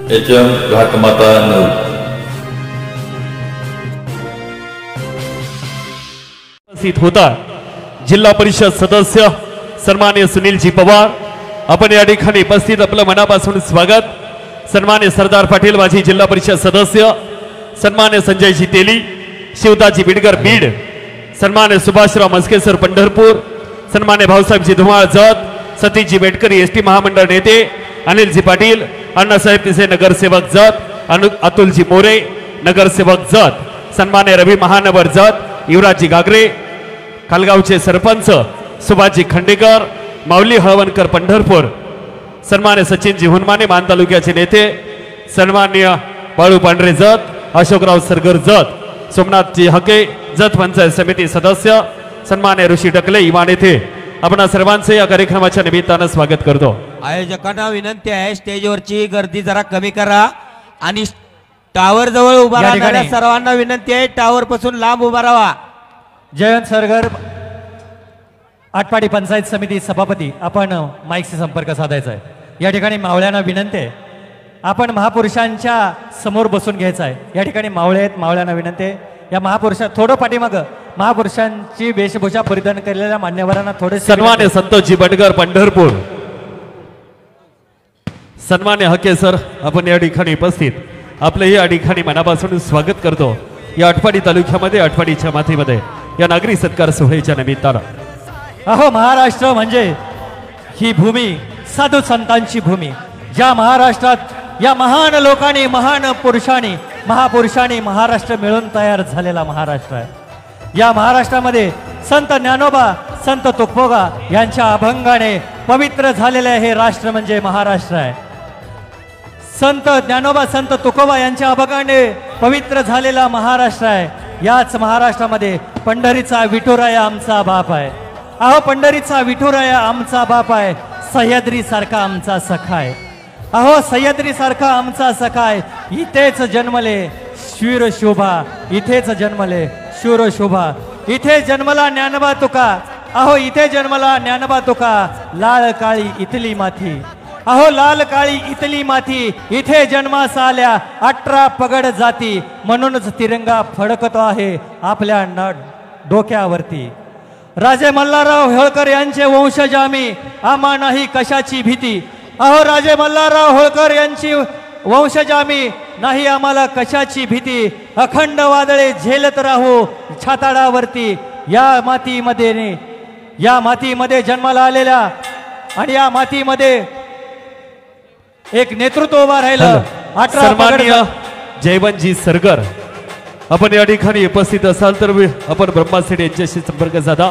HM घाटमाता नऊ उपस्थित होता जिल्हा परिषद सदस्य सन्मान्य सुनीलजी पवार, आपण या ठिकाणी उपस्थित आपलं मनापासून स्वागत। सन्मान्य सरदार पाटील माजी जिल्हा परिषद सदस्य, सन्मान्य संजयजी तेली, शिवदाजी बिडकर बीड, सन्मान्य सुभाषराव मस्केसर पंढरपूर, सन्मान्य भाऊसाहेबजी धुमाळ जत, सतीशजी बेटकरी एसटी महामंडळ नेते, अनिलजी पाटील, अण्णासाहेब तिसे नगरसेवक जत, अतुलजी मोरे नगरसेवक जत, सन्मान्य रवी महानगर जत, युवराजजी गागरे खालगावचे सरपंच, सुभाषजी खंडेकर, माऊली हळवणकर पंढरपूर, सन्मान्य सचिनजी हुनमाने मान तालुक्याचे नेते, सन्मान्य बाळू पांढरे जत, अशोकराव सरगर जत, सोमनाथजी हके जत पंचायत समिती सदस्य, सन्मान्य ऋषी टकले इमान येथे आपण सर्वांचे या कार्यक्रमाच्या निमित्ताने स्वागत करतो। आयोजकांना विनंती आहे स्टेजवरची गर्दी जरा कमी करा आणि टावर जवळ उभा राहणाऱ्या सर्वांना विनंती आहे टावर पासून लांब उभा राहा। जयंत सरगर आटपाडी पंचायत समिती सभापती, आपण माईकशी संपर्क साधायचा आहे। या ठिकाणी मावळ्यांना विनंती आहे आपण महापुरुषांच्या समोर बसून घ्यायचं आहे। या ठिकाणी मावळे आहेत, मावळ्यांना विनंती आहे या महापुरुषा थोडं पाठीमागं महापुरुषांची वेशभूषा परिधान केलेल्या मान्यवरांना थोडे। सन्मान्य संतोषजी बटकर पंढरपूर, सन्मान्य हके सर, आपण या ठिकाणी उपस्थित आपलं या ठिकाणी मनापासून स्वागत करतो या आटपाडी तालुक्यामध्ये आटपाडीच्या मातीमध्ये या नागरी सत्कार सोहळ्याच्या निमित्तानं। अहो महाराष्ट्र म्हणजे ही भूमी साधू संतांची भूमी, ज्या महाराष्ट्रात या महान लोकांनी महान पुरुषांनी महापुरुषांनी महाराष्ट्र मिळून तयार झालेला महाराष्ट्र आहे। या महाराष्ट्रामध्ये संत ज्ञानोबा संत तुकोबा यांच्या अभंगाने पवित्र झालेले हे राष्ट्र म्हणजे महाराष्ट्र आहे। संत ज्ञानोबा संत तुकोबा यांच्या अभंगाने पवित्र झालेला महाराष्ट्र आहे। याच महाराष्ट्रामध्ये पंढरीचा विठुराया आमचा बाप आहे। अहो पंढरीचा विठुराया आमचा बाप आहे, सह्याद्री सारखा आमचा सखा आहे। अहो सह्याद्री सारखा आमचा सखा आहे, इथेच जन्मले शूर शोभा, इथेच जन्मले शूर शोभा, इथे जन्मला ज्ञानोबा तुका, अहो इथे जन्मला ज्ञानोबा तुका, लाल काळी इथली माती, अहो लाल काळी इथली माती, इथे जन्मास आल्या 18 पगड जाती, म्हणूनच तिरंगा फडकतो आहे आपल्या डोक्यावरती। राजे मल्हारराव होळकर यांचे वंशज आम्ही, आम्हा नाही कशाची भीती, अहो राजे मल्हारराव होळकर यांची वंशज आम्ही, नाही आम्हाला कशाची भीती, अखंड वादळे झेलत राहू छाताडावरती। या मातीमध्ये जन्माला आलेल्या आणि या मातीमध्ये एक नेतृत्व उभा राहिलं। 18 सन्माननीय जयवंतजी सरगर, आपण या ठिकाणी उपस्थित असाल तर आपण ब्रह्मासेठ यांच्याशी संपर्क साधा।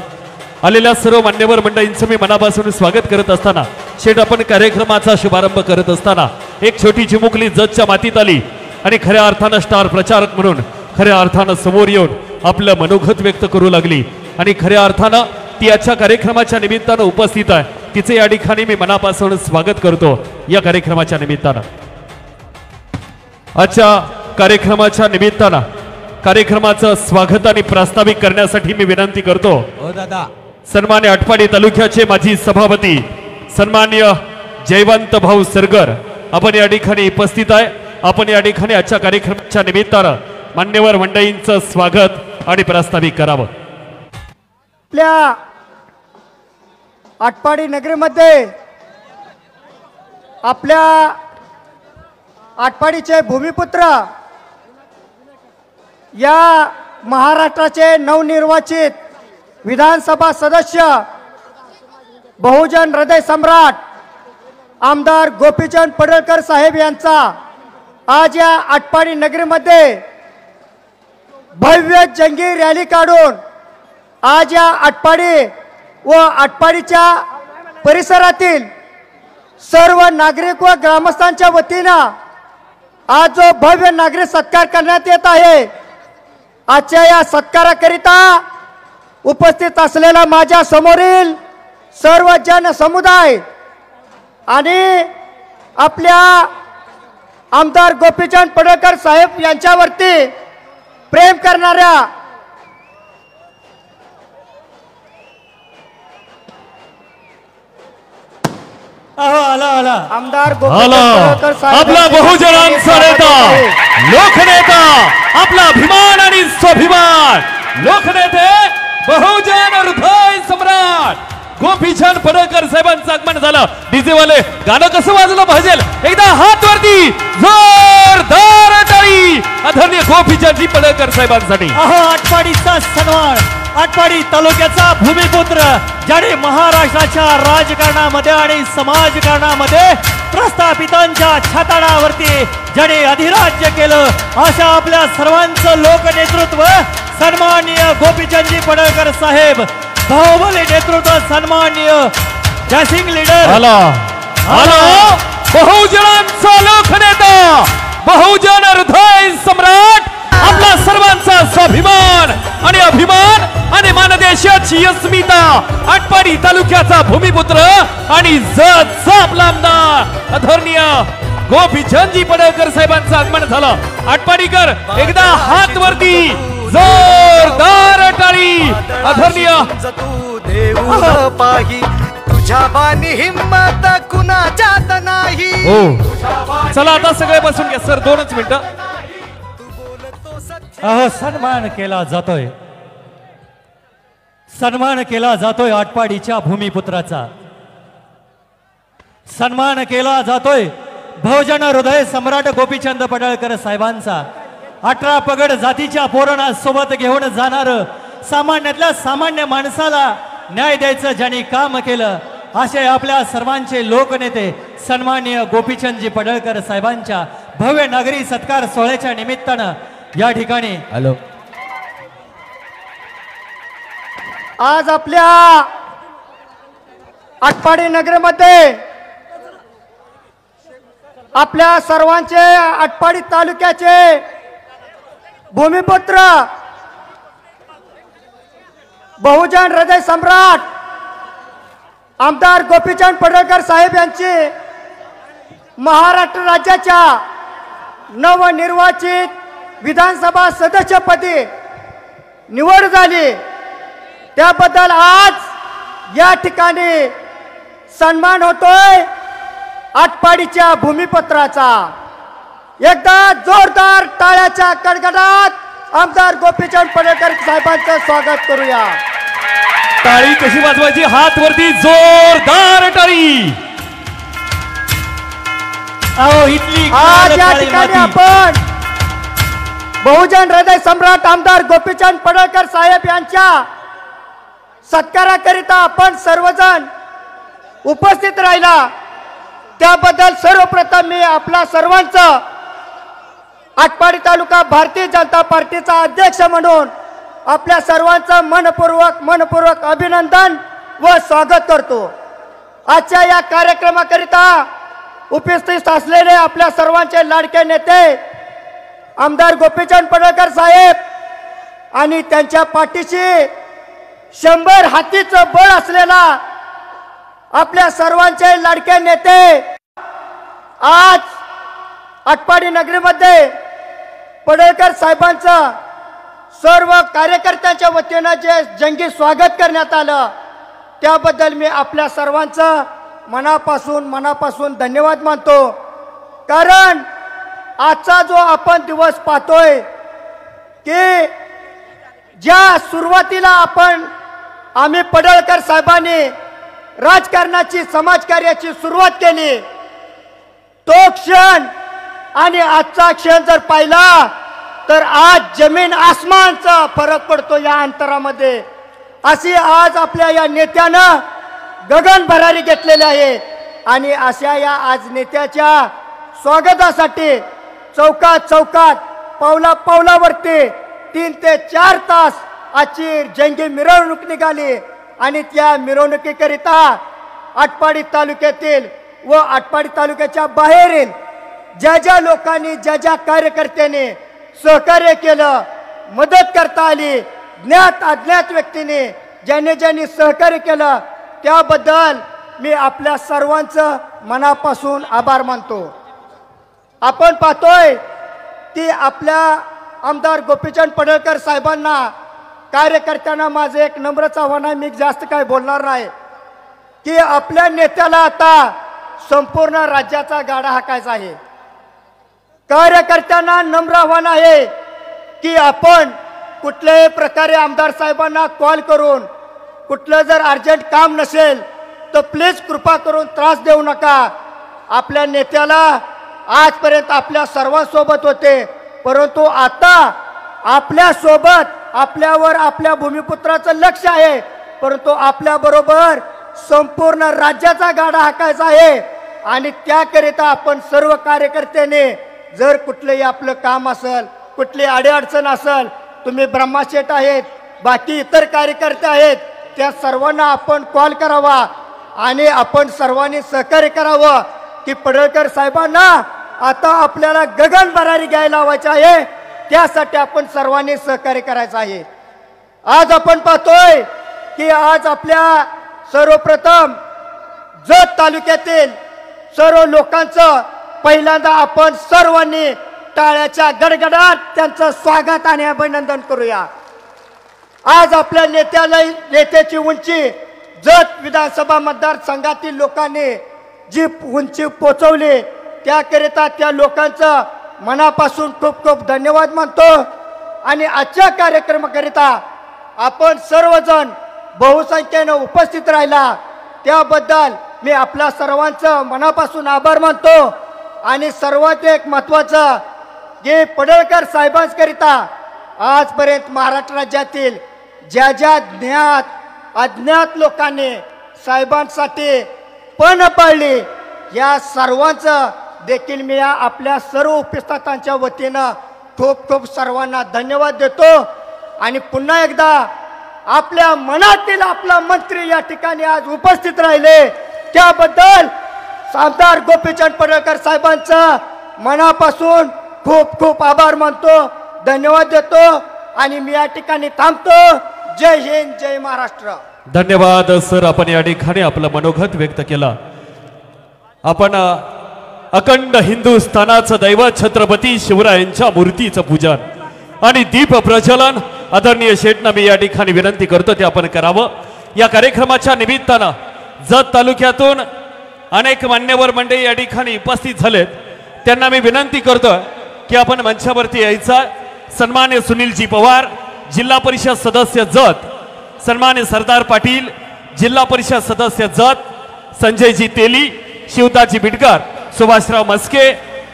आलेल्या सर्व मान्यवर मंडळींचं मी मनापासून स्वागत करत असताना शेठ आपण कार्यक्रमाचा शुभारंभ करत असताना एक छोटी चिमुकली जतच्या मातीत आली आणि खऱ्या अर्थानं स्टार प्रचारक म्हणून खऱ्या अर्थानं समोर येऊन आपलं मनोगत व्यक्त करू लागली आणि खऱ्या अर्थानं ती आजच्या कार्यक्रमाच्या निमित्तानं उपस्थित आहे। तिचे या ठिकाणी मी मनापासून स्वागत करतो या कार्यक्रमाच्या निमित्तानं। आजच्या कार्यक्रमाच्या निमित्तानं कार्यक्रमाचं स्वागत आणि प्रास्ताविक करण्यासाठी मी विनंती करतो हो दादा सन्मान्य आटपाडी तालुक्याचे माजी सभापती सन्मान्य जयवंत भाऊ सरगर, आपण या ठिकाणी उपस्थित आहे। आपण या ठिकाणी आजच्या कार्यक्रमाच्या निमित्तानं मान्यवर मंडळींचं स्वागत आणि प्रास्ताविक करावं। आपल्या आटपाडी नगरीमध्ये आपल्या आटपाडीचे भूमिपुत्र या महाराष्ट्राचे नवनिर्वाचित विधानसभा सदस्य बहुजन हृदय सम्राट आमदार गोपीचंद पडळकर साहेब यांचा आज या आटपाडी नगरीमध्ये भव्य जंगी रॅली काढून आज या आटपाडी व आटपाडीच्या परिसरातील सर्व नागरिक व ग्रामस्थांच्या वतीनं आज जो भव्य नागरिक सत्कार करण्यात येत आहे, आजच्या या सत्काराकरिता उपस्थित असलेला माझ्या समोरील सर्व जन समुदाय आणि आपल्या आमदार गोपीचंद पडळकर साहेब यांच्यावरती प्रेम करणाऱ्या अहो आला आला आमदार आला गोपीचंद पडळकर साहेब आपला यांचे बहुजनांचा स्वागत नेता आहे. लोकनेता आपला अभिमान आणि स्वाभिमान लोकनेते बहुजन हृदय सम्राट गोपीचंद पडळकर साहेबांचं आगमन झालं. डीजे वाले गाणं कसं वाजलं पाहिजे एकदा हात वरती जोरदार टाळी आदरणीय गोपीचंदजी पडळकर साहेबांसाठी. अहो आटपाडीचा सन्मान आटपाडी तालुक्याचा भूमिपुत्र ज्याने महाराष्ट्राच्या राजकारणामध्ये आणि समाजकारणामध्ये प्रस्थापितांच्या छाताडावरती ज्याने अधिराज्य केलं अशा आपल्या सर्वांचं लोकनेतृत्व सन्माननीय गोपीचंदजी पडळकर साहेब बाहुबली नेतृत्व सन्माननीय डॅशिंग लीडर आला आला बहुजनांचा लोकनेता बहुजन हृदय सम्राट आपला सर्वांचा स्वाभिमान आणि अभिमान आणि मानदेशाची अस्मिता आटपाडी तालुक्याचा भूमिपुत्र आणि जतचा आपला आमदार आदरणीय गोपीचंदजी पडळकर साहेबांचं आगमन झालं. आटपाडीकर एकदा हात वरती जोरदार टाळी आदरणीय देऊ पाही तुझ्या बानी हिम्मत कुणाच्यात नाही. हो चला आता सगळे बसून घ्या सर 2च मिनिटं. अहो सन्मान केला जातोय सन्मान केला जातोय आटपाडीच्या भूमिपुत्राचा सन्मान केला जातोय बहुजन हृदय सम्राट गोपीचंद पडळकर साहेबांचा. 18 पगड जातीच्या पोरांना सोबत घेऊन जाणार सामान्यातल्या सामान्य माणसाला न्याय द्यायचं ज्यांनी काम केलं असे आपल्या सर्वांचे लोकनेते सन्माननीय गोपीचंदजी पडळकर साहेबांच्या भव्य नागरी सत्कार सोहळ्याच्या निमित्तानं या ठिकाणी हॅलो आज आपल्या आटपाडी नगरमध्ये आपल्या सर्वांचे आटपाडी तालुक्याचे भूमिपुत्र बहुजन हृदय सम्राट आमदार गोपीचंद पडळकर साहेब यांची महाराष्ट्र राज्याच्या नवनिर्वाचित विधानसभा सदस्यपदी निवड झाली. त्याबद्दल आज या ठिकाणी सन्मान होतोय आटपाडीच्या भूमिपुत्राचा. एकदा जोरदार टाळ्याच्या कडकडात आमदार गोपीचंद पडळकर साहेबांचं स्वागत करूया. टाळी कशी वाजवायची हात वरती जोरदार टाळी. अहो इथली आज या ठिकाणी आपण बहुजन हृदय सम्राट आमदार गोपीचंद पडळकर साहेब यांच्या सत्काराकरिता आपण सर्वजण उपस्थित राहिला त्याबद्दल सर्वप्रथम मी आपला सर्वांचं आटपाडी तालुका भारतीय जनता पार्टीचा अध्यक्ष म्हणून आपल्या सर्वांचं मनपूर्वक अभिनंदन व स्वागत करतो. आजच्या या कार्यक्रमाकरिता उपस्थित असलेले आपल्या सर्वांचे लाडके नेते आमदार गोपीचंद पडळकर साहेब आणि त्यांच्या पाठीशी 100 हातीचं बळ असलेला आपल्या सर्वांचे लाडके नेते आज आटपाडी नगरीमध्ये पडळकर साहेबांचं सर्व कार्यकर्त्यांच्या वतीनं जे जंगी स्वागत करण्यात आलं त्याबद्दल मी आपल्या सर्वांचं मनापासून धन्यवाद मानतो. कारण आजचा जो आपण दिवस पाहतोय की ज्या सुरुवातीला आम्ही पडळकर साहेबांनी राजकारणाची समाजकार्याची सुरुवात केली तो क्षण आणि आजचा क्षण जर पाहिला तर आज जमीन आसमानचा फरक पडतो या अंतरामध्ये. अशी आज आपल्या या नेत्यानं गगन भरारी घेतलेली आहे आणि अशा या आज नेत्याच्या स्वागतासाठी चौकात पावलावरती 3 ते 4 तास आजची जंगी मिरवणूक निघाली आणि त्या मिरवणुकीकरिता आटपाडी तालुक्यातील व आटपाडी तालुक्याच्या बाहेरील ज्या लोकांनी ज्या कार्यकर्त्यांनी सहकार्य केलं मदत करता आली ज्ञात अज्ञात व्यक्तीने ज्यांनी सहकार्य केलं त्याबद्दल मी आपल्या सर्वांचं मनापासून आभार मानतो. आपण पाहतोय की आपल्या आमदार गोपीचंद पडळकर साहेबांना कार्यकर्त्यांना माझं एक नम्रच आव्हान आहे. मी जास्त काय बोलणार नाही की आपल्या नेत्याला आता संपूर्ण राज्याचा गाडा हाकायचा आहे. कार्यकर्त्यांना नम्र आव्हान आहे की आपण कुठल्याही प्रकारे आमदार साहेबांना कॉल करून कुठलं जर अर्जंट काम नसेल तर प्लीज कृपा करून त्रास देऊ नका. आपल्या नेत्याला आजपर्यंत आपल्या सर्वांसोबत होते, परंतु आता आपल्या सोबत आपल्यावर आपल्या भूमिपुत्राचं लक्ष आहे, परंतु आपल्याबरोबर संपूर्ण राज्याचा गाडा हाकायचा आहे. आणि त्याकरिता आपण सर्व कार्यकर्त्यांनी जर कुठलंही आपलं काम असेल, कुठली अडीअडचण असेल, तुम्ही ब्रह्माशेठ आहेत, बाकी इतर कार्यकर्ते आहेत, त्या सर्वांना आपण कॉल करावा आणि आपण सर्वांनी सहकार्य करावं की पडळकर साहेबांना आता आपल्याला गगन भरारी घ्यायला लावायची आहे. त्यासाठी आपण सर्वांनी सहकार्य करायचं आहे. आज आपण पाहतोय की आज आपल्या सर्वप्रथम जत तालुक्यातील सर्व लोकांचं पहिल्यांदा आपण सर्वांनी टाळ्याच्या गडगडाट त्यांचं स्वागत आणि अभिनंदन करूया. आज आपल्या नेत्याची उंची जत विधानसभा मतदारसंघातील लोकांनी जी उंची पोचवली त्याकरिता त्या लोकांचं मनापासून खूप खूप धन्यवाद मानतो. आणि आजच्या कार्यक्रमाकरिता आपण सर्वजण बहुसंख्येनं उपस्थित राहिला त्याबद्दल मी आपल्या सर्वांचं मनापासून आभार मानतो. आणि सर्वात एक महत्त्वाचं की पडळकर साहेबांकरिता आजपर्यंत महाराष्ट्र राज्यातील ज्या ज्या ज्ञात अज्ञात लोकांनी साहेबांसाठी पण पाळली या सर्वांचं देखील मी आपल्या सर्व उपस्थितांच्या वतीनं खूप खूप सर्वांना धन्यवाद देतो. आणि पुन्हा एकदा आपल्या मनातील आपला मंत्री या ठिकाणी आज उपस्थित राहिले त्याबद्दल आमदार गोपीचंद पडळकर साहेबांचं मनापासून खूप खूप आभार मानतो, धन्यवाद देतो आणि मी या ठिकाणी थांबतो. जय हिंद, जय महाराष्ट्र. धन्यवाद सर. आपण या ठिकाणी आपलं मनोगत व्यक्त केलं. आपण अखंड हिंदुस्थानाचं दैवत छत्रपती शिवरायांच्या मूर्तीचं पूजन आणि दीप प्रज्वलन आदरणीय शेठना मी या ठिकाणी विनंती करतो ते आपण करावं. या कार्यक्रमाच्या निमित्तानं जत तालुक्यातून अनेक मान्यवर मंडळी या ठिकाणी उपस्थित झालेत. त्यांना मी विनंती करतो की आपण मंचावरती यायचा. सन्मान्य सुनीलजी पवार जिल्हा परिषद सदस्य जत, सन्मान्य सरदार पाटील जिल्हा परिषद सदस्य जत, संजयजी तेली, शिवताजी बिडकर, सुभाषराव मस्के,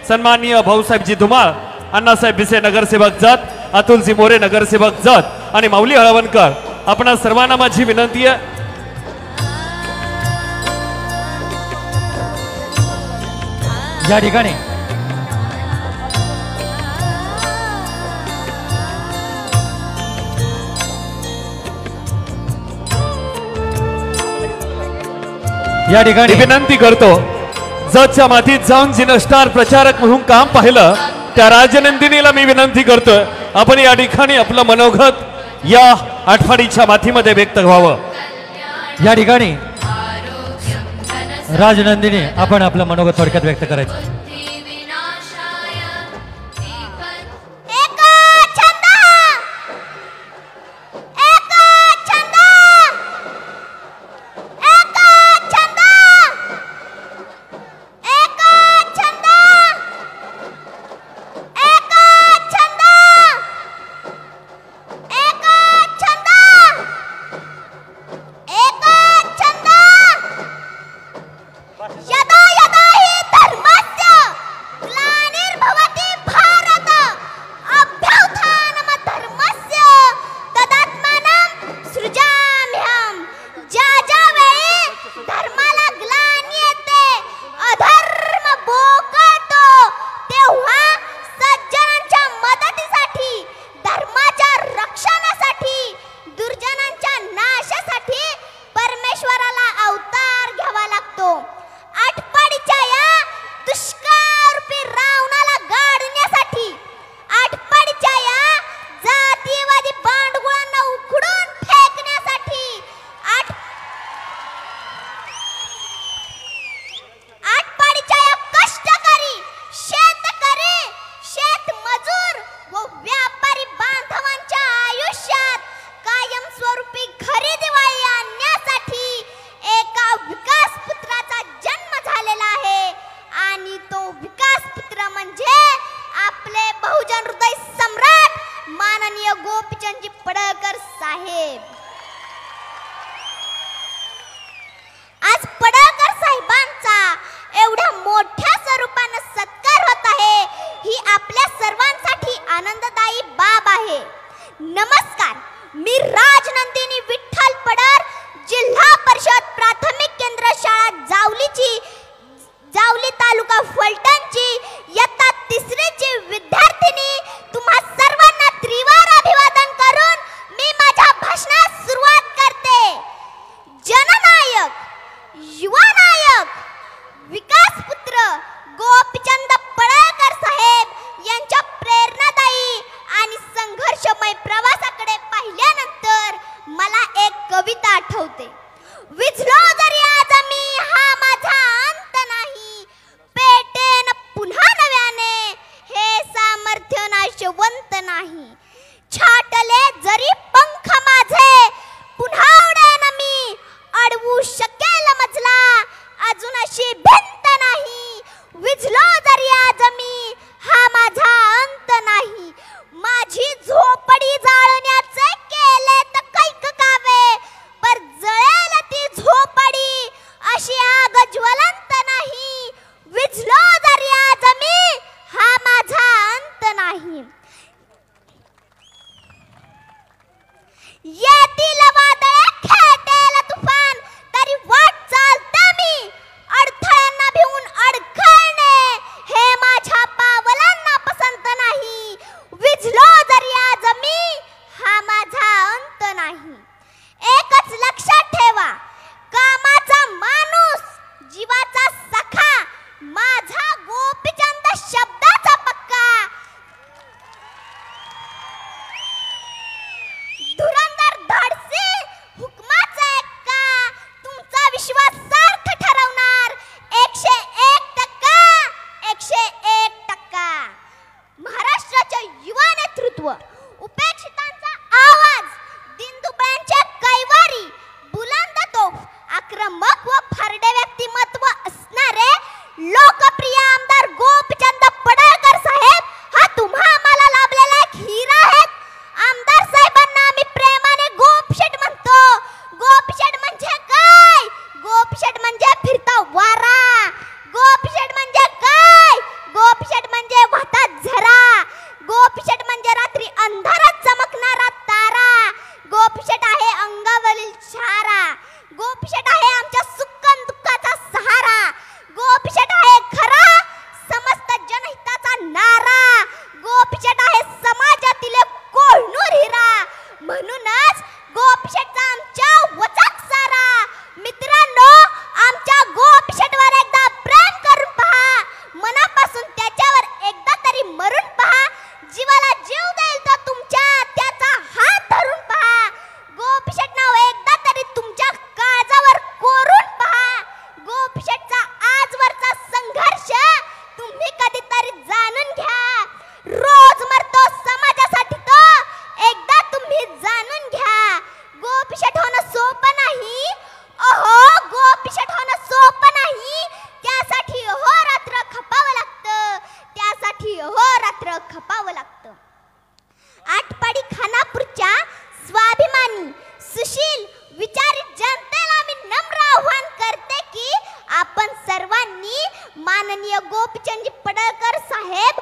सन्माननीय भाऊसाहेबजी धुमाळ, अण्णासाहेब बिसे नगरसेवक जत, अतुलजी मोरे नगरसेवक जत आणि माऊली हळवणकर. आपणा सर्वांना माझी विनंती आहे या ठिकाणी विनंती करतो जतच्या मातीत जाऊन जिनं स्टार प्रचारक म्हणून काम पाहिलं त्या राजनंदिनीला मी विनंती करतोय आपण या ठिकाणी आपलं मनोगत या आठवडीच्या मातीमध्ये व्यक्त व्हावं. या ठिकाणी राजनंदिनी आपण आपलं मनोगत थोडक्यात व्यक्त करायचं. स्वरूपी खरी दिवाळी आणण्यासाठी एका विकास पुत्राचा युवा नायक विकास पुत्र गोपीचंद पडळकर साहेब यांच्या प्रेरणादायी आणि संघर्षमय प्रवासाकडे पाहिल्यानंतर मला एक कविता आठवते. विझलो जरी आज मी हा माझा अंत नाही, पेटेन पुन्हा नव्याने हे सामर्थ्य नाशवंत नाही. छाटले जरी पंख माझे पुन्हा उडेन मी, अडवू शकेल मजला अजून अशी भिंत नाही. विझलो जरी आज मी हा माझा अंत नाही, माझी झोपडी जाळण्याचे केले तर कैक कावे, पर जळेल ती झोपडी अशी आग ज्वलंत नाही. विझलो जरी आज मी हा माझा अंत नाही. येतील वादळे खेटेल तुफान तरी वाट चालते मी, अडथळ्यांना भिवून अडखळणे हे माझ्या पावलांना पसंत नाही. विझलो जरी आज मी हा माझा अंत नाही. एकच लक्षात ठेवा, कामाचा माणूस जीवाचा सखा माझा गोपीचंद शब्दाचा पक्का. धुरंधर धाडसी हुकमाचा एक्का तुमचा विश्वास सार्थ ठरवणार 101%, 101%. महाराष्ट्राचे युवा नेतृत्व, उपेक्षितांचा आवाज, दिनदुबळ्यांचे कैवारी, बुलंद तोफ, आक्रमक व फारडे व्यक्तिमत्व असणारे लोकप्रिय आमदार गोपीचंद पडळकर साहेब हा तुम्हा आम्हाला लाभलेला एक हिरा आहेत. आमदार साहेबांना आम्ही प्रेमाने गोपशेठ म्हणतो. गोपशेठ म्हणजे काय? गोपशेठ म्हणजे फिरता वारा. गोपशेठ म्हणजे काय? गोपशेठ म्हणजे वाहता झरा. गोपशेठ म्हणजे रात्री अंधारात चमकणारा तारा. गोपशेठ आहे अंगावरील छारा. गोपशेठ आहे आमच्या सुख दुःखाचा सहारा. गोपशेठ आहे खरा समस्त जनहिताचा नारा. गोपशेठ आहे समाजातील कोहिनूर हिरा. म्हणूनच गोपशेठचा आमच्या वचक सारा. मित्रांनो, आमच्या गोपशेठवर एकदा प्रेम करून पहा, मनापासून त्याच्यावर एकदा तरी मरून पहा. जीवाला जीव देईल तो तुमच्या त्याचा हात धरून पहा. गोपशेठ नाव एकदा तरी तुमच्या काळजावर कोरून पहा. गोपशेठचा आजवरचा संघर्ष तुम्ही कधीतरी जाणून घ्या. रोज मरतो समाजासाठी तो एकदा तुम्ही जाणून घ्या. गोपशेठ होणं सोपं नाही. अहो, गोपशेठ होणं सोपं नाही. त्यासाठी अहोरात्र खपावं लागतं. त्यासाठी अहोरात्र खपावं लागतं. आटपाडी खानापूरच्या स्वाभिमानी सुशील विचारित जनतेला मी नम्र आव्हान करते की आपण सर्वांनी माननीय गोपीचंद पडळकर साहेब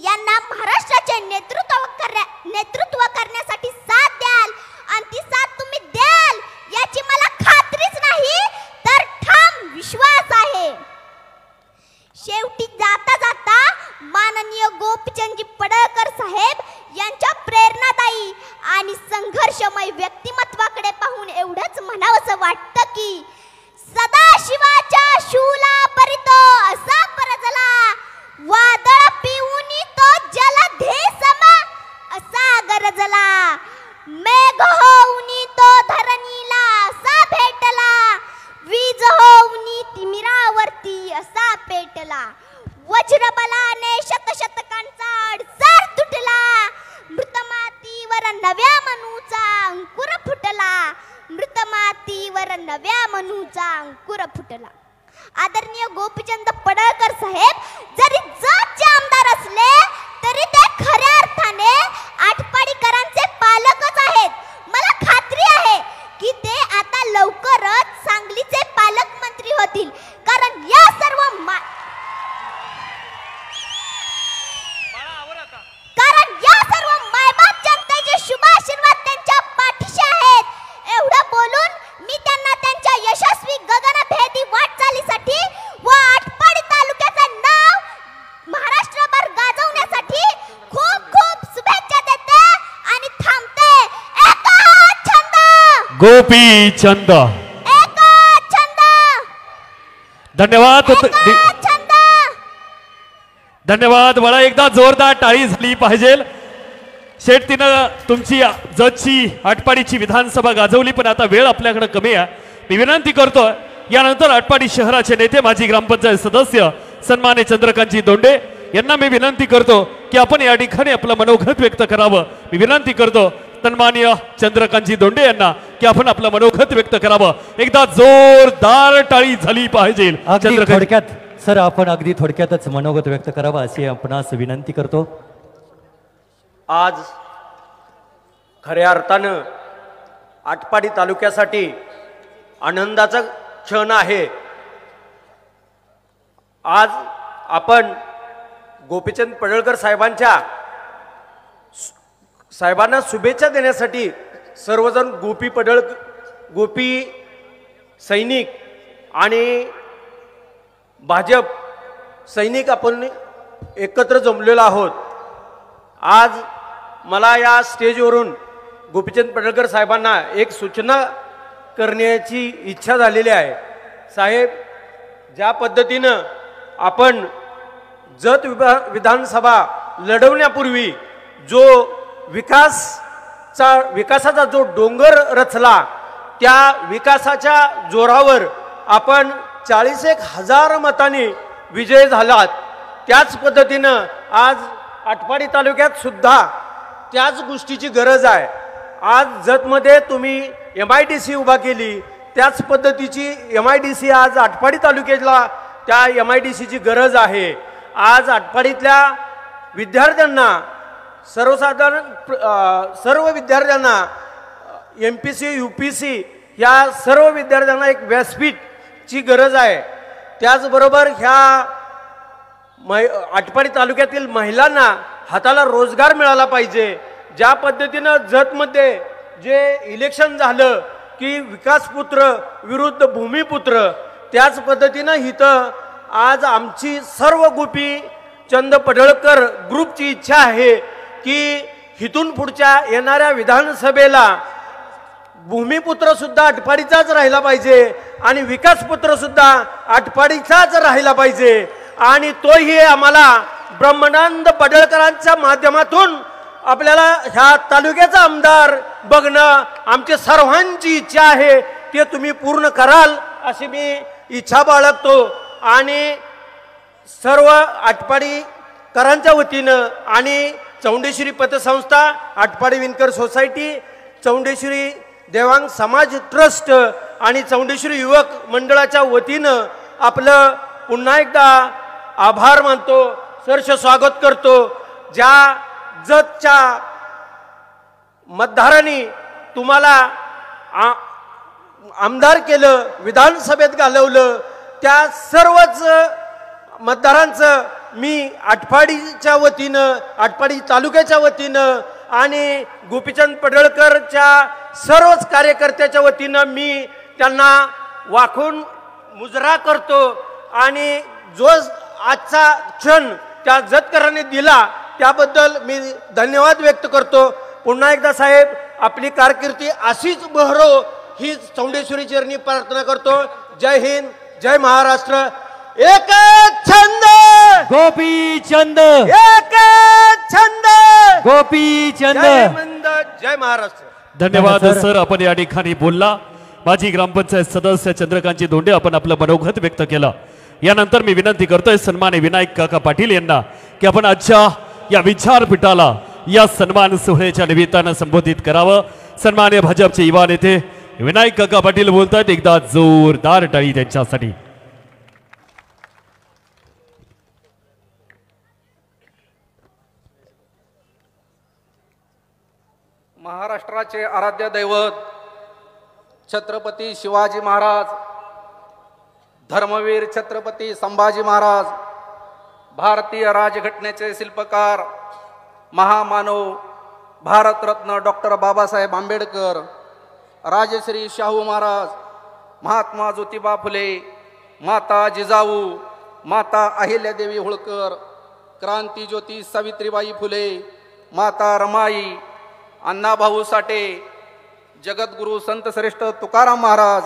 यांना महाराष्ट्राचे नेतृत्व करण्यासाठी साथ द्याल. आणि ती साथ तुम्ही द्याल याची मला खात्रीच नाही तर ठाम विश्वास आहे. शेवटी जाता जाता माननीय गोपीचंद पडळकर साहेब यांच्या प्रेरणादायी आणि संघर्षमय व्यक्तिमत्वाकडे पाहून एवढंच म्हणावंसं वाटतं की सदाशिवाच्या शूला परितो असा परजला, वादळ पिऊनी तो जलधे सम असा गरजला, मेघ होऊनी तो धरणीला असा भेटला, वीज होऊनी तिमिरावरती असा पेटला, वज्रबलाने शतशतकांचा अडसार तुटला, मृतमातीवर नव्या मनूचा अंकुर फुटला, मृतमातीवर नव्या मनूचा अंकुर फुटला. आदरणीय गोपीचंद पडळकर साहेब जरी जतचे आमदार असले तरी ते खऱ्या अर्थाने आटपाडीकरांचे पालकच आहेत. मला खात्री आहे की ते आता लवकरच सांगलीचे पालकमंत्री होतील. कारण या सर्व मायबाप जनतेचे शुभ आशीर्वाद त्यांच्या पाठीशी आहेत. एवढं बोलून मी त्यांना त्यांच्या यशस्वी गगनभेदी वाटचालीसाठी व आटपाडी तालुक्याचे नाव महाराष्ट्रभर गाजवण्यासाठी खूप खूप शुभेच्छा देते आणि थांबते. एक छंद गोपीचंद, एक छंद धन्यवाद छंद. धन्यवाद. मला एकदा जोरदार टाळी झाली पाहिजे. शेठ तिनं तुमची जजची आटपाडीची विधानसभा गाजवली, पण आता वेळ आपल्याकडे कमी आहे. मी विनंती करतो यानंतर आटपाडी शहराचे नेते माजी ग्रामपंचायत सदस्य सन्मान्य चंद्रकांतजी दोंडे यांना मी विनंती करतो की आपण या ठिकाणी आपलं मनोगत व्यक्त करावं. मी विनंती करतो सन्मान्य चंद्रकांतजी दोंडे यांना की आपण आपलं मनोगत व्यक्त करावं. एकदा जोरदार टाळी झाली पाहिजे. अगदी थोडक्यात सर, आपण अगदी थोडक्यातच मनोगत व्यक्त करावं अशी आपणास विनंती करतो. आज खऱ्या अर्थानं आटपाडी तालुक्यासाठी आनंदाचा क्षण आहे. आज आपण गोपीचंद पडळकर साहेबांना शुभेच्छा देण्यासाठी सर्वजण गोपी सैनिक आणि भाजप सैनिक आपण एकत्र जमलेलो आहोत. आज मला या स्टेजवरून गोपीचंद पडळकर साहेबांना एक सूचना करण्याची इच्छा झालेली आहे. साहेब, ज्या पद्धतीनं आपण जत विधानसभा लढवण्यापूर्वी जो विकासाचा जो डोंगर रचला, त्या विकासाच्या जोरावर आपण 40,000 मतांनी विजय झालात. त्याच पद्धतीनं आज आटपाडी तालुक्यात सुद्धा त्याच गोष्टीची गरज आहे. आज जतमध्ये तुम्ही MIDC उभा केली, त्याच पद्धतीची MIDC आज आटपाडी तालुक्याला त्या MIDCची गरज आहे. आज आटपाडीतल्या विद्यार्थ्यांना सर्व विद्यार्थ्यांना MPC UPC या सर्व विद्यार्थ्यांना एक व्यासपीठची गरज आहे. त्याचबरोबर ह्या आटपाडी तालुक्यातील महिलांना हाताला रोजगार मिळाला पाहिजे. ज्या पद्धतीनं जतमध्ये जे इलेक्शन झालं की विकासपुत्र विरुद्ध भूमिपुत्र, त्याच पद्धतीनं इथं आज आमची सर्व गोपीचंद पडळकर ग्रुपची इच्छा आहे की इथून पुढच्या येणाऱ्या विधानसभेला भूमिपुत्र सुद्धा आटपाडीचाच राहिला पाहिजे आणि विकासपुत्र सुद्धा आटपाडीचाच राहिला पाहिजे. आणि तोही आम्हाला ब्रह्मानंद पडळकरांच्या माध्यमातून आपल्याला ह्या तालुक्याचा आमदार बघणं आमची सर्वांची इच्छा आहे. ते तुम्ही पूर्ण कराल अशी मी इच्छा बाळगतो. आणि सर्व आटपाडीकरांच्या वतीनं आणि चौंडेश्वरी पतसंस्था, आटपाडी विणकर सोसायटी, चौंडेश्वरी देवांग समाज ट्रस्ट आणि चौंडेश्वरी युवक मंडळाच्या वतीनं आपलं पुन्हा एकदा आभार मानतो, सहर्ष स्वागत करतो. ज्या जतच्या मतदारांनी तुम्हाला आमदार केलं, विधानसभेत घालवलं, त्या सर्वच मतदारांचं मी आटपाडीच्या वतीनं, आटपाडी तालुक्याच्या वतीनं आणि गोपीचंद पडळकरच्या सर्वच कार्यकर्त्याच्या वतीनं मी त्यांना वाकून मुजरा करतो. आणि जो आजचा क्षण त्या जतकरांनी दिला त्याबद्दल मी धन्यवाद व्यक्त करतो. पुन्हा एकदा साहेब, आपली कारकिर्दी अशीच बहरो ही चौंडेश्वरी चरणी प्रार्थना करतो. जय हिंद, जय महाराष्ट्र. एक छंद गोपीचंद, एक छंद गोपीचंद. जय हिंद, जय महाराष्ट्र. धन्यवाद सर. आपण या ठिकाणी बोलला. माजी ग्रामपंचायत सदस्य चंद्रकांतजी दोंडे, आपण आपलं मनोगत व्यक्त केलं. यानंतर मी विनंती करतोय सन्मान्य विनायक काका पाटील यांना की आपण आजच्या या विचारपीठाला या सन्मान सोहळ्याच्या निमित्तानं संबोधित करावं. सन्मान्य भाजपचे युवा नेते विनायक काका पाटील बोलतात. एकदा जोरदार टाळी त्यांच्यासाठी. महाराष्ट्राचे आराध्य दैवत छत्रपती शिवाजी महाराज, धर्मवीर छत्रपती संभाजी महाराज, भारतीय राजघटनेचे शिल्पकार, महामानव भारतरत्न डॉक्टर बाबासाहेब आंबेडकर, राजश्री शाहू महाराज, महात्मा ज्योतिबा फुले, माता जिजाऊ, माता अहिल्यादेवी होळकर, क्रांतीज्योती सावित्रीबाई फुले, माता रमाई, अण्णाभाऊ साठे, जगद्गुरु संत श्रेष्ठ तुकाराम महाराज,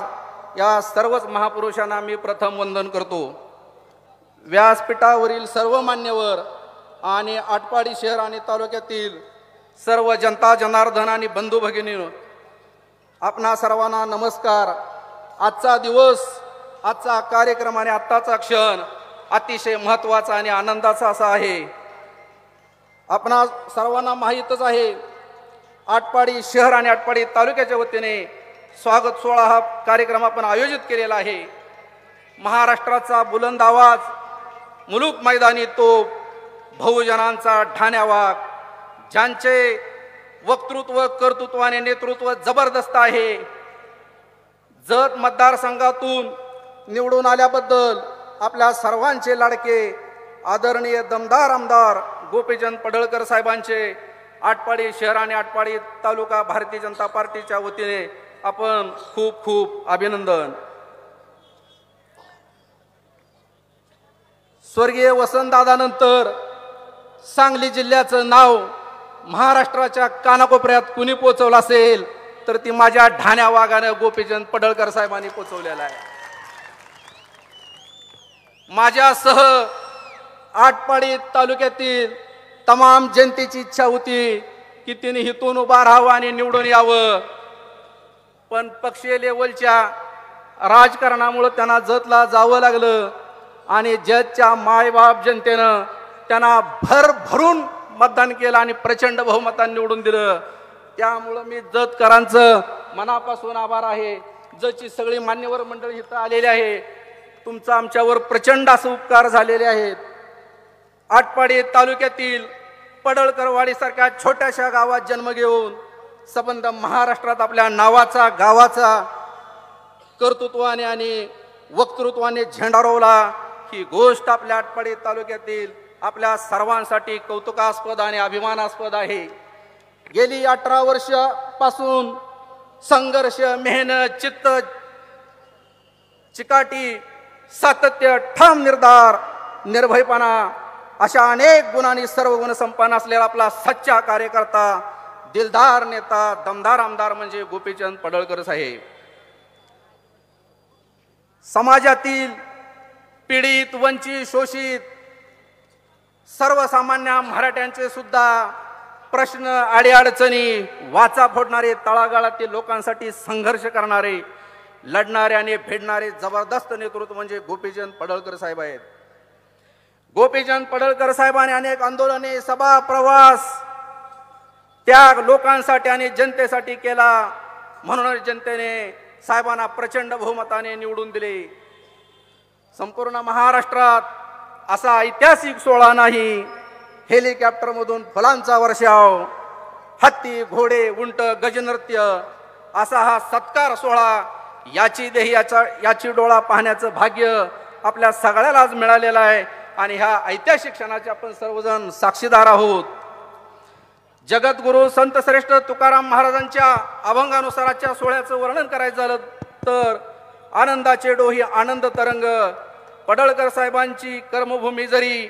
या सर्वच महापुरुषांना मी प्रथम वंदन करतो. व्यासपीठावरील सर्व मान्यवर आणि आटपाडी शहर आणि तालुक्यातील सर्व जनता जनार्दन आणि बंधू भगिनींनो, आपणा सर्वांना नमस्कार. आजचा दिवस, आजचा कार्यक्रम आणि आत्ताचा क्षण अतिशय महत्त्वाचा आणि आनंदाचा असा आहे. आपणा सर्वांना माहीतच आहे, आटपाडी शहर आणि आटपाडी तालुक्याच्या वतीने स्वागत सोहळा हा कार्यक्रम आपण आयोजित केलेला आहे. महाराष्ट्राचा बुलंद आवाज, मुलूक मैदानी तोप, बहुजनांचा ठाण्या वाघ, ज्यांचे वक्तृत्व, कर्तृत्व आणि नेतृत्व जबरदस्त आहे. जत मतदारसंघातून निवडून आल्याबद्दल आपल्या सर्वांचे लाडके आदरणीय दमदार आमदार गोपीचंद पडळकर साहेबांचे आटपाडी शहर आणि आटपाडी तालुका भारतीय जनता पार्टीच्या वतीने आपण खूप खूप अभिनंदन. स्वर्गीय वसंतदादानंतर सांगली जिल्ह्याचं नाव महाराष्ट्राच्या कानाकोपऱ्यात कुणी पोचवलं असेल तर ती माझ्या ठाण्या वाघानं गोपीचंद पडळकर साहेबांनी पोचवलेला आहे. माझ्यासह आटपाडी तालुक्यातील तमाम जनतेची इच्छा होती की तिने हितून उभा राहावं आणि निवडून यावं, पण पक्षीय लेवलच्या राजकारणामुळे त्यांना जतला जावं लागलं आणि जतच्या मायबाप जनतेनं त्यांना भरभरून मतदान केलं आणि प्रचंड बहुमताने निवडून दिलं. त्यामुळं मी जतकरांचं मनापासून आभार आहे. जतची सगळी मान्यवर मंडळी इथं आलेली आहे. तुमचा आमच्यावर प्रचंड असे उपकार झालेले आहेत. आटपाडी तालुक्यातील पडळकरवाडीसारख्या छोट्याशा गावात जन्म घेऊन संबंध महाराष्ट्रात आपल्या नावाचा, गावाचा कर्तृत्वाने आणि वक्तृत्वाने झेंडा रोवला, ही गोष्ट आपल्या आटपाडी तालुक्यातील आपल्या सर्वांसाठी कौतुकास्पद आणि अभिमानास्पद आहे. गेली 18 वर्षापासून संघर्ष, मेहनत, चित्त, चिकाटी, सातत्य, ठाम निर्धार, निर्भयपणा अशा अनेक गुणांनी सर्व गुण संपन्न असलेला आपला सच्चा कार्यकर्ता, दिलदार नेता, दमदार आमदार म्हणजे गोपीचंद पडळकर साहेब. समाजातील पीडित, वंचित, शोषित सर्वसामान्य मराठ्यांचे सुद्धा प्रश्न, अडीअडचणी वाचा फोडणारे, तळागाळातील लोकांसाठी संघर्ष करणारे, लढणारे आणि भेडणारे जबरदस्त नेतृत्व म्हणजे गोपीचंद पडळकर साहेब आहेत. गोपीचंद पडळकर साहेबांनी अनेक आंदोलने, सभा, प्रवास त्या लोकांसाठी आणि जनतेसाठी केला, म्हणूनच जनतेने साहेबांना प्रचंड बहुमताने निवडून दिले. संपूर्ण महाराष्ट्रात असा ऐतिहासिक सोहळा नाही. हेलिकॉप्टरमधून फुलांचा वर्षाव, हत्ती, घोडे, उंट, गजनृत्य असा हा सत्कार सोहळा, याची देही याची डोळा पाहण्याचं भाग्य आपल्या सगळ्यालाच मिळालेलं आहे आणि ह्या ऐतिहासिक क्षणाचे आपण सर्वजण साक्षीदार आहोत. जगद्गुरु संत श्रेष्ठ तुकाराम महाराजांच्या अभंगानुसाराच्या सोहळ्याचं वर्णन करायचं झालं तर आनंदाचे डोही आनंद तरंग. पडळकर साहेबांची कर्मभूमी जरी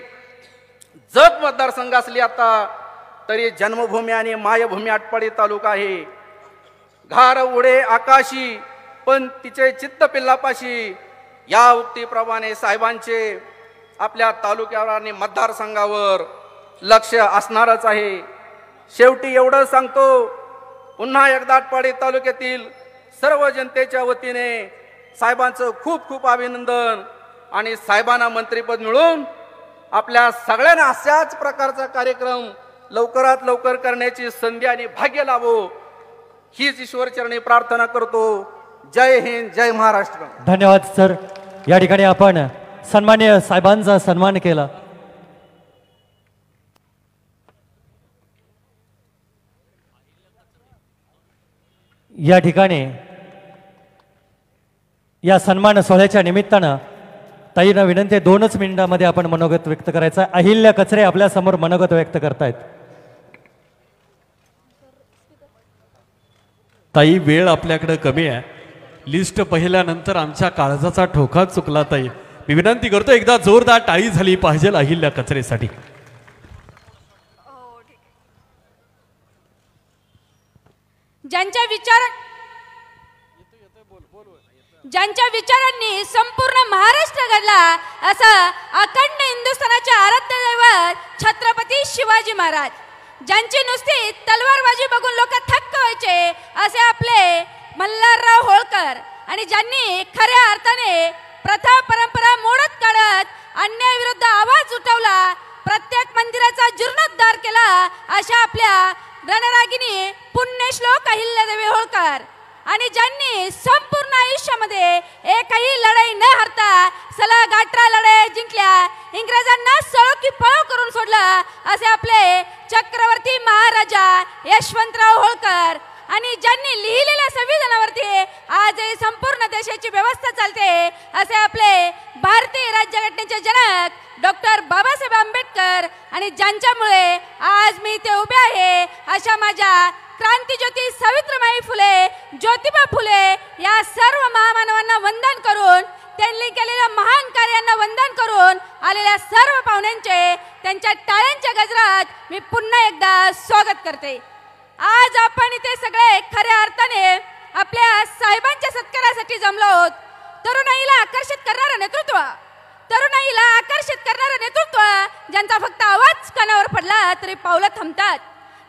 जत मतदारसंघ असली आता तरी जन्मभूमी आणि मायभूमी आटपाडी तालुका आहे. घार उडे आकाशी पण तिचे चित्त पिल्लापाशी, या उक्तीप्रमाणे साहेबांचे आपल्या तालुक्यावर आणि मतदारसंघावर लक्ष असणारच आहे. शेवटी एवढं सांगतो, पुन्हा एकदा आटपाडी तालुक्यातील सर्व जनतेच्या वतीने साहेबांचं खूप खूप अभिनंदन आणि साहेबांना मंत्रिपद मिळून आपल्या सगळ्यांना अशाच प्रकारचा कार्यक्रम लवकरात लवकर करण्याची संधी आणि भाग्य लाभो हीच ईश्वरचरणी प्रार्थना करतो. जय हिंद, जय महाराष्ट्र. धन्यवाद सर. या ठिकाणी आपण सन्मान्य साहेबांचा सन्मान केला. या ठिकाणी या सन्मान सोहळ्याच्या निमित्तानं ताईंना विनंती आहे, 2च मिनिटांमध्ये आपण मनोगत व्यक्त करायचं. अहिल्या कचरे आपल्या समोर मनोगत व्यक्त करतायत. ताई, वेळ आपल्याकडे कमी आहे. लिस्ट पाहिल्यानंतर आमच्या काळजाचा ठोका चुकला. ताई, मी विनंती करतो, एकदा जोरदार टाळी झाली पाहिजे अहिल्या कचरेसाठी. ज्यांच्या विचारांनी संपूर्ण महाराष्ट्र घडला असा अखंड हिंदुस्थानाचे आराध्य दैवत छत्रपती शिवाजी महाराज, ज्यांची नुसती तलवारबाजी बघून लोक थक्क व्हायचे असे आपले मल्हारराव होळकर, आणि ज्यांनी खऱ्या अर्थाने प्रथा परंपरा मोडत काढत अन्यायाविरुद्ध आवाज उठवला, प्रत्येक मंदिराचा जीर्णोद्धार केला अशा आपल्या रणरागिनी पुण्यश्लोक अहिल्यादेवी होळकर, आणि ज्यांनी संपूर्ण आयुष्यामध्ये एकही लढाई न हरता सलग 18 लढाई जिंकल्या, इंग्रजांना सळो की पळो करून सोडलं असे आपले चक्रवर्ती महाराजा यशवंतराव होळकर, आणि ज्यांनी लिहिलेल्या संविधानावरती आज संपूर्ण देशाची व्यवस्था चालते असे आपले भारतीय राज्यघटनेचे जनक डॉक्टर बाबासाहेब आंबेडकर, आणि ज्यांच्यामुळे आज मी इथे उभे आहे अशा माझ्या क्रांतीज्योती सावित्रीबाई फुले, ज्योतिबा फुले या सर्व महामानवांना वंदन करून, त्यांनी केलेल्या महान कार्यांना वंदन करून आलेल्या सर्व पाहुण्यांचे त्यांच्या टाळ्यांच्या गजरात मी पुन्हा एकदा स्वागत करते. आज आपण इथे सगळे खऱ्या अर्थाने आपल्या साहेबांच्या सत्कारासाठी जमलो आहोत. तरुणाईला आकर्षित करणारं नेतृत्व, तरुणाईला आकर्षित करणारं नेतृत्व, ज्यांचा फक्त आवाज कानावर पडला तरी पावलं थांबतात,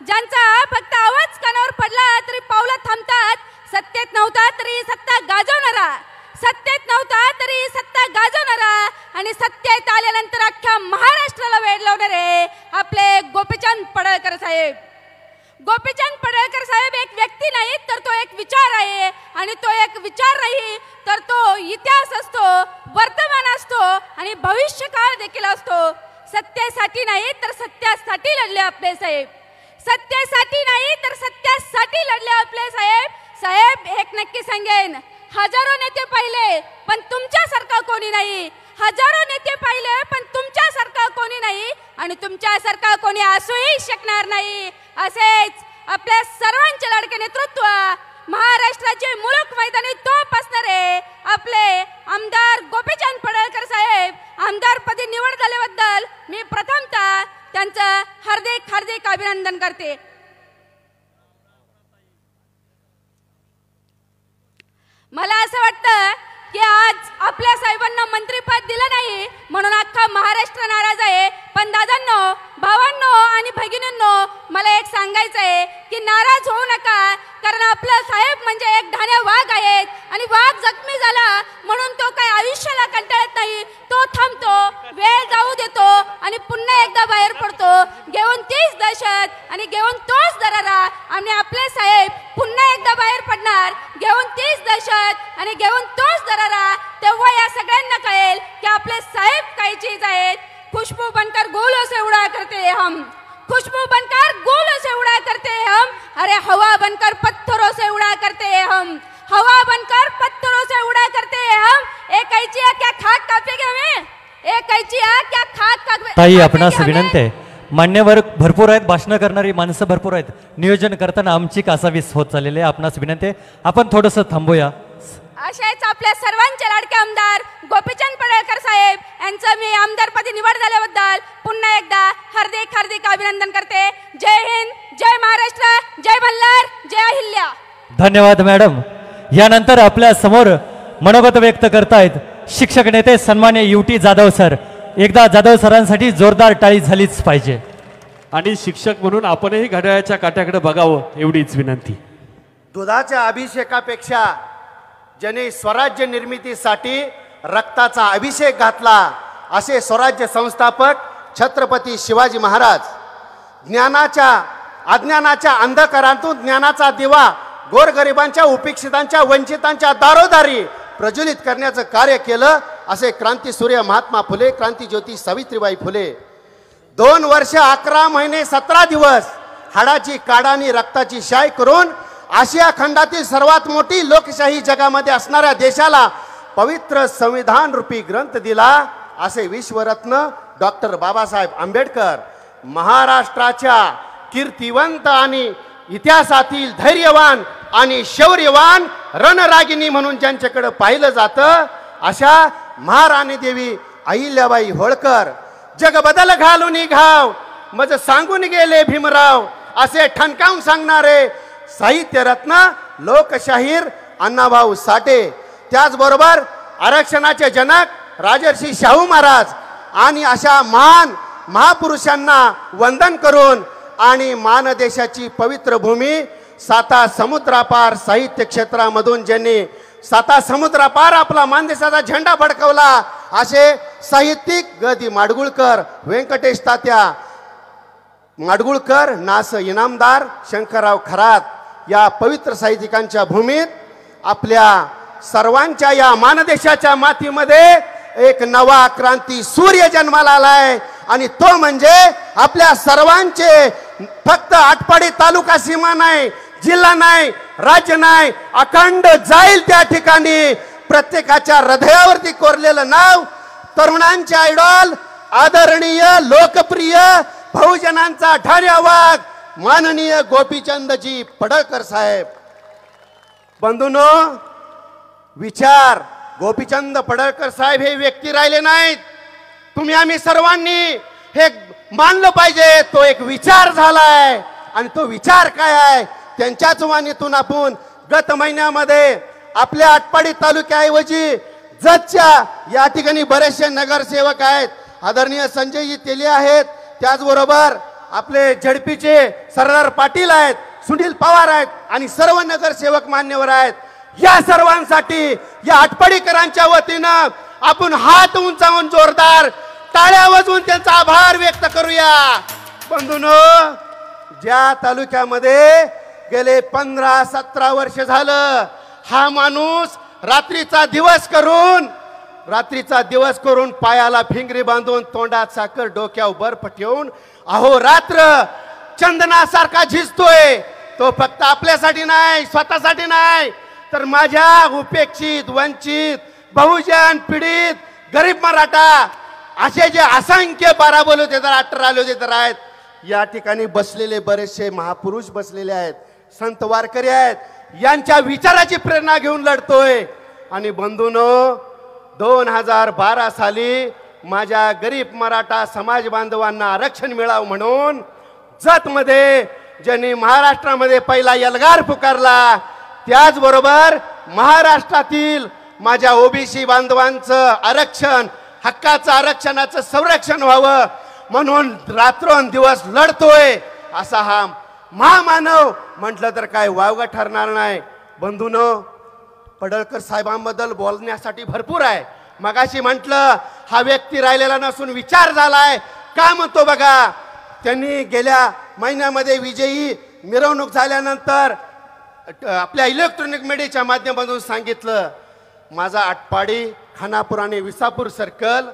ज्यांचा फक्त आवाज कानावर पडला तरी पावलं थांबतात. सत्तेत नव्हता तरी सत्ता गाजवणारा, सत्तेत नव्हता तरी सत्ता गाजवणारा, आणि सत्तेत आल्यानंतर अख्ख्या महाराष्ट्राला वेड लावणारे आपले गोपीचंद पडळकर साहेब. गोपीचंद पडळकर साहेब एक व्यक्ती नाही तर तो एक विचार आहे, आणि तो एक विचार नाही तर तो इतिहास असतो, वर्तमान असतो आणि भविष्यकाळ देखील असतो. सत्तेसाठी नाही तर सत्यासाठी लढले आपले साहेब, सत्तेसाठी नाही तर सत्यासाठी लढले आपले साहेब. साहेब एक नक्की सांगेन, हजारो नेते पाहिले पण तुमच्यासारखा कोणी नाही, हजारो नेते पाहिले पण तुमच्यासारखा कोणी नाही, आणि तुमच्यासारखा कोणी असूही शकणार नाही. असेच आपल्या सर्वांचे लाडके नेतृत्व, महाराष्ट्राचे मुलूक मैदानी तोप असणारे आपले आमदार गोपीचंद पडळकर साहेब, आमदारपदी निवड झाल्याबद्दल मी प्रथमतः त्यांचं हार्दिक हार्दिक अभिनंदन करते. मला असं वाटतं की आज आपल्या साहेबांना मंत्रिपद दिलं नाही म्हणून अख्खा महाराष्ट्र नाराज आहे. पण दादांनो, भावांनो आणि भगिनींनो, मला एक सांगायचं आहे की नाराज होऊ नका, कारण आपला साहेब म्हणजे एक ढाण्या वाघ आहेत, आणि वाघ जखमी झाला म्हणून तो काय आयुष्याला कंटाळत नाही, तो थांबतो, वेळ जाऊ देतो आणि पुन्हा एकदा बाहेर पडतो, घेऊन तीच दहशत आणि घेऊन तोच दरारा, आणि आपले साहेब पुन्हा एकदा बाहेर पडणार, घेऊन तीच दहशत आणि घेऊन तोच दरारा. तेव्हा या सगळ्यांना कळेल की आपले साहेब काय चीज आहेत. खुशबू बनकर गोलों से उड़ा करते हम, खुशबू बनकर गोलों से उड़ा करते हम, अरे हवा बनकर पत्थरों से उड़ा करते हम, हवा बनकर पत्थरों से उड़ा करते हम. एक कैचिया क्या खाक कापेगे हमें, एक कैचिया क्या खाक कापेगे. ताई आपणास विनंती आहे, मान्यवर भरपूर आहेत, भाषण करणारी माणसं भरपूर आहेत, नियोजन करताना आमची कासावीस होत चाललेली आहे. आपणास विनंती आहे आपण थोडंसं थांबूया. अशाच आपल्या सर्वांचे लाडके आमदार गोपीचंद पडळकर साहेब यांचं मी आमदारपदी निवड झाल्याबद्दल पुन्हा एकदा हार्दिक हार्दिक अभिनंदन करते. जय हिंद, जय महाराष्ट्र, जय मल्हार, जय अहिल्या. धन्यवाद मॅडम. यानंतर आपल्या समोर मनोगत व्यक्त करतायत शिक्षक नेते सन्मान्य युटी जाधव सर. एकदा जाधव सरांसाठी जोरदार टाळी झालीच पाहिजे. आणि शिक्षक म्हणून आपणही घड्याळाच्या काट्याकडे बघावं एवढीच विनंती. दुधाच्या अभिषेकापेक्षा ज्याने स्वराज्य निर्मितीसाठी रक्ताचा अभिषेक घातला असे स्वराज्य संस्थापक छत्रपती शिवाजी महाराज. अज्ञानाच्या अंधकारातून ज्ञानाचा दिवा गोरगरिबांच्या, उपेक्षितांच्या, वंचितांच्या दारोदारी प्रज्वलित करण्याचं कार्य केलं असे क्रांतीसूर्य महात्मा फुले, क्रांतीज्योती सावित्रीबाई फुले. 2 वर्ष 11 महिने 17 दिवस हाडाची काढानी रक्ताची शाई करून आशिया खंडातील सर्वात मोठी लोकशाही जगामध्ये असणाऱ्या देशाला पवित्र संविधान रूपी ग्रंथ दिला असे विश्वरत्न डॉक्टर बाबासाहेब आंबेडकर. महाराष्ट्राच्या कीर्तिवंत आणि इतिहासातील धैर्यवान आणि शौर्यवान रणरागिनी म्हणून ज्यांच्याकडे पाहिलं जातं अशा महाराणी देवी अहिल्याबाई होळकर. जग बदल घालून घाव मज सांगून गेले भीमराव असे ठणकावून सांगणारे साहित्यरत्न लोकशाहीर अण्णाभाऊ साठे. त्याचबरोबर आरक्षणाचे जनक राजर्षी शाहू महाराज आणि अशा महान महापुरुषांना वंदन करून आणि मानदेशाची पवित्र भूमी साता समुद्रापार साहित्य क्षेत्रामधून ज्यांनी साता समुद्रापार आपला मानदेशाचा झेंडा फडकवला असे साहित्यिक गदी माडगुळकर, व्यंकटेश तात्या माडगुळकर, नास इनामदार, शंकरराव खरात या पवित्र साहित्यिकांच्या भूमीत आपल्या सर्वांच्या या मानदेशाच्या मातीमध्ये एक नवा क्रांती सूर्य जन्माला आलाय आणि तो म्हणजे आपल्या सर्वांचे फक्त आटपाडी तालुका सीमा नाही, जिल्हा नाही, राज्य नाही, अखंड जाईल त्या ठिकाणी प्रत्येकाच्या हृदयावरती कोरलेलं नाव तरुणांचे आयडॉल आदरणीय लोकप्रिय बहुजनांचा ठाण्या वाघ माननीय गोपीचंदजी पडळकर साहेब. बंधूंनो, विचार गोपीचंद पडळकर साहेब हे व्यक्ती राहिले नाहीत. तुम्ही आम्ही सर्वांनी हे मानलं पाहिजे. तो एक विचार झालाय आणि तो विचार काय आहे त्यांच्याच वाणीतून आपण गत महिन्यामध्ये आपल्या आटपाडी तालुक्याऐवजी जतच्या या ठिकाणी बरेचसे नगरसेवक आहेत. आदरणीय संजयजी तेली आहेत, त्याचबरोबर आपले झडपीचे सरदार पाटील आहेत, सुनील पवार आहेत आणि सर्व नगरसेवक मान्यवर आहेत. या सर्वांसाठी या आटपाडीकरांच्या वतीनं आपण हात उंचावून जोरदार टाळ्या वाजवून त्यांचा आभार व्यक्त करूया. बंधूंनो, ज्या तालुक्यामध्ये गेले 15-17 वर्ष झालं हा माणूस रात्रीचा दिवस करून पायाला फिंगरी बांधून तोंडात साखर डोक्यावर बर्फ ठेवून अहोरात्र चंदनासारखा झिजतोय. तो फक्त आपल्यासाठी नाही, स्वतःसाठी नाही, तर माझ्या उपेक्षित, वंचित, बहुजन, पीडित, गरीब मराठा असे जे असंख्य 12 बलुतेदार 18 बलुतेदार आहेत या ठिकाणी बसलेले बरेचसे महापुरुष बसलेले आहेत, संत वारकरी आहेत, यांच्या विचाराची प्रेरणा घेऊन लढतोय. आणि बंधूंनो, 2012 साली माझ्या गरीब मराठा समाज बांधवांना आरक्षण मिळावं म्हणून जतमध्ये ज्यांनी महाराष्ट्रामध्ये पहिला एल्गार पुकारला, त्याचबरोबर महाराष्ट्रातील माझ्या ओबीसी बांधवांचं आरक्षण, हक्काचं आरक्षणाचं संरक्षण व्हावं म्हणून रात्रंदिवस लढतोय असा हा महामानव म्हटलं तर काय वावगं ठरणार नाही. बंधूंनो, पडळकर साहेबांबद्दल बोलण्यासाठी भरपूर आहे. मगाशी म्हटलं हा व्यक्ती राहिलेला नसून विचार झालाय. का म्हणतो बघा, त्यांनी गेल्या महिन्यामध्ये विजयी मिरवणूक झाल्यानंतर आपल्या इलेक्ट्रॉनिक मीडियाच्या माध्यमातून सांगितलं, माझा आटपाडी, खानापूर आणि विसापूर सर्कल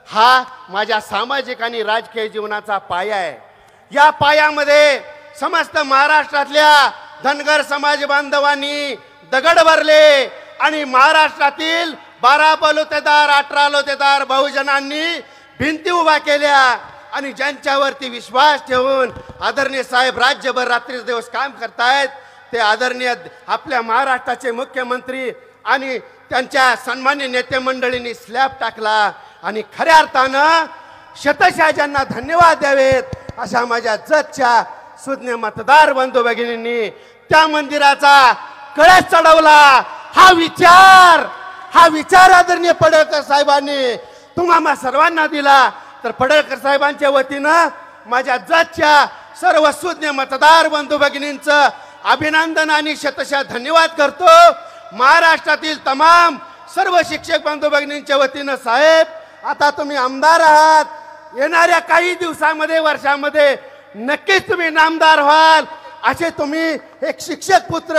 हा माझ्या सामाजिक आणि राजकीय जीवनाचा पाया आहे. या पायामध्ये समस्त महाराष्ट्रातल्या धनगर समाज बांधवांनी दगड भरले आणि महाराष्ट्रातील 12 बलुतेदार 18 बलुतेदार बहुजनांनी भिंती उभा केल्या आणि ज्यांच्यावरती विश्वास ठेवून आदरणीय साहेब राज्यभर रात्रीदिवस काम करतायत ते आदरणीय आपल्या महाराष्ट्राचे मुख्यमंत्री आणि त्यांच्या सन्मान्य नेते मंडळींनी स्लॅब टाकला. आणि खऱ्या अर्थानं शतशः ज्यांना धन्यवाद द्यावेत अशा माझ्या जतच्या सुज्ञ मतदार बंधू भगिनींनी त्या मंदिराचा कळस चढवला. हा विचार आदरणीय पडळकर साहेबांनी तुम्हाला सर्वांना दिला. तर पडळकर साहेबांच्या वतीनं माझ्या जतच्या सर्व सुज्ञ मतदार बंधू भगिनींचं अभिनंदन आणि शतशः धन्यवाद करतो. महाराष्ट्रातील तमाम सर्व शिक्षक बंधू भगिनींच्या वतीनं साहेब, आता तुम्ही आमदार आहात. येणाऱ्या काही दिवसामध्ये, वर्षामध्ये नक्कीच तुम्ही नामदार व्हाल. असे तुम्ही एक शिक्षक पुत्र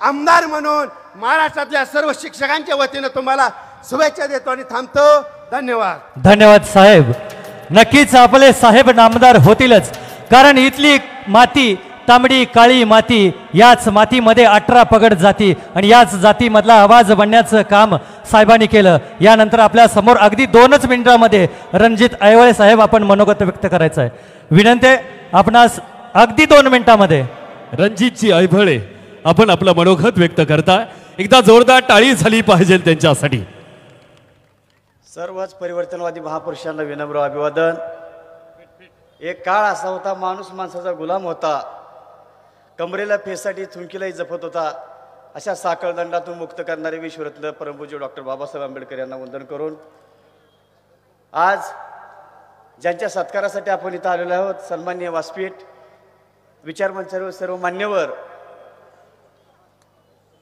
आमदार म्हणून महाराष्ट्रातल्या सर्व शिक्षकांच्या वतीनं तुम्हाला शुभेच्छा देतो आणि थांबतो. धन्यवाद. धन्यवाद साहेब. नक्कीच आपले साहेब नामदार होतीलच, कारण इथली माती तांबडी काळी माती, याच मातीमध्ये 18 पगड जाती आणि याच जातीमधला आवाज बनण्याचं काम साहेबांनी केलं. यानंतर आपल्या समोर अगदी 2च मिनिटांमध्ये रणजित ऐवळे साहेब आपण मनोगत व्यक्त करायचं आहे. विनंती आपणास अगदी 2 मिनिटांमध्ये. रणजितजी ऐवळे आपण आपलं मनोगत व्यक्त करता, एकदा जोरदार टाळी झाली पाहिजे त्यांच्यासाठी. सर्वच परिवर्तनवादी महापुरुषांना विनम्र अभिवादन. एक काळ असा होता, माणूस माणसाचा गुलाम होता, कमरेला फेसाठी थुंकीलाही जपत होता. अशा साखळदंडातून मुक्त करणारे विश्वरत्न परमपूज्य डॉक्टर बाबासाहेब आंबेडकर यांना वंदन करून आज ज्यांच्या सत्कारासाठी आपण इथं आलेलो आहोत, सन्माननीय व्यासपीठ, विचारमंचावर सर्व मान्यवर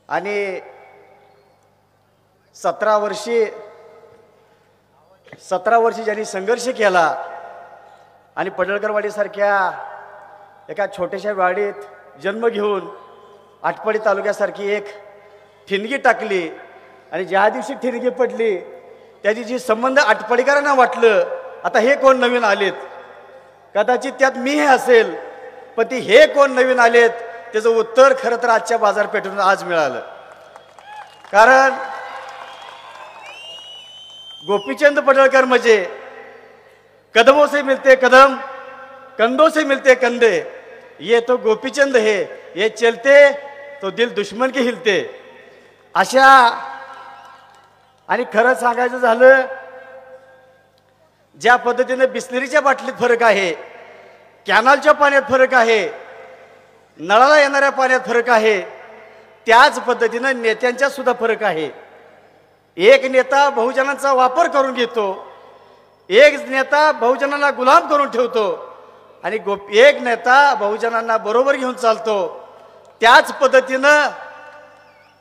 आणि 17 वर्षी ज्यांनी संघर्ष केला आणि पडळकरवाडीसारख्या एका छोट्याशा वाडीत जन्म घेऊन आटपाडी तालुक्यासारखी एक ठिणगी टाकली आणि ज्या दिवशी ठिणगी पडली त्या दिवशी संबंध आटपाडीकरांना वाटलं आता हे कोण नवीन आलेत, कदाचित त्यात मी हे असेल, पण ती हे कोण नवीन आलेत त्याचं उत्तर खरं तर आजच्या बाजारपेठेतून आज मिळालं. कारण गोपीचंद पडळकर म्हणजे कदमों से मिलते कदम, कंधों से मिलते कंधे, ये तो गोपीचंद है, ये चलते तो दिल दुश्मन के हिलते. अशा आणि खरं सांगायचं झालं ज्या पद्धतीने बिस्लरीच्या बाटलीत फरक आहे, कॅनलच्या पाण्यात फरक आहे, नळाला येणाऱ्या पाण्यात फरक आहे, त्याच पद्धतीनं नेत्यांच्या सुद्धा फरक आहे. एक नेता बहुजनांचा वापर करून घेतो, एक नेता बहुजनांना गुलाम करून ठेवतो आणि एक नेता बहुजनांना बरोबर घेऊन चालतो. त्याच पद्धतीनं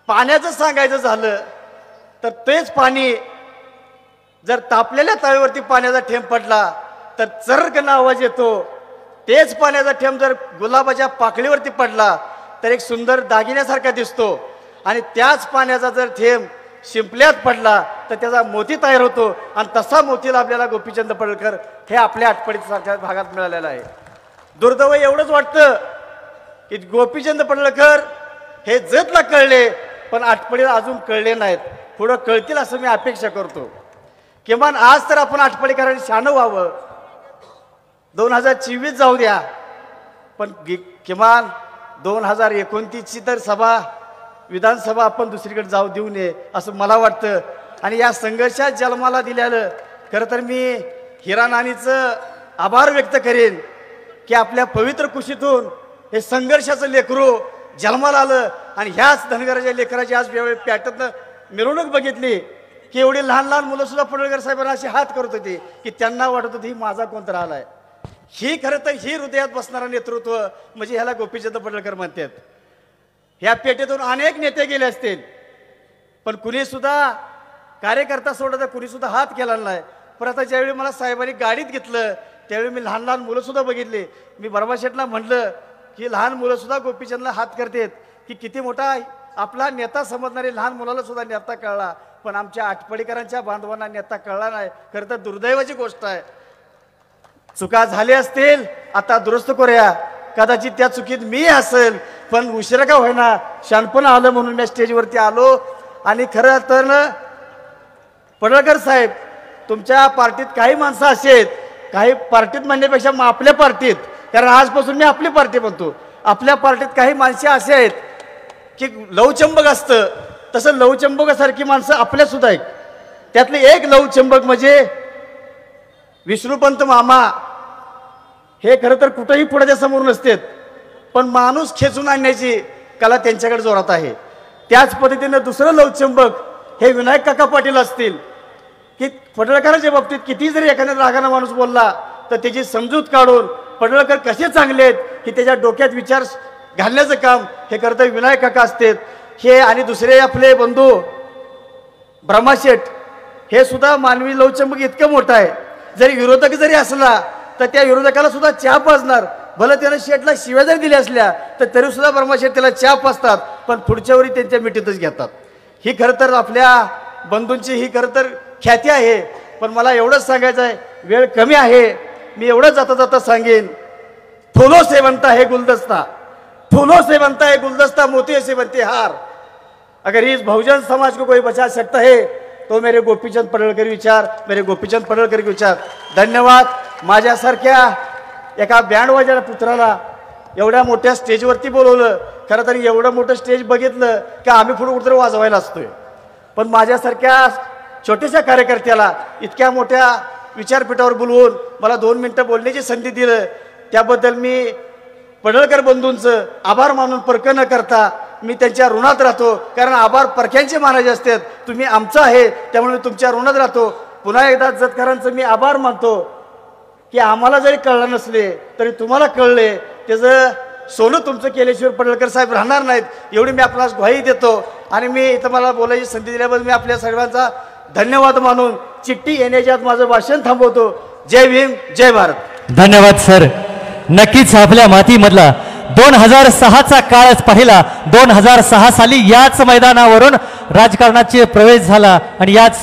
पाण्याचं सांगायचं झालं तर तेच पाणी जर तापलेल्या तळीवरती पाण्याचा थेंब पडला तर चर्रकन आवाज येतो. तेच पाण्याचा थेंब जर गुलाबाच्या पाकळीवरती पडला तर एक सुंदर दागिन्यासारखा दिसतो आणि त्याच पाण्याचा जर थेंब शिंपल्यात पडला तर त्याचा मोती तयार होतो आणि तसा मोतीला आपल्याला गोपीचंद पडळकर हे आपल्या आटपाडीसारख्या भागात मिळालेला आहे. दुर्दैव एवढंच वाटतं की गोपीचंद पडळकर हे जतला कळले पण आटपाडीला अजून कळले नाहीत, पुढं कळतील असं मी अपेक्षा करतो. किमान आज तर आपण आटपाडीकरांनी शहाणं व्हावं. 2024 जाऊ द्या पण किमान 2029ची तर सभा विधानसभा आपण दुसरीकडे जाऊ देऊ नये असं मला वाटतं. आणि या संघर्षात जन्माला दिलेलं खरं तर मी हिरा नानीचं आभार व्यक्त करेन की आपल्या पवित्र कुशीतून हे संघर्षाचं लेकरू जन्माला आलं आणि ह्याच धनगराच्या लेकराची आज वेळेवर पॅटर्न मिरवणूक बघितली की एवढी लहान लहान मुलं सुद्धा पडळकर साहेबांना अशी हात करत होती की त्यांना वाटत होती माझा कोणता राहिलाय. ही खरं तर ही हृदयात बसणारं नेतृत्व म्हणजे ह्याला गोपीचंद पडळकर म्हणतात. ह्या पेठेतून अनेक नेते गेले असतील पण कुणी सुद्धा कार्यकर्ता सोडत कुणी सुद्धा हात केला नाही. पण आता ज्यावेळी मला साहेबांनी गाडीत घेतलं त्यावेळी मी लहान लहान मुलं सुद्धा बघितली. मी बर्माशेठला म्हटलं की लहान मुलं सुद्धा गोपीचंदला हात करतात की किती मोठा आपला नेता समजणारे लहान मुलाला सुद्धा नेता कळला, पण आमच्या आटपाडीकरांच्या बांधवांना नेता कळला नाही. खरं तर दुर्दैवाची गोष्ट आहे. चुका झाल्या असतील आता दुरुस्त करूया, कदाचित त्या चुकीत मी असेल पण उशिरा का होईना शहाणपण आलं म्हणून मी स्टेजवरती आलो. आणि खरं तर पडळकर साहेब तुमच्या पार्टीत काही माणसं अशी आहेत, काही पार्टीत म्हणण्यापेक्षा मग आपल्या पार्टीत, कारण आजपासून मी आपली पार्टी म्हणतो, आपल्या पार्टीत काही माणसे असे आहेत की लवचंबक असतं तसं लवचंबकासारखी माणसं आपल्या सुद्धा आहेत. त्यातले एक लवचंबक म्हणजे विष्णुपंत मामा. हे खरं तर कुठंही पुढे समोर नसतात पण माणूस खेचून आणण्याची कला त्यांच्याकडे जोरात आहे. त्याच पद्धतीने दुसरं लवचंबक हे विनायक काका पाटील असतील की पडळकरांच्या बाबतीत किती जरी एखाद्या रागाने माणूस बोलला तर त्याची समजूत काढून पडळकर कसे चांगले आहेत की त्याच्या डोक्यात विचार घालण्याचं काम हे करता विनायक काका असतात. हे आणि दुसरे आपले बंधू ब्रह्माशेठ हे सुद्धा मानवी लवचंबक इतकं मोठं आहे. जरी विरोधक जरी असला तर त्या विरोधकाला सुद्धा चहा पाजणार. भलं त्यानं शेठला शिव्या जरी दिल्या असल्या तर तरी सुद्धा ब्रह्माशेठ त्याला चहा पाजतात पण पुढच्या वेळी त्यांच्या मिठीतच घेतात. ही खरं तर आपल्या बंधूंची ही खरं तर ख्याती आहे. पण मला एवढंच सांगायचं आहे, वेळ कमी आहे, मी एवढंच जाता जाता सांगेन, फूलों से बनता है गुलदस्ता, फूलों से बनता है गुलदस्ता, मोती से बनते हार. अगर इस बहुजन समाज को कोई बचा सकता है तो मेरे गोपीचंद पडळकर विचार, मेरे गोपीचंद पडळकर विचार. धन्यवाद. माझ्यासारख्या एका बँडवाजाच्या पुत्राला एवढ्या मोठ्या स्टेजवरती बोलवलं. खरं तर एवढं मोठं स्टेज बघितलं की आम्ही पुढे कुठेतरी वाजवायला असतोय, पण माझ्यासारख्या छोट्याशा कार्यकर्त्याला इतक्या मोठ्या विचारपीठावर बोलवून मला 2 मिनिटं बोलण्याची संधी दिलं त्याबद्दल मी पडळकर बंधूंचं आभार मानून परक न करता मी त्यांच्या ऋणात राहतो, कारण आभार परख्यांचे मानायचे असतात. तुम्ही आमचं आहे त्यामुळे मी तुमच्या ऋणात राहतो. पुन्हा एकदा जतकरांचं मी आभार मानतो की आम्हाला जरी कळलं नसले तरी तुम्हाला कळले, त्याचं सोनं तुमचं केल्याशिवाय पडळकर साहेब राहणार नाहीत एवढी मी आपणास ग्वाही देतो. आणि मी इथं मला बोलायची संधी दिल्याबद्दल मी आपल्या सर्वांचा धन्यवाद मानून चिठ्ठी येण्याच्या आत माझं भाषण थांबवतो. जय भीम, जय भारत. धन्यवाद सर. नक्कीच आपल्या मातीमधला 2006चा काळच पाहिला. 2006 साली याच मैदानावरून राजकारणाचे प्रवेश झाला आणि याच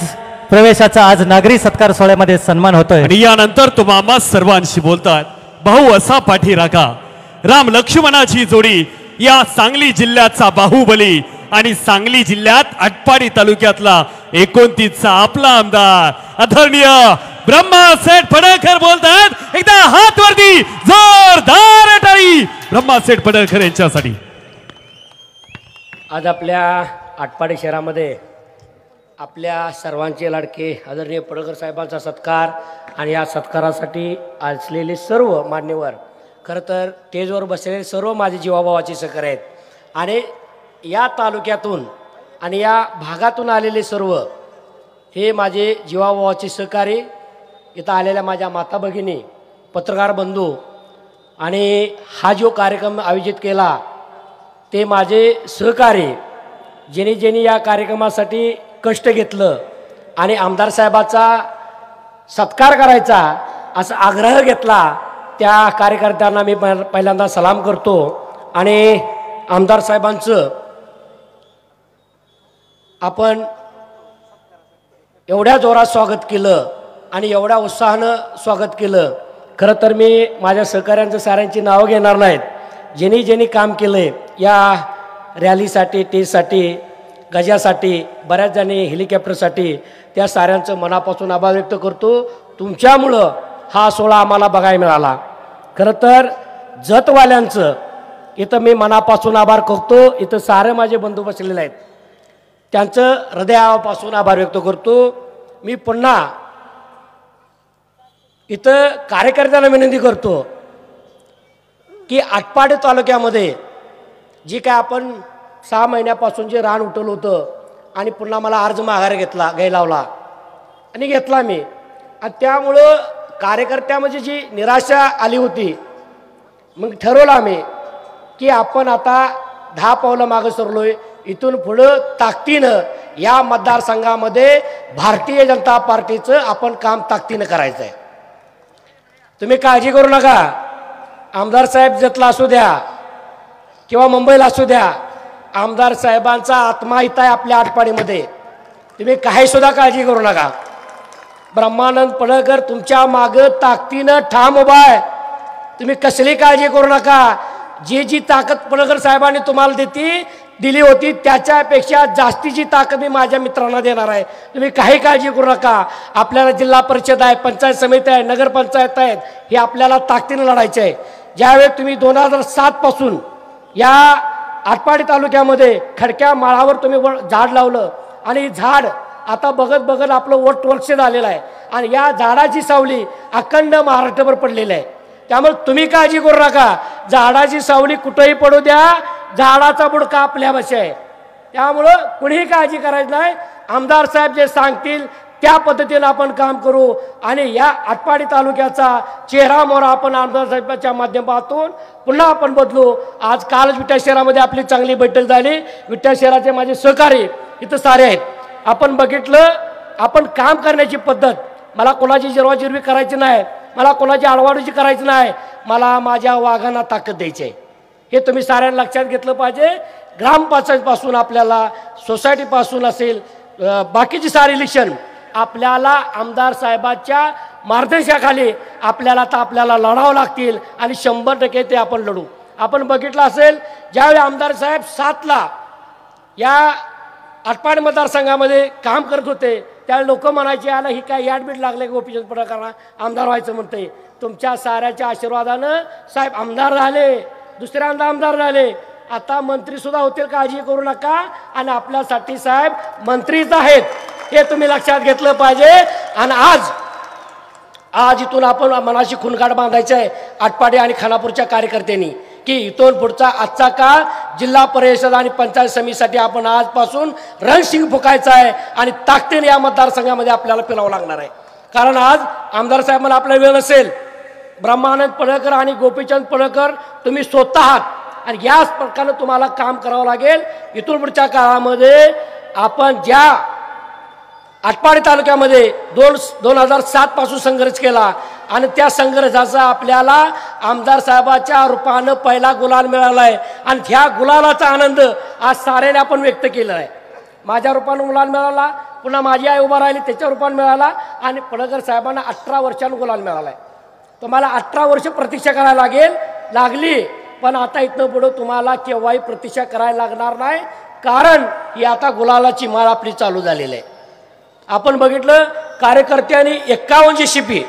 प्रवेशाचा आज नागरी सत्कार सोहळ्यामध्ये सन्मान होतोय. आणि यानंतर तुम्हा सर्वांशी बोलतात भाऊ असा पाठीराखा. राम लक्ष्मणाची जोडी या सांगली जिल्ह्याचा बाहुबली आणि सांगली जिल्ह्यात आटपाडी तालुक्यातला 29चा आपला आमदार आदरणीय ब्रह्मासेठ पडळकर बोलतात. एकदा हात वरती जोरदार टाळी ब्रह्मासेठ पडळकर यांच्यासाठी. आज आपल्या आटपाडी शहरामध्ये आपल्या सर्वांचे लाडके आदरणीय पडळकर साहेबांचा सत्कार आणि या सत्कारासाठी असलेले सर्व मान्यवर, खरं तर स्टेजवर बसलेले सर्व माझे जीवाभावाचे सहकारी आहेत आणि या तालुक्यातून आणि या भागातून आलेले सर्व हे माझे जीवाभावाचे सहकारी, इथं आलेल्या माझ्या माता भगिनी, पत्रकार बंधू आणि हा जो कार्यक्रम आयोजित केला ते माझे सहकारी, ज्यांनी या कार्यक्रमासाठी कष्ट घेतलं आणि आमदार साहेबाचा सत्कार करायचा असा आग्रह घेतला, त्या कार्यकर्त्यांना मी पहिल्यांदा सलाम करतो. आणि आमदार साहेबांचं आपण एवढ्या जोरात स्वागत केलं आणि एवढ्या उत्साहानं स्वागत केलं. खरं तर मी माझ्या सहकाऱ्यांचं साऱ्यांची नावं घेणार नाहीत. ज्यांनी काम केलं आहे या रॅलीसाठी, टेजसाठी, गजासाठी, बऱ्याच जणी हेलिकॉप्टरसाठी, त्या साऱ्यांचं मनापासून आभार व्यक्त करतो. तुमच्यामुळं हा सोहळा आम्हाला बघायला मिळाला. खरं तर जतवाल्यांचं इथं मी मनापासून आभार करतो. इथं सारे माझे बंधू बसलेले आहेत, त्यांचं हृदयापासून आभार व्यक्त करतो. मी पुन्हा इथं कार्यकर्त्यांना विनंती करतो की आटपाडी तालुक्यामध्ये जी काय आपण 6 महिन्यापासून जे रान उठवलं होतं आणि पुन्हा मला अर्ज माघारी घ्यायला लावला आणि घेतला मी, आणि त्यामुळं कार्यकर्त्यामध्ये जी निराशा आली होती, मग ठरवलं आम्ही की आपण आता 10 पावलं मागं सरलोय. इथून पुढं ताकदीनं या मतदारसंघामध्ये भारतीय जनता पार्टीचं आपण काम ताकदीनं करायचं आहे. तुम्ही काळजी करू नका. आमदार साहेब जतला असू द्या किंवा मुंबईला असू द्या, आमदार साहेबांचा आत्मा इथं आहे आपल्या आटपाडीमध्ये. तुम्ही काही सुद्धा काळजी करू नका. ब्रह्मानंद पडळकर तुमच्या मागं ताकदीनं ठाम उभा आहे. तुम्ही कसली काळजी करू नका. जी ताकद पडळकर साहेबांनी तुम्हाला दिली होती त्याच्यापेक्षा जास्तीची ताकद मी माझ्या मित्रांना देणार आहे. तुम्ही काही काळजी करू नका. आपल्याला जिल्हा परिषद आहे, पंचायत समिती आहे, नगरपंचायत आहेत, हे आपल्याला ताकदीनं लढायचे आहे. ज्यावेळी तुम्ही 2007 पासून या आटपाडी तालुक्यामध्ये खडक्या माळावर तुम्ही झाड लावलं आणि झाड आता बघत आपलं वर्ष झालेलं आहे आणि या झाडाची सावली अखंड महाराष्ट्रभर पडलेली आहे. त्यामुळे तुम्ही काळजी करू नका. झाडाची सावली कुठेही पडू द्या, झाडाचा बुडका आपल्यापाशी आहे. त्यामुळं कुणीही काळजी करायची नाही. आमदार साहेब जे सांगतील त्या पद्धतीनं आपण काम करू आणि या आटपाडी तालुक्याचा चेहरा मोहरा आपण आमदार साहेबांच्या माध्यमातून पुन्हा आपण बदलू. कालच विटा शहरामध्ये आपली चांगली बैठक झाली. विटा शहराचे माझे सहकारी इथं सारे आहेत. आपण बघितलं, आपण काम करण्याची पद्धत, मला कोणाची जिरवाजिरवी करायची नाही, मला कोणाची आडवाडूची करायची नाही, मला माझ्या वाघांना ताकद द्यायची आहे. हे तुम्ही साऱ्यांना लक्षात घेतलं पाहिजे. ग्रामपंचायतपासून आपल्याला सोसायटीपासून असेल बाकीची सारी इलेक्शन आपल्याला आमदार साहेबांच्या मार्गदर्शनाखाली आपल्याला लढावं लागतील आणि 100% ते आपण लढू. आपण बघितलं असेल ज्यावेळी आमदार साहेब 7ला या आटपाडी मतदारसंघामध्ये काम करत होते त्यावेळी लोक म्हणायचे आला ही काय याडबीड लागले गोपीचंद पडळकरांना आमदार व्हायचं म्हणते. तुमच्या साऱ्याच्या आशीर्वादानं साहेब आमदार झाले, दुसऱ्यांदा आमदार झाले, आता मंत्री सुद्धा होतील. काळजी करू नका. आणि आपल्यासाठी साहेब मंत्रीच आहेत हे तुम्ही लक्षात घेतलं पाहिजे. आणि आज इथून आपण मनाशी खूनगाठ बांधायचं आहे आटपाडी आणि खानापूरच्या कार्यकर्त्यांनी की इथून पुढचा आजचा काळ जिल्हा परिषद आणि पंचायत समितीसाठी आपण आजपासून रणशिंग फुकायचा आहे आणि ताकदीने या मतदारसंघामध्ये आपल्याला फिरावं लागणार आहे. कारण आज आमदार साहेबांना आपला वेळ नसेल. ब्रह्मानंद पडळकर आणि गोपीचंद पडळकर तुम्ही स्वतः आहात आणि याच प्रकारे तुम्हाला काम करावं लागेल. इथून पुढच्या काळामध्ये आपण ज्या आटपाडी तालुक्यामध्ये 2007 पासून संघर्ष केला आणि त्या संघर्षाचा आपल्याला आमदार साहेबाच्या रूपानं पहिला गुलाल मिळाला आहे आणि ह्या गुलालाचा आनंद आज साऱ्याने आपण व्यक्त केला आहे. माझ्या रूपानं गुलाल मिळाला, पुन्हा माझी आई उभा राहिली त्याच्या रूपानं मिळाला आणि पडळकर साहेबांना 18 वर्षानं गुलाल मिळाला आहे. तुम्हाला 18 वर्ष प्रतीक्षा करायला लागली पण आता इथनं पुढं तुम्हाला केव्हाही प्रतीक्षा करायला लागणार नाही. कारण ही आता गुलालाची माळ आपली चालू झालेली आहे. आपण बघितलं कार्यकर्त्यांनी 51 शिपी,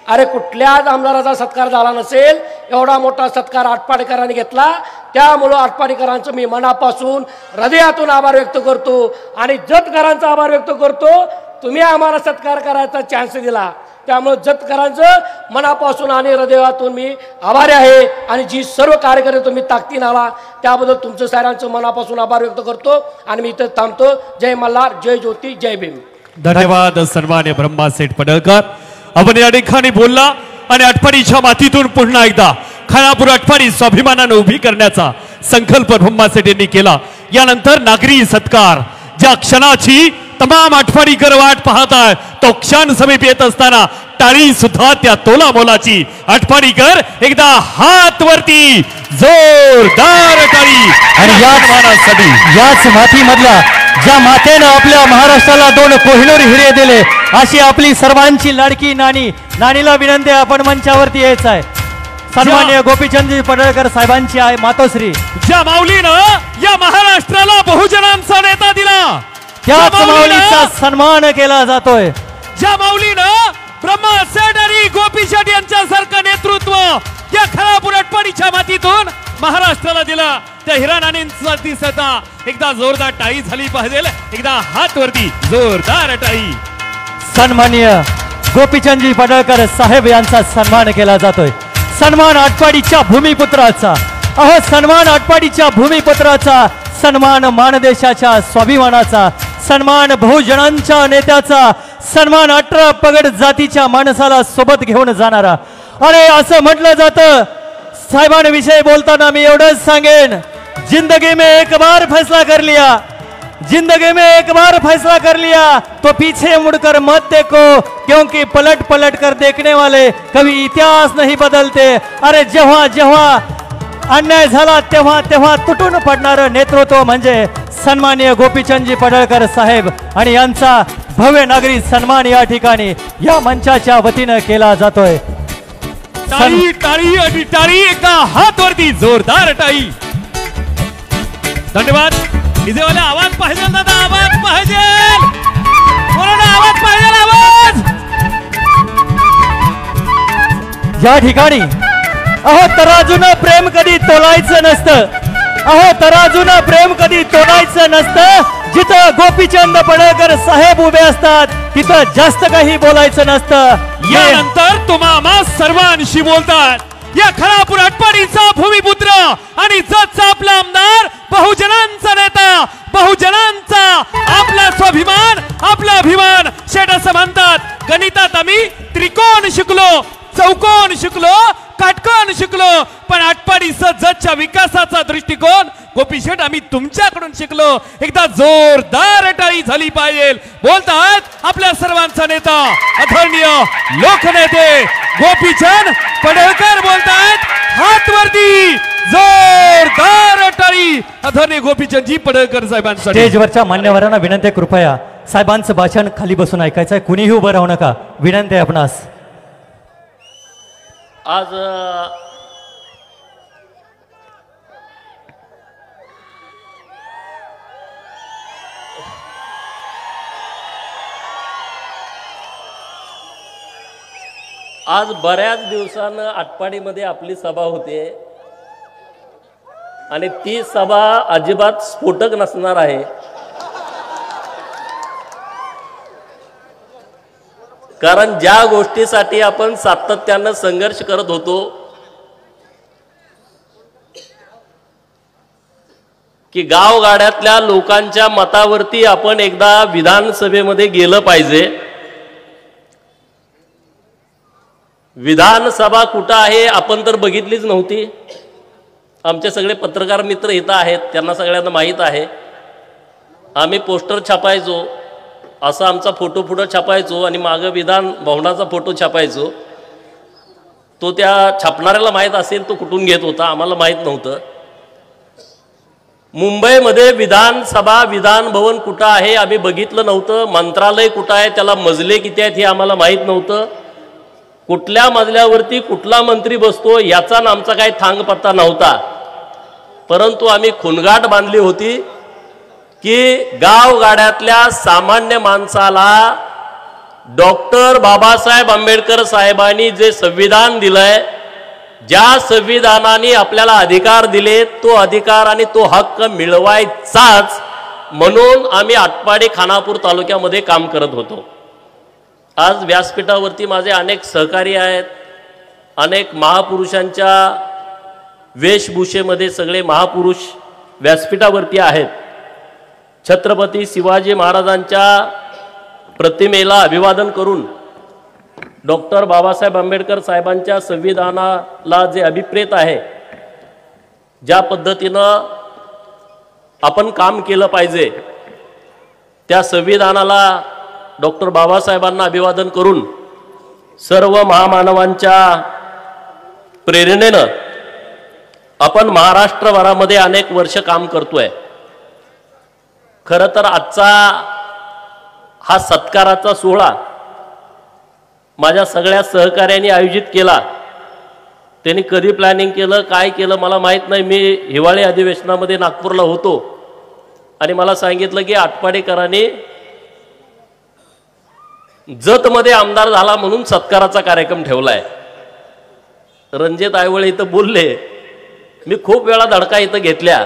अरे कुठल्याच आमदाराचा सत्कार झाला नसेल एवढा मोठा सत्कार आटपाडीकरांनी घेतला. त्यामुळं आटपाडीकरांचं मी मनापासून हृदयातून आभार व्यक्त करतो आणि जतकरांचा आभार व्यक्त करतो. तुम्ही आम्हाला सत्कार करायचा चान्स दिला त्यामुळे जतकरांचं मनापासून आणि हृदयातून मी आभारी आहे आणि जी सर्व कार्यकर्ते तुम्ही ताकदीने आला त्याबद्दल तुमचं साऱ्यांचं मनापासून आभार व्यक्त करतो आणि मी इथं थांबतो. जय मल्हार, जय ज्योती, जय भीम. धन्यवाद सन्मान्य ब्रह्मासेठ पडळकर. आपण या ठिकाणी बोलला आणि आटपाडीच्या मातीतून पुन्हा एकदा खानापूर आटपाडी स्वाभिमानानं उभी करण्याचा संकल्प ब्रह्मासेठ यांनी केला. यानंतर नागरी सत्कार, ज्या क्षणाची तमाम आटपाडीकर वाट पाहताय तो क्षण समीप येत असताना टाळी सुद्धा त्या तोला मोलाची. आटपाडीकर एकदा हात वरती, जोरदार टाळी. आणि याच मातीमधला ज्या मातेनं आपल्या महाराष्ट्राला 2 कोहिनूर हिरे दिले अशी आपली सर्वांची लाडकी नानीला विनंती आहे आपण मंचावरती यायचं आहे. सन्माननीय गोपीचंदजी पडळकर साहेबांची आहे मातोश्री. ज्या माऊलीनं या महाराष्ट्राला बहुजनांचा नेता दिला त्याच माऊलीचा सन्मान केला जातोय. ज्या माऊलीनं ब्रह्मासेठ आणि गोपीशेठ यांच्यासारखं नेतृत्व या खानापूर आटपाडीच्या मातीतून महाराष्ट्राला दिला त्या हिरा नानींसाठी सदा एकदा जोरदार टाळी झाली पाहिजे. एकदा हात वरती, जोरदार टाळी. सन्माननीय गोपीचंदजी पडळकर साहेब यांचा सन्मान केला जातोय. सन्मान आटपाडीच्या भूमिपुत्राचा, अहो सन्मान आटपाडीच्या भूमिपुत्राचा, सन्मान मानदेशाच्या स्वाभिमानाचा, सन्मान बहुजनांच्या नेत्याचा, सन्मान 18 पगड जातीच्या माणसाला सोबत घेऊन जाणारा. अरे असं म्हटलं जातं साहेबांविषयी बोलताना मी एवढंच सांगेन, जिंदगी में एक बार फैसला कर लिया, जिंदगी में एक बार फैसला कर लिया तो पीछे मुड़कर मत देखो क्योंकि पलट पलट कर देखने वाले कभी इतिहास नहीं बदलते. अरे जेव्हा जेव्हा अन्याय झाला तेव्हा तेव्हा तुटून पडणारं नेतृत्व म्हणजे सन्माननीय गोपीचंदजी पडळकर साहेब आणि यांचा भव्य नागरी सन्मान या ठिकाणी या मंचाच्या वतीनं केला जातोय. टाळी टाळी आणि टाळी, एकदा हात वरती, जोरदार टाळी. धन्यवाद. इथेवाले आवाज पाहिजे दादा, आवाज पाहिजे, आवाज पाहिजे, आवाज. या ठिकाणी अहो तराजूनं प्रेम कधी तोलायचं नसतं, अहो तराजूनं प्रेम कधी तोलायचं नसतं. जिथं गोपीचंद पडळकर साहेब उभे असतात तिथं जास्त काही बोलायचं नसतं. यानंतर तुम्हा सर्वांशी बोलतात या खानापूर आटपाडीचा भूमिपुत्र आणि जतचा आपला आमदार, बहुजनांचा नेता, बहुजनांचा आपला स्वाभिमान, आपला अभिमान. शेठ असं म्हणतात, गणितात आम्ही त्रिकोण शिकलो, चौकोन शिकलो, काटकोन शिकलो, पण आटपाडीचा जतच्या विकासाचा दृष्टिकोन गोपीशेठ आम्ही तुमच्याकडून शिकलो. एकदा जोरदार टाळी झाली पाहिजे. बोलतात आपल्या सर्वांचा नेता, आदरणीय लोकनेते गोपीचंद पडळकर बोलतात. हात वरती, जोरदार टाळी. आदरणीय गोपीचंदजी पडळकर साहेबांसाठी. स्टेजवरच्या मान्यवरांना विनंती, कृपया साहेबांचं भाषण खाली बसून ऐकायचं आहे, कुणीही उभं राहू नका, विनंती आहे आपणास. आज बऱ्याच दिवसानं आटपाडीमध्ये आपली सभा होते आणि ती सभा अजिबात स्फोटक नसणार आहे. कारण ज्या गोष्टीसाठी आपण सातत्यानं संघर्ष करत होतो की गावगाड्यातल्या लोकांच्या मतावरती आपण एकदा विधानसभेमध्ये गेलं पाहिजे. विधानसभा कुठं आहे आपण तर बघितलीच नव्हती. आमचे सगळे पत्रकार मित्र इथं आहेत, त्यांना सगळ्यांना माहीत आहे. आम्ही पोस्टर छापायचो, असा आमचा फोटो पुढं छापायचो आणि मागं विधान भवनाचा फोटो छापायचो. तो त्या छापणाऱ्याला माहीत असेल तो कुठून घेत होता, आम्हाला माहीत नव्हतं. मुंबईमध्ये विधानसभा विधान भवन कुठं आहे आम्ही बघितलं नव्हतं. मंत्रालय कुठं आहे, त्याला मजले किती आहेत हे आम्हाला माहीत नव्हतं. कुठल्या मजल्यावरती कुठला मंत्री बसतो याचा आमचा काही थांगपत्ता नव्हता. परंतु आम्ही खुणगाठ बांधली होती की गावगाड्यातल्या सामान्य माणसाला डॉक्टर बाबासाहेब आंबेडकर साहेबांनी जे संविधान दिलंय, ज्या संविधानाने आपल्याला अधिकार दिले, तो अधिकार आणि तो हक्क मिळवायचाच म्हणून आम्ही आटपाडी खानापूर तालुक्यामध्ये काम करत होतो. आज व्यासपीठावरती माझे अनेक सहकारी आहेत. अनेक महापुरुषांच्या वेशभूषेमध्ये सगळे महापुरुष व्यासपीठावरती आहेत. छत्रपती शिवाजी महाराजांच्या प्रतिमेला अभिवादन करून डॉक्टर बाबासाहेब आंबेडकर साहेबांच्या संविधानाला जे अभिप्रेत आहे, ज्या पद्धतीनं आपण काम केलं पाहिजे, त्या संविधानाला डॉक्टर बाबासाहेबांना अभिवादन करून सर्व महामानवांच्या प्रेरणेनं आपण महाराष्ट्रभरामध्ये अनेक वर्ष काम करतोय. खरं तर आजचा हा सत्काराचा सोहळा माझ्या सगळ्या सहकार्यांनी आयोजित केला. त्यांनी कधी प्लॅनिंग केलं, काय केलं मला माहीत नाही. मी हिवाळी अधिवेशनामध्ये नागपूरला होतो आणि मला सांगितलं की आटपाडीकरांनी जतमध्ये आमदार झाला म्हणून सत्काराचा कार्यक्रम ठेवलाय. रणजित आयवळे इथं बोलले, मी खूप वेळा धडका इथं घेतल्या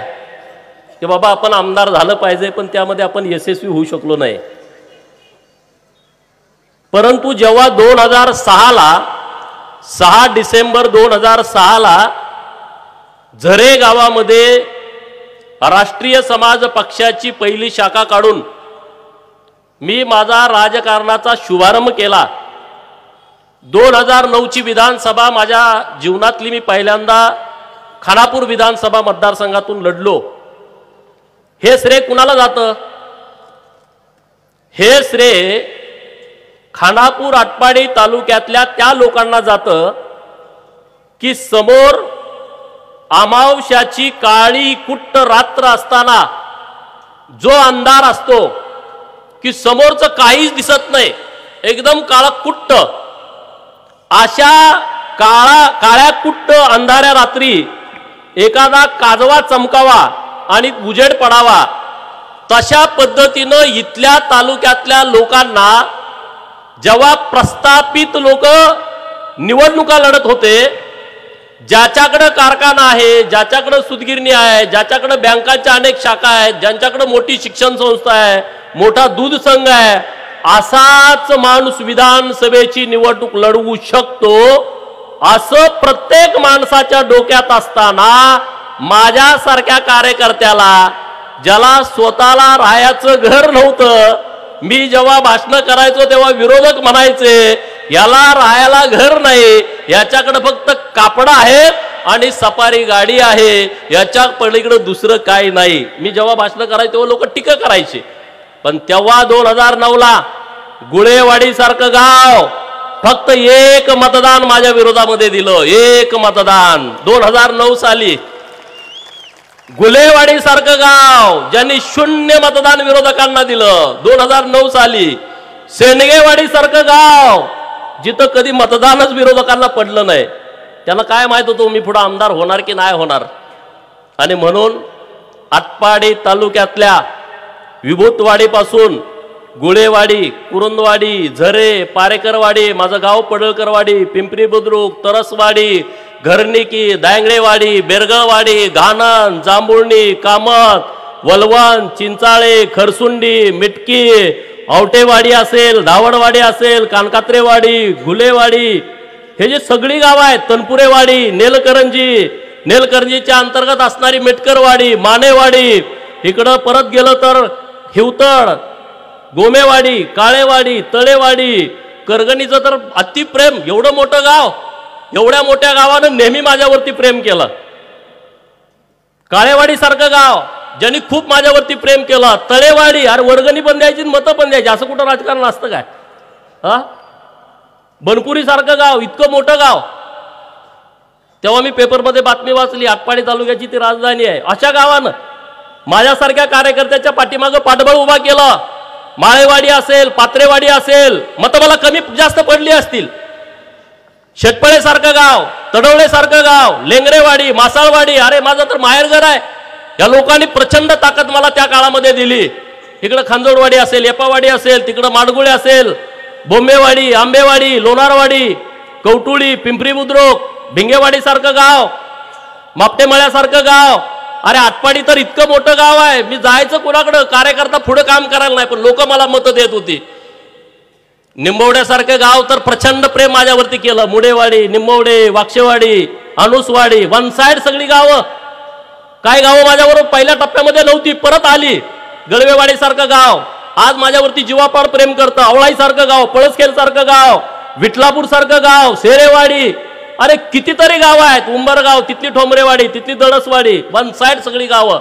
की बाबा आपण आमदार झालं पाहिजे, पण त्यामध्ये आपण यशस्वी होऊ शकलो नाही. परंतु जेव्हा 6 डिसेंबर 2006 झरे गावामध्ये राष्ट्रीय समाज पक्षाची पहिली शाखा काढून मी माझा राजकारणाचा शुभारंभ केला. 2009ची विधानसभा माझ्या जीवनातली मी पहिल्यांदा खानापूर विधानसभा मतदारसंघातून लढलो. हे श्रेय कुणाला जातं? हे श्रेय खानापूर आटपाडी तालुक्यातल्या त्या लोकांना जातं की समोर अमावस्याची काळी कुट्ट रात्र असताना जो अंधार असतो की समोरचं काहीच दिसत नाही, एकदम काळा कुट्ट, अशा काळ्या कुट्ट अंधाऱ्या रात्री एखादा काजवा चमकावा आणि उजेड पडावा, तशा पद्धतीनं इथल्या तालुक्यातल्या लोकांना जेव्हा प्रस्थापित लोक निवडणुका लढत होते, ज्याच्याकडे कारखाना आहे, ज्याच्याकडे सूतगिरणी आहे, ज्याच्याकडे बँकांच्या अनेक शाखा आहेत, ज्यांच्याकडे मोठी शिक्षण संस्था आहे, मोठा दूध संघ आहे, असाच माणूस विधानसभेची निवडणूक लढवू शकतो असं प्रत्येक माणसाच्या डोक्यात असताना माझ्यासारख्या कार्यकर्त्याला, ज्याला स्वतःला राहायचं घर नव्हतं, मी जेव्हा भाषण करायचो तेव्हा विरोधक म्हणायचे याला राहायला घर नाही, याच्याकडे फक्त कापड आहे आणि सफारी गाडी आहे, याच्या पलीकडे दुसरं काही नाही. मी जेव्हा भाषण करायचो तेव्हा लोक टीका करायचे. पण तेव्हा 2009ला गुळेवाडी सारखं गाव फक्त एक मतदान माझ्या विरोधामध्ये दिलं. एक मतदान 2009 साली. गुलेवाडी सारखं गाव ज्यांनी 0 मतदान विरोधकांना दिलं 2009 साली. सेंडगेवाडी सारखं गाव जिथं कधी मतदानच विरोधकांना पडलं नाही, त्याला काय माहित होतं मी पुढे आमदार होणार की नाही होणार. आणि म्हणून आटपाडी तालुक्यातल्या विभूतवाडीपासून गुळेवाडी, कुरुंदवाडी, झरे, पारेकरवाडी, माझं गाव पडळकरवाडी, पिंपरी बुद्रुक, तरसवाडी, घरनिकी, दांगडेवाडी, बेरगळवाडी, घाणन, जांभुळणी, कामत, वलवण, चिंचाळे, खरसुंडी, मिटकी, आवटेवाडी असेल, धावडवाडी असेल, कानकात्रेवाडी, घुलेवाडी, हे जे सगळी गावं आहेत, तनपुरेवाडी, नेलकरंजीच्या अंतर्गत असणारी मेटकरवाडी, मानेवाडी, इकडं परत गेलं तर हिवतड, गोमेवाडी, काळेवाडी, तळेवाडी, करगणीचं तर अतिप्रेम. एवढं मोठं गाव, एवढ्या मोठ्या गावानं नेहमी माझ्यावरती प्रेम केलं. काळेवाडी सारखं गाव ज्यांनी खूप माझ्यावरती प्रेम केलं. तळेवाडी, अरे वर्गणी पण द्यायची, मतं पण द्यायची, असं कुठं राजकारण असतं काय? हा, बनपुरी सारखं गाव, इतकं मोठं गाव. तेव्हा मी पेपरमध्ये बातमी वाचली, आटपाडी तालुक्याची ती राजधानी आहे. अशा गावानं माझ्यासारख्या कार्यकर्त्याच्या पाठीमागं पाठबळ उभा केलं. माळेवाडी असेल, पात्रेवाडी असेल, मतं मला कमी जास्त पडली असतील. शेटपळे सारखं गाव, तडवळे सारखं गाव, लेंगरेवाडी, मासाळवाडी, अरे माझं तर माहेरघर आहे. या लोकांनी प्रचंड ताकद मला त्या काळामध्ये दिली. इकडं खांजोडवाडी असेल, येपावाडी असेल, तिकडं माडगुळे असेल, बोंबेवाडी, आंबेवाडी, लोणारवाडी, कवटुळी, पिंपरी बुद्रुक, भिंगेवाडी सारखं गाव, मापटेमळ्यासारखं गाव. अरे आटपाडी तर इतकं मोठं गाव आहे, मी जायचं कोणाकडं, कार्यकर्ता पुढे काम करायला नाही, पण लोक मला मतं देत होती. निंबवड्यासारखं गाव तर प्रचंड प्रेम माझ्यावरती केलं. मुडेवाडी, निंबवडे, वाक्षेवाडी, अनुसवाडी, वन साइड सगळी गावं. काय गावं माझ्याबरोबर पहिल्या टप्प्यामध्ये नव्हती, परत आली. गळवेवाडी सारखं गाव आज माझ्यावरती जीवापाड प्रेम करतं. आवळाई सारखं गाव, पळसखेल सारखं गाव, विठलापूर सारखं गाव, सेरेवाडी, अरे कितीतरी गावं आहेत. उंबरगाव, तिथली ठोंबरेवाडी, तिथली दडसवाडी, वन साइड सगळी गावं.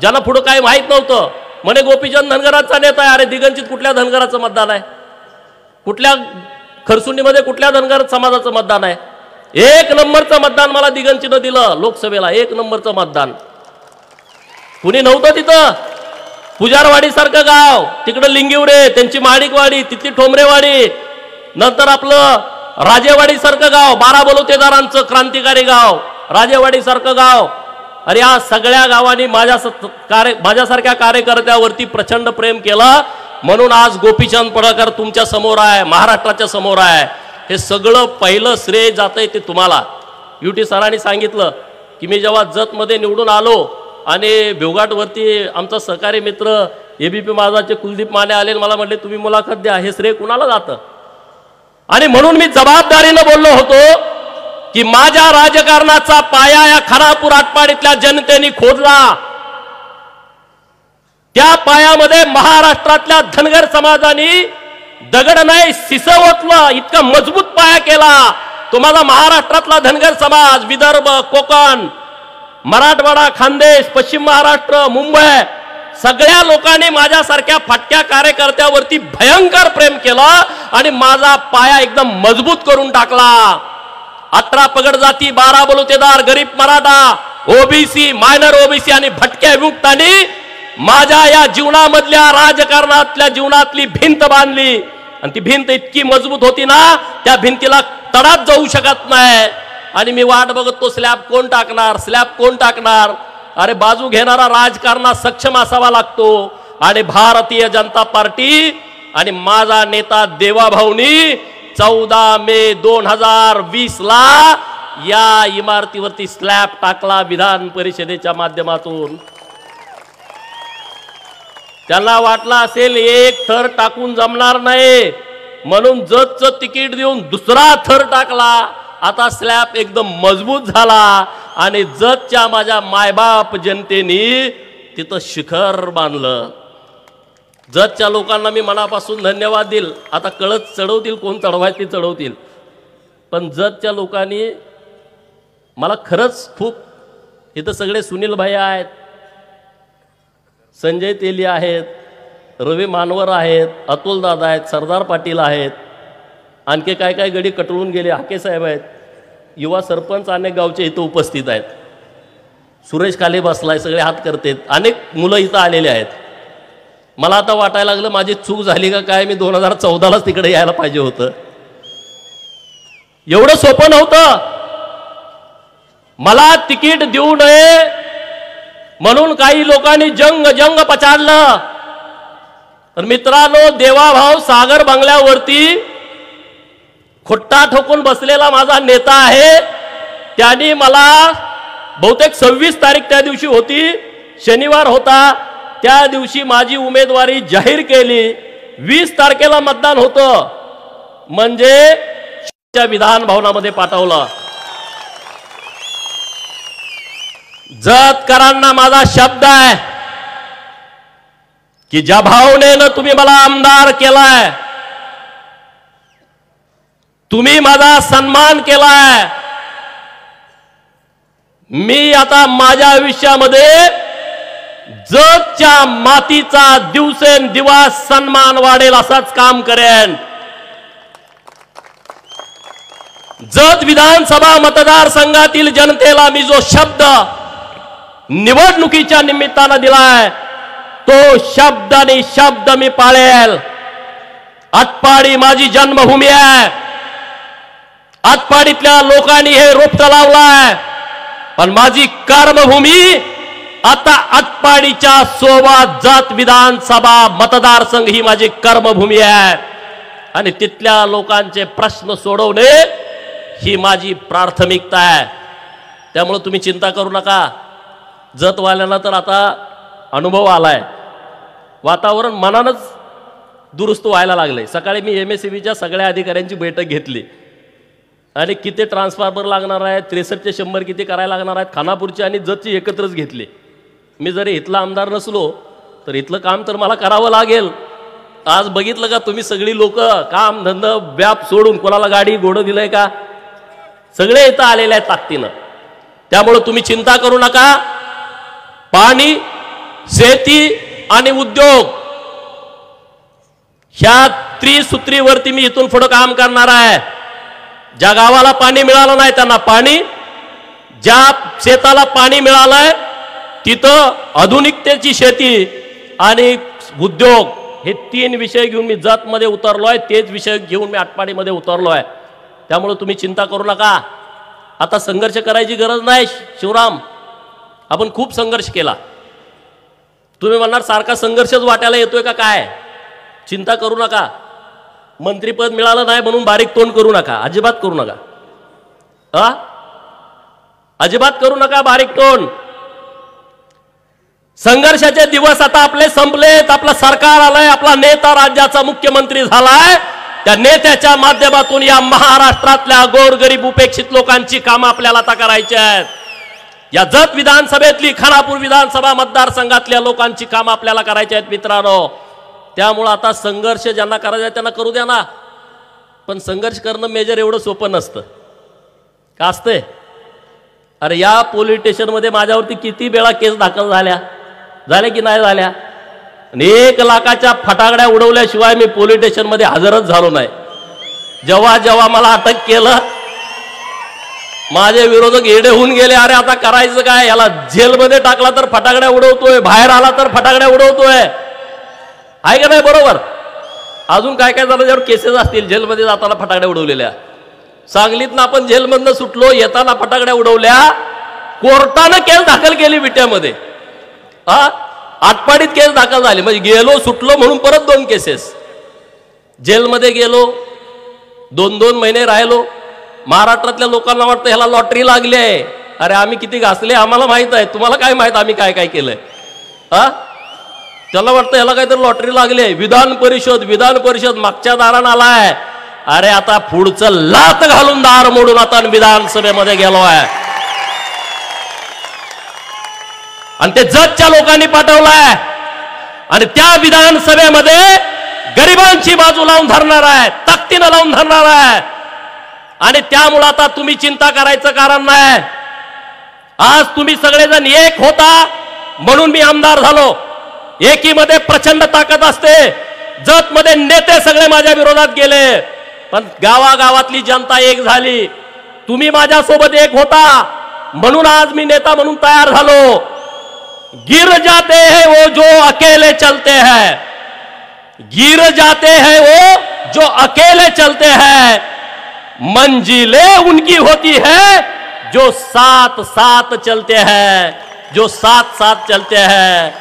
ज्यांना पुढं काही माहीत नव्हतं म्हणे गोपीचंद धनगराचा नेता आहे. अरे दिगंचित कुठल्या धनगराचं मतदान आहे? कुठल्या खरसुंडीमध्ये कुठल्या धनगर समाजाचं मतदान आहे? 1 नंबरचं मतदान मला दिगंचितनं दिलं लोकसभेला. 1 नंबरचं मतदान. कुणी नव्हतं तिथं. पुजारवाडी सारखं गाव, तिकडं लिंगिवरे, त्यांची माडिकवाडी, तिथली ठोंबरेवाडी, नंतर आपलं राजेवाडी सारखं गाव, 12 बलुतेदारांचं क्रांतिकारी गाव, राजेवाडी सारखं गाव. अरे या सगळ्या गावांनी माझ्यासारख्या कार्यकर्त्यावरती प्रचंड प्रेम केलं. म्हणून आज गोपीचंद पडळकर तुमच्या समोर आहे, महाराष्ट्राच्या समोर आहे. हे सगळं पहिलं श्रेय जातंय ते तुम्हाला. युटी सरांनी सांगितलं की मी जेव्हा जतमध्ये निवडून आलो आणि भेवघाटवरती आमचा सहकारी मित्र एबीपी माझाचे कुलदीप माने आले, मला म्हटले तुम्ही मुलाखत द्या, हे श्रेय कुणाला जातं? आणि म्हणून मी जबाबदारीनं बोललो होतो की माझ्या राजकारणाचा पाया या खानापूर आटपाडीतल्या जनतेने खोदला. त्या पायामध्ये महाराष्ट्रातल्या धनगर समाजाने दगड नाही शिसं ओतलं, इतका मजबूत पाया केला. तुम्हाला महाराष्ट्रातला धनगर समाज, विदर्भ, कोकण, मराठवाडा, खानदेश, पश्चिम महाराष्ट्र, मुंबई, सगळ्या लोकांनी माझ्यासारख्या फाटक्या कार्यकर्त्यावरती भयंकर प्रेम केलं आणि माझा पाया एकदम मजबूत करून टाकला. 18 पगड जाती, 12 बलुतेदार, गरीब मराठा, ओबीसी, मायनर ओबीसी आणि भटक्या विमुक्तांनी माझ्या या जीवनामधल्या राजकारणातल्या जीवनातली भिंत बांधली. आणि ती भिंत इतकी मजबूत होती ना, त्या भिंतीला तडाच जाऊ शकत नाही. आणि मी वाट बघतो स्लॅब कोण टाकणार, स्लॅब कोण टाकणार. अरे बाजू घेणारा राजकारणात सक्षम असावा लागतो. आणि भारतीय जनता पार्टी आणि माझा नेता देवाभाऊनी 14 मे 2020 ला या इमारतीवरती स्लॅब टाकला विधान परिषदेच्या माध्यमातून. त्यांना वाटलं असेल एक थर टाकून जमणार नाही, म्हणून जतचं तिकीट देऊन दुसरा थर टाकला. आता स्लॅब एकदम मजबूत झाला आणि जतच्या माझ्या मायबाप जनतेने तिथं शिखर बांधलं. जतच्या लोकांना मी मनापासून धन्यवाद देईल. आता कळत चढवतील, कोण चढवायचे ते चढवतील, पण जतच्या लोकांनी मला खरंच खूप, इथं सगळे सुनील भाई आहेत, संजय तेली आहेत, रवी मानवर आहेत, अतुल दादा आहेत, सरदार पाटील आहेत, आणखी काय काय गडी कटळून गेले, हाके साहेब आहेत, युवा सरपंच अनेक गावचे इथं उपस्थित आहेत, सुरेश खाली बसलाय, सगळे हात करतात, अनेक मुलं इथं आलेले आहेत. मला आता वाटायला लागलं माझी चूक झाली का काय, मी 2014लाच तिकडे यायला पाहिजे होतं. एवढं सोपं नव्हतं. मला तिकीट देऊ नये म्हणून काही लोकांनी जंग पछाडलं. तर मित्रांनो, देवाभाऊ सागर बंगल्यावरती खुट्टा ठोकून बसलेला माझा नेता आहे. त्यांनी मला बहुतेक 26 तारीख त्या दिवशी होती, शनिवार होता, त्या दिवशी माझी उमेदवारी जाहीर केली. 20 तारखेला मतदान होतं, म्हणजे विधान भवनामध्ये पाठवलं. जतकरांना माझा शब्द आहे, की ज्या भावनेनं तुम्ही मला आमदार केलाय, तुम्ही माझा सन्मान केलाय, मी आता माझ्या आयुष्यामध्ये जतच्या मातीचा दिवसेंदिवस सन्मान वाढेल असाच काम करेन. जत विधानसभा मतदारसंघातील जनतेला मी जो शब्द निवडणुकीच्या निमित्तानं दिलाय तो शब्द आणि शब्द मी पाळेल. आटपाडी माझी जन्मभूमी आहे. आटपाडीतल्या लोकांनी हे रोपटं लावलाय, पण माझी कर्मभूमी आता आटपाडीच्या सोबत जत विधानसभा मतदारसंघ ही माझी कर्मभूमी आहे आणि तिथल्या लोकांचे प्रश्न सोडवणे ही माझी प्राथमिकता आहे. त्यामुळे तुम्ही चिंता करू नका. जतवाल्यांना तर आता अनुभव आलाय, वातावरण मनानच दुरुस्त व्हायला लागलंय. सकाळी मी MSEBच्या सगळ्या अधिकाऱ्यांची बैठक घेतली आणि किती ट्रान्सफॉर्मर लागणार आहेत, 63चे 100 किती करायला लागणार आहेत, खानापूरची आणि जतची एकत्रच घेतली. मी जरी इथला आमदार नसलो तर इथलं काम तर मला करावं लागेल. आज बघितलं का तुम्ही सगळी लोक काम धंदा व्याप सोडून, कोणाला गाडी घोडं दिलंय का, सगळे इथं आलेले आहेत ताकदीनं. त्यामुळे तुम्ही चिंता करू नका. पाणी, शेती आणि उद्योग ह्या त्रिसूत्रीवरती मी इथून पुढे काम करणार आहे. ज्या गावाला पाणी मिळालं नाही त्यांना पाणी, ज्या शेताला पाणी मिळालंय तिथं आधुनिकतेची शेती आणि उद्योग हे 3 विषय घेऊन मी जतमध्ये उतरलोय. तेच विषय घेऊन मी आटपाडीमध्ये उतरलोय. त्यामुळे तुम्ही चिंता करू नका. आता संघर्ष करायची गरज नाही. शिवराम, आपण खूप संघर्ष केला. तुम्ही म्हणणार सारखा संघर्षच वाटायला येतोय का काय? चिंता करू नका. मंत्रीपद मिळालं नाही म्हणून बारीक तोंड करू नका, अजिबात करू नका. अजिबात करू नका बारीक तोंड. संघर्षाचे दिवस आता आपले संपलेत. आपलं सरकार आलंय, आपला नेता राज्याचा मुख्यमंत्री झालाय. त्या नेत्याच्या माध्यमातून या महाराष्ट्रातल्या गोरगरीब उपेक्षित लोकांची कामं आपल्याला आता करायची आहेत. या जत विधानसभेतली, खानापूर विधानसभा मतदारसंघातल्या लोकांची कामं आपल्याला करायची आहेत मित्रांनो. त्यामुळं आता संघर्ष ज्यांना करायचा आहे त्यांना करू द्या ना. पण संघर्ष करणं मेजर एवढं सोपं नसतं का? असतंय. अरे या पोलीस स्टेशनमध्ये माझ्यावरती किती वेळा केस दाखल झाल्या की नाही झाल्या, आणि 1 लाखाच्या फटाकड्या उडवल्याशिवाय मी पोलीस स्टेशनमध्ये हजरच झालो नाही. जेव्हा जेव्हा मला अटक केलं माझे विरोधक येडे होऊन गेले. अरे आता करायचं काय, याला जेलमध्ये टाकला तर फटाकड्या उडवतोय, बाहेर आला तर फटाकड्या उडवतोय. आहे का नाही बरोबर? अजून काय काय झालं ज्यावर केसेस असतील जेलमध्ये जाताना फटाकड्या उडवलेल्या. सांगलीतनं आपण जेलमधनं सुटलो, येताना फटाकड्या उडवल्या. कोर्टानं केस दाखल केली विट्यामध्ये. आटपाडीत केस दाखल झाली. म्हणजे गेलो सुटलो म्हणून परत 2 केसेस. जेलमध्ये गेलो, 2-2 महिने राहिलो. महाराष्ट्रातल्या लोकांना वाटतं ह्याला लॉटरी लागली आहे. अरे आम्ही किती घासले आम्हाला माहित आहे, तुम्हाला काय माहित आम्ही काय काय केलंय. त्याला वाटतं ह्याला काहीतरी लॉटरी लागली आहे. विधान परिषद मागच्या दारानं आलाय. अरे आता पुढचं लात घालून दार मोडून आता विधानसभेमध्ये गेलो आहे. आणि ते जतच्या लोकांनी पाठवलाय आणि त्या विधानसभेमध्ये गरिबांची बाजू लावून धरणार आहे, ताकदीनं लावून धरणार आहे. आणि त्यामुळे आता तुम्ही चिंता करायचं कारण नाही. आज तुम्ही सगळेजण एक होता म्हणून मी आमदार झालो. एकीमध्ये प्रचंड ताकद असते. जतमध्ये नेते सगळे माझ्या विरोधात गेले, पण गावागावातली जनता एक झाली. तुम्ही माझ्यासोबत एक होता म्हणून आज मी नेता म्हणून तयार झालो. गिर जाते हैं वो जो अकेले चलते हैं, गिर जाते हैं वो जो अकेले चलते हैं, मंजिलें उनकी होती है जो साथ साथ चलते हैं, जो साथ साथ चलते हैं.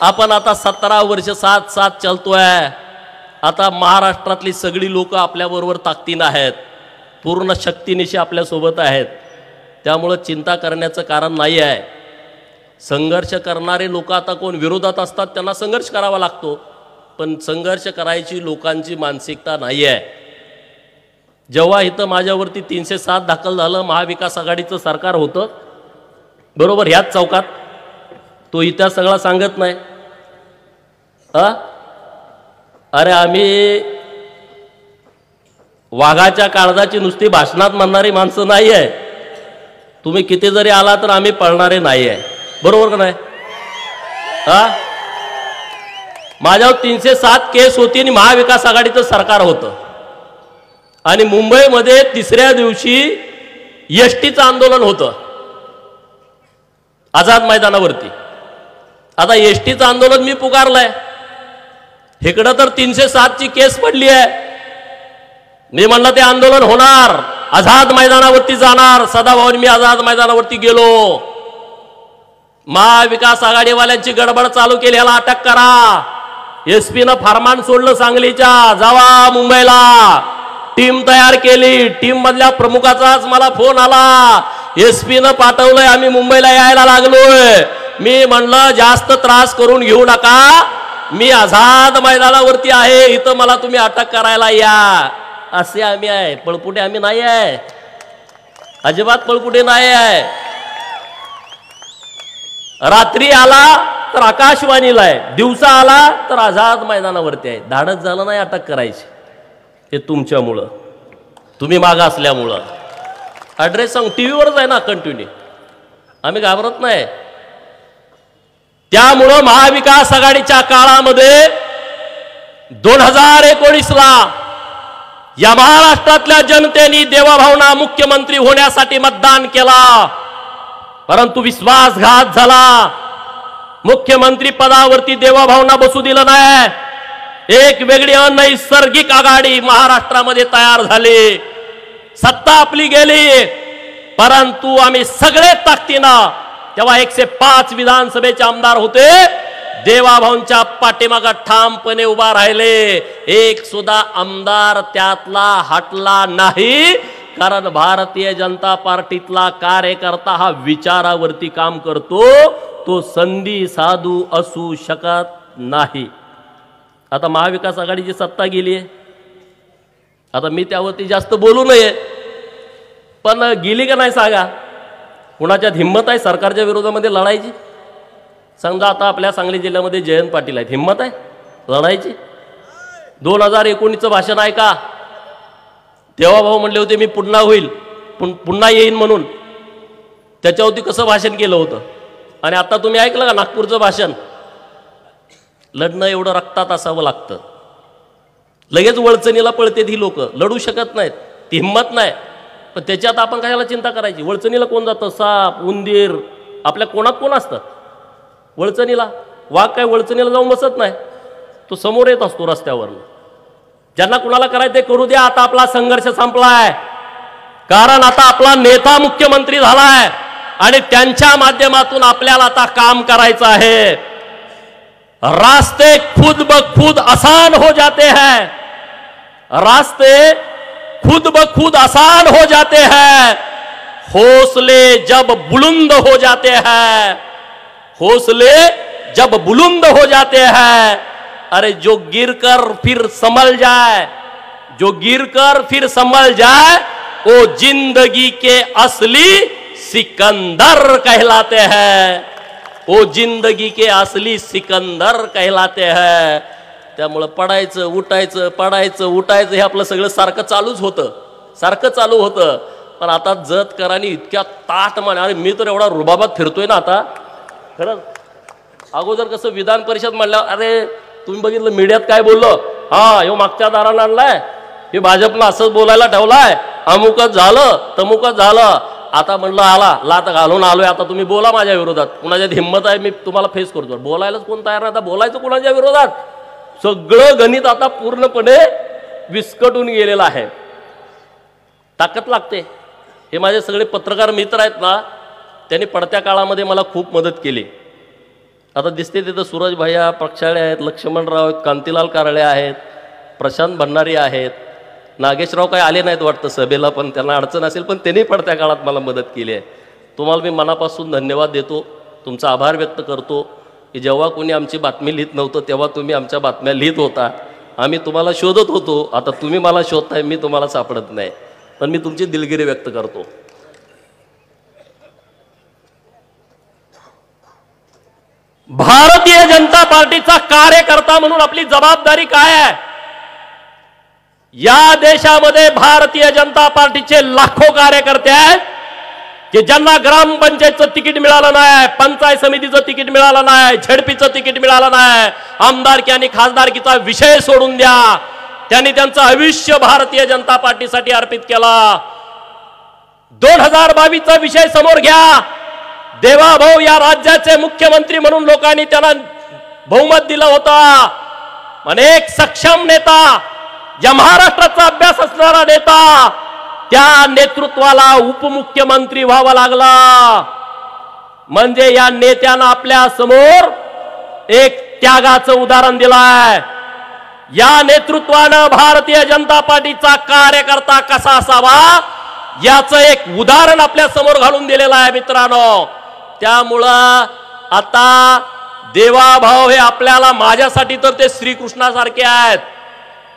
आपण आता 17 वर्ष साथ साथ चलतोय. आता महाराष्ट्रातली सगळी लोक आपल्याबरोबर ताकदीनं आहेत, पूर्ण शक्तीनिशी आपल्यासोबत आहेत. त्यामुळं चिंता करण्याचं कारण नाही आहे. संघर्ष करणारे लोक आता कोण विरोधात असतात त्यांना संघर्ष करावा लागतो, पण संघर्ष करायची लोकांची मानसिकता नाही आहे. जेव्हा इथं माझ्यावरती 307 दाखल झालं, महाविकास आघाडीचं सरकार होतं बरोबर ह्याच चौकात. तो इतिहास सगळा सांगत नाही. अरे आम्ही वाघाच्या काळजाची नुसती भाषणात म्हणणारी माणसं नाही आहे. तुम्ही किती जरी आला तर आम्ही पळणारे नाही आहे. बरोबर का नाही? माझ्यावर 307 केस होती आणि महाविकास आघाडीचं सरकार होतं आणि मुंबईमध्ये तिसऱ्या दिवशी एसटीचं आंदोलन होतं आझाद मैदानावरती. आता एसटीचं आंदोलन मी पुकारलंय, इकडं तर 307 ची केस पडली आहे. मी म्हणलं ते आंदोलन होणार, आझाद मैदानावरती जाणार. सदाभाऊ मी आझाद मैदानावरती गेलो. महाविकास आघाडीवाल्यांची गडबड चालू केली, याला अटक करा. एसपीनं फरमान सोडलं सांगलीच्या, जावा मुंबईला. टीम तयार केली. टीम मधल्या प्रमुखाचाच मला फोन आला, एसपीनं पाठवलंय, आम्ही मुंबईला यायला लागलोय. मी म्हणलं जास्त त्रास करून घेऊ नका, मी आझाद मैदानावरती आहे, इथं मला तुम्ही अटक करायला या. असे आम्ही आहे, पळपुटे आम्ही नाही आहे, अजिबात पळपुटे नाही आहे. रात्री आला तर आकाशवाणीला आहे, दिवसा आला तर आझाद मैदानावरती आहे. धाडस झालं नाही अटक करायची. हे तुमच्यामुळं, तुम्ही मागं असल्यामुळं. ॲड्रेस सांग, टीव्हीवरच आहे ना कंटिन्यू, आम्ही घाबरत नाही. त्यामुळं महाविकास आघाडीच्या काळामध्ये 2019ला या महाराष्ट्रातल्या जनतेने देवाभावना मुख्यमंत्री होण्यासाठी मतदान केला, परंतु विश्वासघात झाला. मुख्यमंत्री पदावरती देवाभावना बसू दिलं नाही. एक वेगळी अनैसर्गिक आघाडी महाराष्ट्रामध्ये तयार झाली. सत्ता आपली गेली, परंतु आम्ही सगळे ताकदीनं, तेव्हा 105 विधानसभेचे आमदार होते, देवाभाऊंच्या पाठीमागे ठामपणे उभा राहिले. एक सुद्धा आमदार त्यातला हटला नाही, कारण भारतीय जनता पार्टीतला कार्यकर्ता हा विचारावरती काम करतो, तो संधी साधू असू शकत नाही. आता महाविकास आघाडीची सत्ता गेली आहे, आता मी त्यावरती जास्त बोलू नये, पण गेली का नाही सांगा. कुणाच्यात हिंमत आहे सरकारच्या विरोधामध्ये लढायची? समजा आता आपल्या सांगली जिल्ह्यामध्ये जयंत पाटील आहेत, हिंमत आहे लढायची? 2019चं भाषण आहे का? देवाभाऊ म्हणले होते मी पुन्हा होईल, पुन्हा येईन म्हणून. त्याच्यावरती कसं भाषण केलं होतं? आणि आता तुम्ही ऐकलं का नागपूरचं भाषण? लढणं एवढं रक्तात असावं लागतं. लगेच वळचणीला पळते ही लोक, लढू शकत नाहीत, ती हिंमत नाही. पण त्याच्यात आपण कशाला चिंता करायची? वळचणीला कोण जातं? साप, उंदीर, आपल्या कोणात कोण असतं वळचणीला? वाघ काय वळचणीला जाऊन बसत नाही, तो समोर येत असतो रस्त्यावरनं. ज्यांना कुणाला करायचं ते करू द्या. आता आपला संघर्ष संपलाय, कारण आता आपला नेता मुख्यमंत्री झालाय आणि त्यांच्या माध्यमातून आपल्याला आता काम करायचं आहे. रास्ते खुद ब खुद आसान हो जाते हैं, रास्ते खुद ब खुद आसान हो जाते हैं, हौसले जब बुलंद हो जाते हैं, हौसले जब बुलंद हो जाते हैं. अरे जो गिरकर फिर संभल जाए, जो गिरकर फिर संभल जाए, वो जिंदगी के असली सिकंदर कहलाते हैं, वो जिंदगी के असली सिकंदर कहलाते हैं. त्यामुळं पडायचं उठायचं, पडायचं उठायचं हे आपलं सगळं सारखं चालूच होतं, सारखं चालू होतं. पण आता जत करानी इतक्या ताट मान, अरे मी तर एवढा रुबाबात फिरतोय ना आता. खरंच अगोदर कसं विधान परिषद म्हणल्यावर, अरे तुम्ही बघितलं मीडियात काय बोललो, हा ह्यो मागच्या दारानं आणलाय, हे भाजपनं असंच बोलायला ठेवलाय, अमुकच झालं तमुकच झालं. आता म्हणलं आला लात घालून आलोय, आता तुम्ही बोला माझ्या विरोधात. कुणाच्यात हिंमत आहे मी तुम्हाला फेस करतो. बोलायलाच कोण तयार नाही, आता बोलायचं कुणाच्या विरोधात? सगळं गणित आता पूर्णपणे विस्कटून गेलेलं आहे. ताकद लागते. हे माझे सगळे पत्रकार मित्र आहेत ना, त्यांनी पडत्या काळामध्ये मला खूप मदत केली. आता दिसते तिथं सूरज भैया प्रक्षाळे आहेत, लक्ष्मणराव आहेत, कांतीलाल कारळे आहेत, प्रशांत भंडारी आहेत, नागेशराव काय आले नाहीत वाटतं सभेला, पण त्यांना अडचण असेल, पण त्यांनी पडत्या काळात मला मदत केली आहे. तुम्हाला मी मनापासून धन्यवाद देतो, तुमचा आभार व्यक्त करतो की जेव्हा कोणी आमची बातमी लिहित नव्हतं तेव्हा तुम्ही आमच्या बातम्या लिहित होता. आम्ही तुम्हाला शोधत होतो, आता तुम्ही मला शोधताय, मी तुम्हाला सापडत नाही, पण मी तुमची दिलगिरी व्यक्त करतो. भारतीय जनता पार्टीचा कार्यकर्ता म्हणून आपली जबाबदारी काय आहे? या देशामध्ये भारतीय जनता पार्टीचे लाखो कार्यकर्ते आहेत की ज्यांना ग्रामपंचायतचं तिकीट मिळालं नाही, पंचायत समितीचं तिकीट मिळालं नाही, झेडपीचं तिकीट मिळालं नाही, आमदारकी आणि खासदारकीचा विषय सोडून द्या, त्यांनी त्यांचं आयुष्य भारतीय जनता पार्टीसाठी अर्पित केला. 2022चा विषय समोर घ्या. देवाभाऊ या राज्याचे मुख्यमंत्री म्हणून लोकांनी त्यांना बहुमत दिलं होतं. अनेक सक्षम नेता, या महाराष्ट्राचा अभ्यास असणारा नेता, त्या नेतृत्वाला उपमुख्यमंत्री व्हावं लागला. म्हणजे या नेत्यानं आपल्या समोर एक त्यागाचं उदाहरण दिलंय. या नेतृत्वानं भारतीय जनता पार्टीचा कार्यकर्ता कसा असावा याचं एक उदाहरण आपल्या समोर घालून दिलेलं आहे मित्रांनो. त्यामुळं आता देवाभाऊ हे आपल्याला, माझ्यासाठी तर ते श्रीकृष्णासारखे आहेत.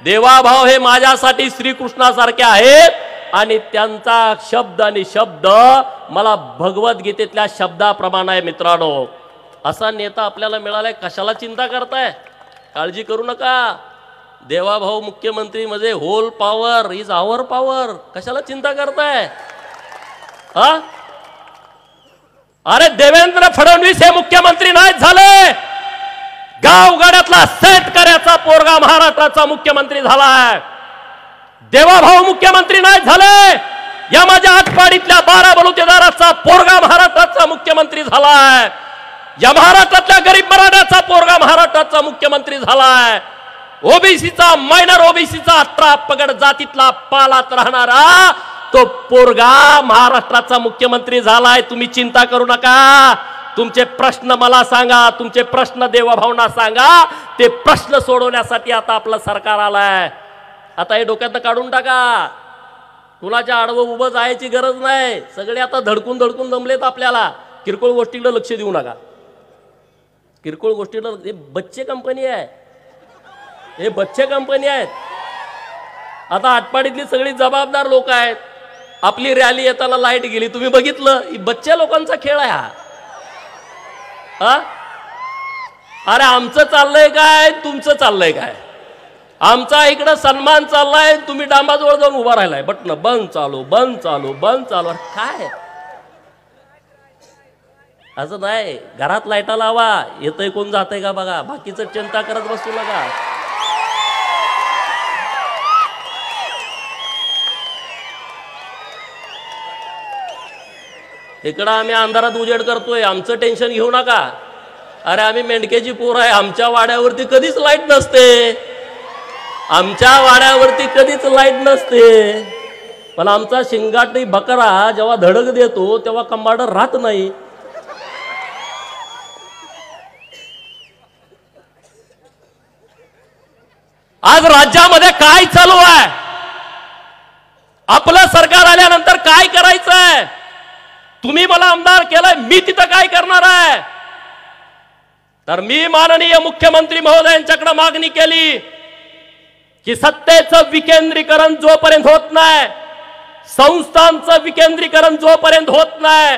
देवाभाऊ हे माझ्यासाठी श्रीकृष्णासारखे आहेत आणि त्यांचा शब्द आणि शब्द मला भगवद्गीतेतल्या शब्दाप्रमाणे आहे मित्रांनो. असा नेता आपल्याला मिळालाय, कशाला चिंता करताय? काळजी करू नका. देवाभाऊ मुख्यमंत्री म्हणजे whole power is our power. कशाला चिंता करताय? हा, अरे देवेंद्र फडणवीस हे मुख्यमंत्री नाही झाले, गावगाड्यातला शेतकऱ्याचा पोरगा महाराष्ट्राचा मुख्यमंत्री झालाय. देवाभाऊ मुख्यमंत्री नाही झाले, या माझ्या आटपाडीतल्या 12 बलुतेदाराचा पोरगा महाराष्ट्राचा मुख्यमंत्री झालाय. या महाराष्ट्रातल्या गरीब मराठ्याचा पोरगा महाराष्ट्राचा मुख्यमंत्री झालाय. ओबीसीचा, मायनर ओबीसीचा 18 पगड जातीतला पालात राहणारा तो पोरगा महाराष्ट्राचा मुख्यमंत्री झालाय. तुम्ही चिंता करू नका. तुमचे प्रश्न मला सांगा, तुमचे प्रश्न देवाभाऊंना सांगा. ते प्रश्न सोडवण्यासाठी आता आपलं सरकार आलंय. आता हे डोक्यात काढून टाका. कुणाच्या आडवं उभं जायची गरज नाही. सगळे आता धडकून धडकून जमलेत आपल्याला. किरकोळ गोष्टीकडे लक्ष देऊ नका. किरकोळ गोष्टीला हे बच्चे कंपनी आहे, हे बच्चे कंपनी आहेत. आता आटपाडीतली सगळी जबाबदार लोक आहेत. आपली रॅली येताना लाईट गेली, तुम्ही बघितलं. बच्चे लोकांचा खेळ आहे हा. अरे आमचं चाललंय काय, तुमचं चाललंय काय? आमचा इकडं सन्मान चाललाय, तुम्ही डांबाजवळ जाऊन उभा राहिलाय. बटन बंद चालू, बंद चालू, बंद चालू. काय असं नाही. घरात लाईटा लावा, येतंय कोण जातंय का बघा. बाकीचं चिंता करत बसू नका. इकडं आम्ही अंधारात उजेड करतोय, आमचं टेन्शन घेऊ नका. अरे आम्ही मेंढक्याची पोर आहे. आमच्या वाड्यावरती कधीच लाईट नसते, आमच्या वाड्यावरती कधीच लाईट नसते. पण आमचा शिंगाटी बकरा जेव्हा धडक देतो तेव्हा कंबाड राहत नाही. आज राज्यामध्ये काय चालू आहे? आपलं सरकार आल्यानंतर काय करायचंय? तुम्ही मला आमदार केलंय, मी तिथं काय करणार आहे? तर मी माननीय मुख्यमंत्री महोदयांच्याकडे मागणी केली की सत्तेचं विकेंद्रीकरण जोपर्यंत होत नाही, संस्थांचं विकेंद्रीकरण जोपर्यंत होत नाही,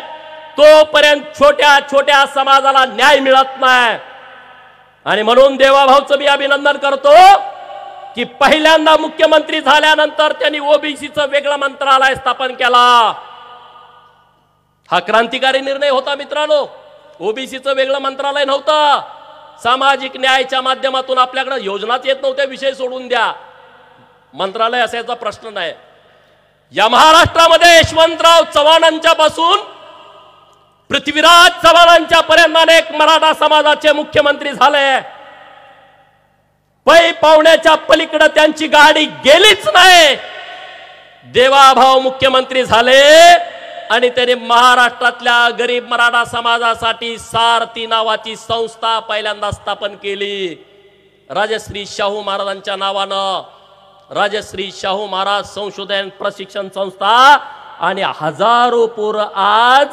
तोपर्यंत छोट्या छोट्या समाजाला न्याय मिळत नाही. आणि म्हणून देवाभाऊचं मी अभिनंदन करतो की पहिल्यांदा मुख्यमंत्री झाल्यानंतर त्यांनी ओबीसीचं वेगळं मंत्रालय स्थापन केला. हा क्रांतिकारी निर्णय होता मित्रांनो. ओबीसीचं वेगळं मंत्रालय नव्हतं. सामाजिक न्यायाच्या माध्यमातून आपल्याकडे योजनाच येत नव्हत्या, विषय सोडून द्या. मंत्रालय असायचा प्रश्न नाही. या महाराष्ट्रामध्ये यशवंतराव चव्हाणांच्या पासून पृथ्वीराज चव्हाणांच्या पर्यंत अनेक मराठा समाजाचे मुख्यमंत्री झाले. पै पावण्याच्या पलीकडे त्यांची गाडी गेलीच नाही. देवाभाऊ मुख्यमंत्री झाले आणि त्यांनी महाराष्ट्रातल्या गरीब मराठा समाजासाठी सारथी नावाची संस्था पहिल्यांदा स्थापन केली. राजश्री शाहू महाराजांच्या नावानं राजश्री शाहू महाराज संशोधन प्रशिक्षण संस्था. आणि हजारो पोरं आज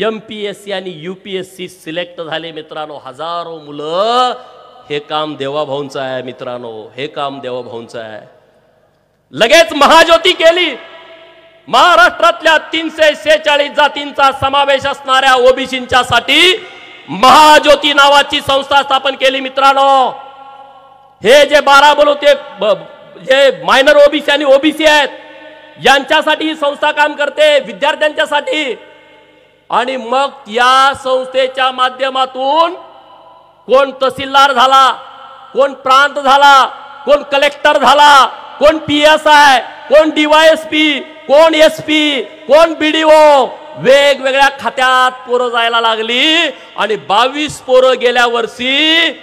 MPSC आणि UPSC सिलेक्ट झाले मित्रांनो. हजारो मुलं. हे काम देवाभाऊंचं आहे मित्रांनो, हे काम देवाभाऊंचं आहे. लगेच महाज्योती केली. महाराष्ट्रातल्या 346 जातींचा समावेश असणाऱ्या ओबीसींच्या साठी महाज्योती नावाची संस्था स्थापन केली. मित्रांनो, हे जे 12 बोलवते जे मायनर ओबीसी आणि ओबीसी आहेत यांच्यासाठी ही संस्था काम करते, विद्यार्थ्यांच्यासाठी. आणि मग या संस्थेच्या माध्यमातून कोण तहसीलदार झाला, कोण प्रांत झाला, कोण कलेक्टर झाला, कोण PSI, कोण DYSP, कोण SP, कोण BDO, वेगवेगळ्या खात्यात पोरं जायला लागली. आणि 22 पोरं गेल्या वर्षी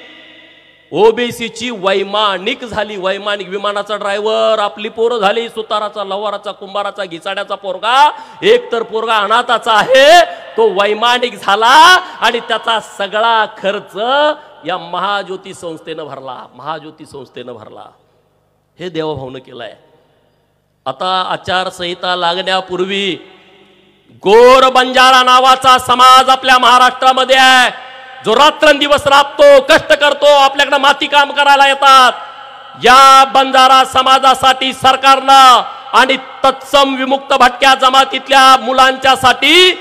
ओबीसीची वैमानिक झाली. वैमानिक विमानाचा ड्रायव्हर आपली पोरं झाली. सुताराचा, लवाराचा, कुंभाराचा, घिसाड्याचा पोरगा, एक तर पोरगा अनाथाचा आहे, तो वैमानिक झाला. आणि त्याचा सगळा खर्च या महाज्योती संस्थेनं भरला. महाज्योती संस्थेनं भरला. हे देवाभाऊनं केलंय. आता आचारसंहिता लागण्यापूर्वी गोर बंजारा नावाचा समाज आपल्या महाराष्ट्रामध्ये आहे, जो रात्रंदिवस राबतो, कष्ट करतो, आपल्याकडे माती काम करायला येतात. या बंजारा समाजासाठी सरकारनं आणि तत्सम विमुक्त भटक्या जमातीतल्या मुलांच्यासाठी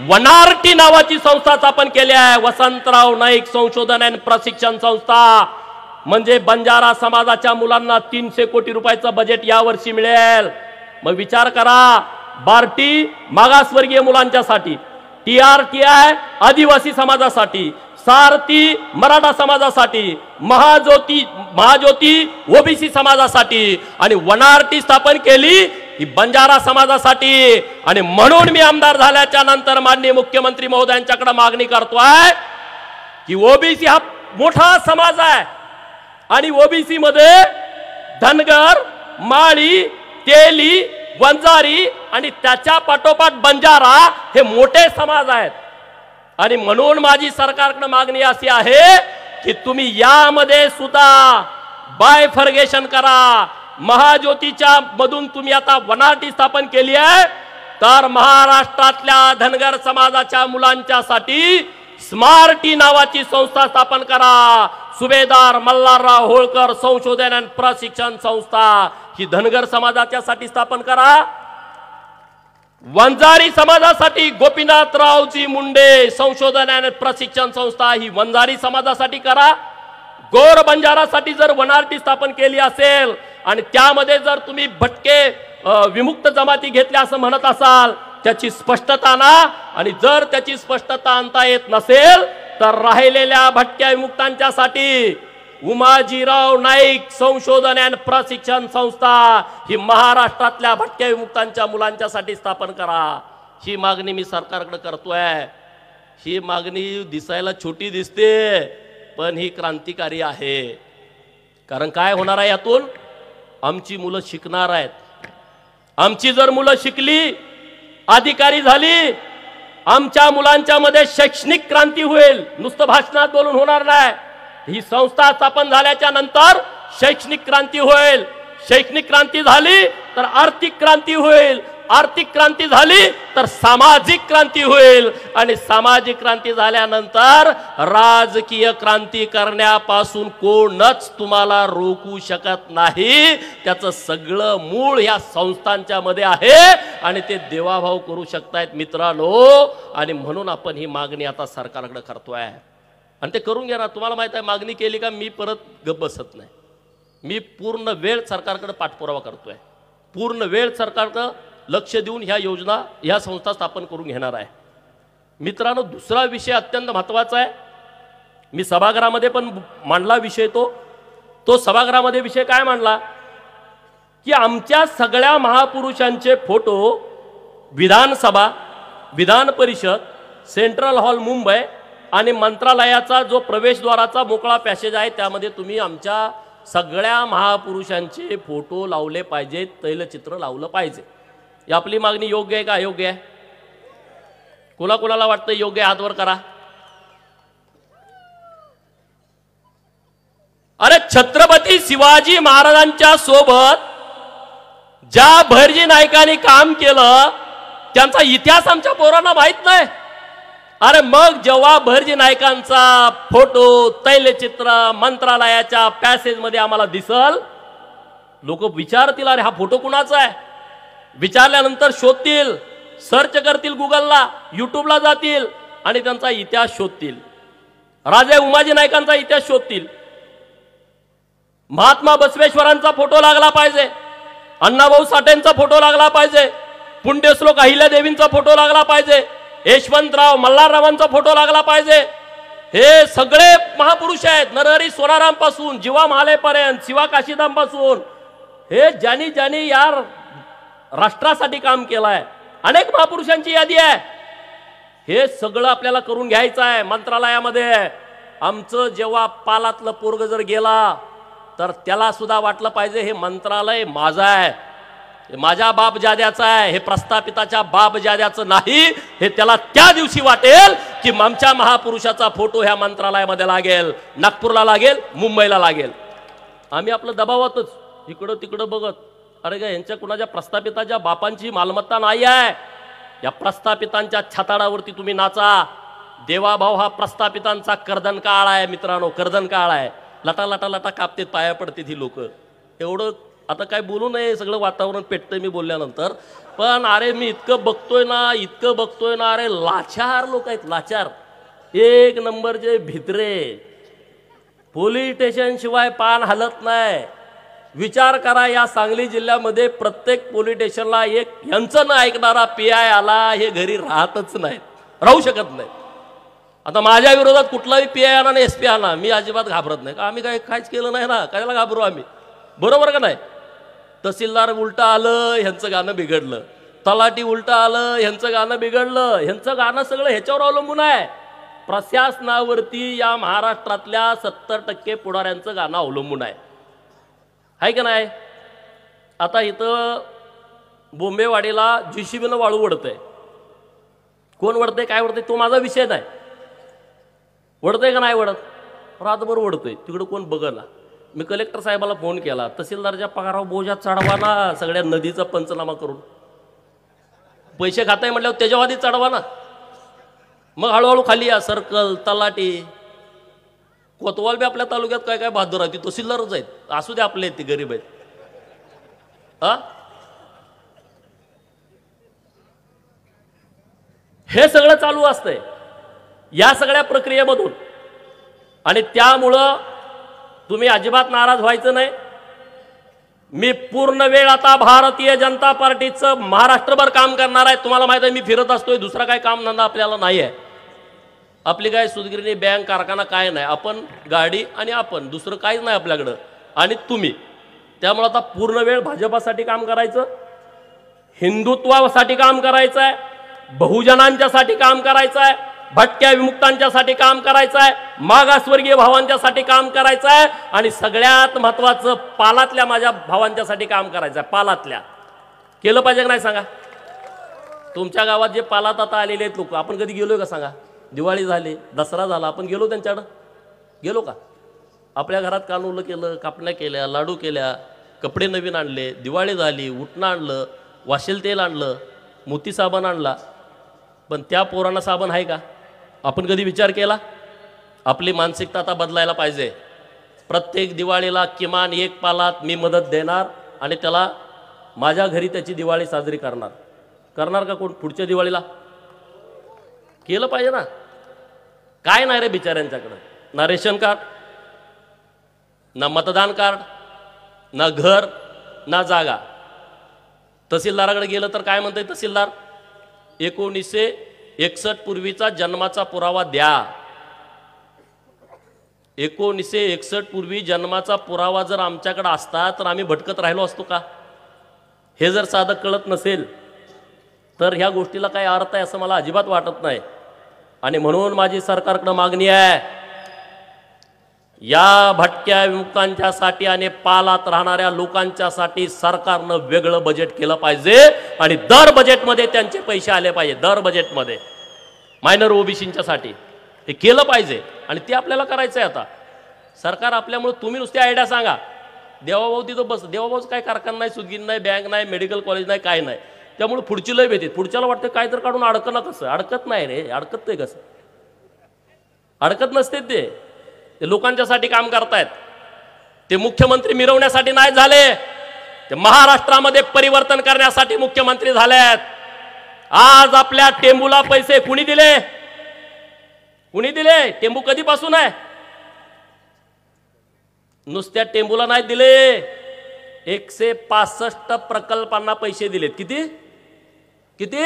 वनारटी नावाची संस्था स्थापन केली आहे. वसंतराव नाईक संशोधन आणि प्रशिक्षण संस्था. म्हणजे बंजारा समाजाच्या मुलांना 300 कोटी रुपयाचं बजेट यावर्षी मिळेल. मग विचार करा, बार्टी मागासवर्गीय मुलांच्यासाठी, TRTI आदिवासी समाजासाठी, सारथी मराठा समाजासाठी, महाज्योती ओबीसी समाजासाठी, आणि वनारटी स्थापन केली ही बंजारा समाजासाठी. आणि म्हणून मी आमदार झाल्याच्या नंतर माननीय मुख्यमंत्री महोदयांच्याकडे मागणी करतोय की ओबीसी हा मोठा समाज आहे आणि ओबीसी मध्ये धनगर, माळी, तेली, वंजारी आणि त्याच्या पाठोपाठ बंजारा हे मोठे समाज आहेत. आणि म्हणून माझी सरकारकडे मागणी अशी आहे की तुम्ही यामध्ये सुद्धा बायफर्गेशन करा. महाज्योतीच्या मधून तुम्ही आता वनारटी स्थापन केली आहे, तर महाराष्ट्रातल्या धनगर समाजाच्या मुलांच्यासाठी स्मार्टी नावाची संस्था स्थापन करा. सुभेदार मल्हारराव होळकर संशोधन आणि प्रशिक्षण संस्था ही धनगर समाजाच्यासाठी स्थापन करा. वंजारी समाजासाठी गोपीनाथरावजी मुंडे संशोधन आणि प्रशिक्षण संस्था ही वंजारी समाजासाठी करा. गोर बंजारासाठी जर वनारटी स्थापन केली असेल आणि त्यामध्ये जर तुम्ही भटके विमुक्त जमाती घेतल्या असं म्हणत असाल, त्याची स्पष्टता ना. आणि जर त्याची स्पष्टता आणता येत नसेल तर राहिलेल्या भटक्या विमुक्तांच्यासाठी उमाजीराव नाईक संशोधन आणि प्रशिक्षण संस्था ही महाराष्ट्रातल्या भटक्या विमुक्तांच्या मुलांच्यासाठी स्थापन करा. ही मागणी मी सरकारकडे करतोय. ही मागणी दिसायला छोटी दिसते, पण ही क्रांतिकारी आहे. कारण काय होणार आहे यातून? आमची मुलं शिकणार आहेत. आमची जर मुलं शिकली, अधिकारी झाली, आमच्या मुलांच्या मध्ये शैक्षणिक क्रांती होईल. नुसतं भाषणात बोलून होणार नाही. ही संस्था स्थापन झाल्याच्या नंतर शैक्षणिक क्रांती होईल. शैक्षणिक क्रांती झाली तर आर्थिक क्रांती होईल. आर्थिक क्रांती झाली तर सामाजिक क्रांती होईल. आणि सामाजिक क्रांती झाल्यानंतर राजकीय क्रांती करण्यापासून कोणच तुम्हाला रोखू शकत नाही. त्याचं सगळं मूळ या संस्थांच्या मध्ये आहे आणि ते देवाभाऊ करू शकतायत मित्रांनो. आणि म्हणून आपण ही मागणी आता सरकारकडे करतोय आणि ते करून घ्या ना. तुम्हाला माहित आहे, मागणी केली का मी परत गप्प बसत नाही. मी पूर्ण वेळ सरकारकडे पाठपुरावा करतोय. पूर्ण वेळ सरकारकडे लक्ष देऊन ह्या योजना, ह्या संस्था स्थापन करून घेणार आहे. मित्रांनो, दुसरा विषय अत्यंत महत्त्वाचा आहे. मी सभागृहामध्ये पण मांडला विषय. तो सभागृहामध्ये विषय काय मांडला की आमच्या सगळ्या महापुरुषांचे फोटो विधानसभा, विधान परिषद, सेंट्रल हॉल मुंबई आणि मंत्रालयाचा जो प्रवेशद्वाराचा मोकळा पॅसेज आहे त्यामध्ये तुम्ही आमच्या सगळ्या महापुरुषांचे फोटो लावले पाहिजेत, तैलचित्र लावलं पाहिजे. ही आपली मागणी योग्य आहे का अयोग्य आहे? कोणाला वाटतं योग्य आहे? हात वर करा. अरे छत्रपती शिवाजी महाराजांच्या सोबत ज्या भैरजी नायकांनी काम केलं त्यांचा इतिहास आमच्या पोरांना माहित नाही. अरे मग जेव्हा भैरजी नायकांचा फोटो तैलचित्र मंत्रालयाच्या पॅसेज मध्ये आम्हाला दिसल, लोक विचारतील अरे हा फोटो कुणाचा आहे. विचारल्यानंतर शोधतील, सर्च करतील, गुगलला, युट्यूबला जातील आणि त्यांचा इतिहास शोधतील. राजे उमाजी नायकांचा इतिहास शोधतील, महात्मा बसवेश्वरांचा फोटो लागला पाहिजे, अण्णाभाऊ साठेंचा फोटो लागला पाहिजे, पुण्यश्लोक अहिल्यादेवींचा फोटो लागला पाहिजे, यशवंतराव मल्हाररावांचा फोटो लागला पाहिजे. हे सगळे महापुरुष आहेत. नरहरी सोनाराम पासून जीवा महालेपर्यंत, शिवा काशीदाम पासून, हे ज्यांनी ज्यांनी या राष्ट्रासाठी काम केलंय, अनेक महापुरुषांची यादी आहे. हे सगळं आपल्याला करून घ्यायचं आहे. मंत्रालयामध्ये आमचं जेव्हा पालातलं पोरग जर गेला तर त्याला सुद्धा वाटलं पाहिजे हे मंत्रालय माझं आहे, माझ्या बाप जाद्याचं आहे, हे प्रस्थापिताच्या बाप जाद्याचं नाही. हे त्याला त्या दिवशी वाटेल की आमच्या महापुरुषाचा फोटो ह्या मंत्रालयामध्ये लागेल, नागपूरला लागेल, मुंबईला लागेल. आम्ही आपलं दबावातच इकडं तिकडं बघत, अरे का यांच्या कुणाच्या प्रस्थापिताच्या बापांची मालमत्ता नाही आहे, या प्रस्थापितांच्या छताडावरती तुम्ही नाचा. देवाभाऊ हा प्रस्थापितांचा कर्दन काळ आहे मित्रांनो, कर्दन काळ आहे. लटा लटा लटा कापतेत, पाया पडते ही लोक. एवढं आता काय बोलू नये, सगळं वातावरण पेटतंय मी बोलल्यानंतर. पण अरे मी इतकं बघतोय ना, अरे लाचार लोक आहेत, लाचार. एक नंबरचे भित्रे, पोलीस स्टेशन शिवाय पान हलत नाही. विचार करा, या सांगली जिल्ह्यामध्ये प्रत्येक पोलीस स्टेशनला एक यांचं न ऐकणारा PI आला, हे घरी राहतच नाहीत, राहू शकत नाही. आता माझ्या विरोधात कुठलाही PI आला आणि SP आला, मी अजिबात घाबरत नाही. आम्ही काहीच केलं नाही ना, कशाला घाबरू आम्ही, बरोबर का नाही. तहसीलदार उलटा आलं, ह्यांचं गाणं बिघडलं, तलाठी उलटा आलं, ह्यांचं गाणं बिघडलं. ह्यांचं गाणं सगळं ह्याच्यावर अवलंबून आहे. प्रशासनावरती या महाराष्ट्रातल्या 70% पुढाऱ्यांचं गाणं अवलंबून आहे का नाही. आता इथं बोंबेवाडीला JCBनं वाळू वडतंय. कोण वडतंय, काय वडतंय तो माझा विषय नाही. वडतंय का नाही वडत, रातभर वडतंय, तिकडं कोण बघना. मी कलेक्टर साहेबाला फोन केला, तहसीलदारच्या पगारावर बोजा चढवा ना, सगळ्या नदीचा पंचनामा करून पैसे खाताय म्हटल्यावर त्याच्यावर आधी चढवा ना. मग हळूहळू खाली या. सर्कल, तलाठी, कोतवाल बी आपल्या तालुक्यात काय काय बहादूर आहे, ती तहसीलदारच आहेत, असू दे आपले, ती गरीब आहेत. हे सगळं चालू असतंय या सगळ्या प्रक्रियेमधून. आणि त्यामुळं तुम्ही अजिबात नाराज व्हायचं नाही. मी पूर्ण वेळ आता भारतीय जनता पार्टीचं महाराष्ट्रभर काम करणार आहे. तुम्हाला माहिती आहे मी फिरत असतोय, दुसरा काय काम धंदा आपल्याला नाही आहे. आपली काय सुदगिरणी बँक कारखाना काय नाही, आपण गाडी आणि आपण, दुसरं काहीच नाही आपल्याकडं, आणि तुम्ही. त्यामुळे आता पूर्ण वेळ भाजपासाठी काम करायचं, हिंदुत्वासाठी काम करायचं आहे, बहुजनांच्यासाठी काम करायचं आहे, भटक्या विमुक्तांच्यासाठी काम करायचं आहे, मागासवर्गीय भावांच्यासाठी काम करायचं आहे, आणि सगळ्यात महत्वाचं पालातल्या माझ्या भावांच्यासाठी काम करायचं आहे. पालातल्या केलं पाहिजे का नाही सांगा. तुमच्या गावात जे पालात आता आलेले आहेत लोक, आपण कधी गेलोय का सांगा. दिवाळी झाली, दसरा झाला, आपण गेलो त्यांच्याकडं, गेलो का. आपल्या घरात कानूलं केलं, कापण्या केल्या, लाडू केल्या, कपडे नवीन आणले, दिवाळी झाली, उठणं आणलं, वाशेल तेल आणलं, मोती साबण आणला. पण त्या पोरांना साबण आहे का, आपण कधी विचार केला. आपली मानसिकता आता बदलायला पाहिजे. प्रत्येक दिवाळीला किमान एक पालात मी मदत देणार आणि त्याला माझ्या घरी त्याची दिवाळी साजरी करणार का कोण पुढच्या दिवाळीला. केलं पाहिजे ना. काय नाही रे बिचाऱ्यांच्याकडं, ना रेशन कार्ड, ना मतदान कार्ड, ना घर, ना जागा. तहसीलदाराकडे गेलं तर काय म्हणतंय तहसीलदार, 1961 पूर्वीचा जन्माचा पुरावा द्या. 1961 पूर्वी जन्माचा पुरावा जर आमच्याकडे असता तर आम्ही भटकत राहिलो असतो का. हे जर साधं कळत नसेल तर ह्या गोष्टीला काय अर्थ आहे असं मला अजिबात वाटत नाही. आणि म्हणून माझी सरकारकडे मागणी आहे, या भटक्या विमुक्तांच्यासाठी आणि पालात राहणाऱ्या लोकांच्यासाठी सरकारनं वेगळं बजेट केलं पाहिजे आणि दर बजेटमध्ये त्यांचे पैसे आले पाहिजे. दर बजेटमध्ये मायनर ओबीसींच्यासाठी हे केलं पाहिजे आणि ते आपल्याला करायचं आहे. आता सरकार आपल्यामुळे, तुम्ही नुसती आयडिया सांगा. देवाभाऊ तिथं बस, देवाभाऊच काय कारखाना नाही, सुदगिरी नाही, बँक नाही, मेडिकल कॉलेज नाही, काय नाही. त्यामुळे पुढची लय भेटते. पुढच्याला वाटतं काय तर काढून अडकणं कसं. अडकत नाही रे, अडकत ते कसं, अडकत नसते. ते लोकांच्यासाठी काम करतायत. ते मुख्यमंत्री मिरवण्यासाठी नाही झाले, ते महाराष्ट्रामध्ये परिवर्तन करण्यासाठी मुख्यमंत्री झालेत. आज आपल्या टेंबूला पैसे कुणी दिले, कुणी दिले? टेंबू कधीपासून आहे? नुसत्या टेंबूला नाही दिले, 165 प्रकल्पांना पैसे दिलेत. किती किती?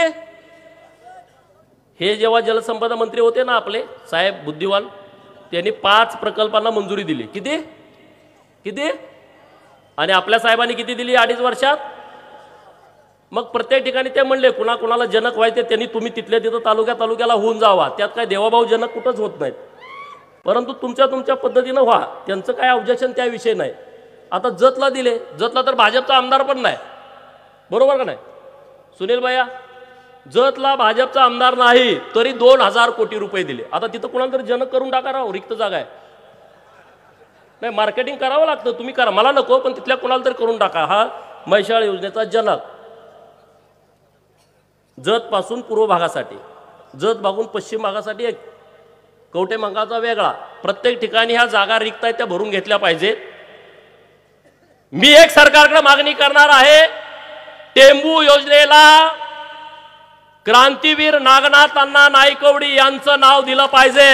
हे जेव्हा जलसंपदा मंत्री होते ना आपले साहेब बुद्धिवान, त्यांनी 5 प्रकल्पांना मंजुरी दिली. किती किती? आणि आपल्या साहेबांनी किती दिली 2.5 वर्षात? मग प्रत्येक ठिकाणी ते म्हणले कुणाला जनक व्हायचे त्यांनी तुम्ही तिथल्या तिथं तालुक्याला होऊन जावा. त्यात काय देवाभाऊ जनक कुठंच होत नाहीत, परंतु तुमच्या पद्धतीनं व्हा. त्यांचं काय ऑब्जेक्शन त्याविषयी नाही. आता जतला दिले, जतला तर भाजपचा आमदार पण नाही, बरोबर का नाही सुनील भैया? जतला भाजपचा आमदार नाही तरी 2000 कोटी रुपये दिले. आता तिथं कुणाला तरी जनक करून टाका राव, रिक्त जागा आहे. नाही मार्केटिंग करावं लागतं, तुम्ही करा, मला नको, पण तिथल्या कुणाला तरी करून टाका. हा म्हैसाळ योजनेचा जनक. जत पासून पूर्व भागासाठी, जत भागून पश्चिम भागासाठी एक, कवठे मंकाळचा वेगळा. प्रत्येक ठिकाणी ह्या जागा रिक्त आहेत त्या भरून घेतल्या पाहिजेत. मी एक सरकारकडे मागणी करणार आहे, टेंबू योजनेला क्रांतीवीर नागनाथ अण्णा नाईकवडी यांचं नाव दिलं पाहिजे.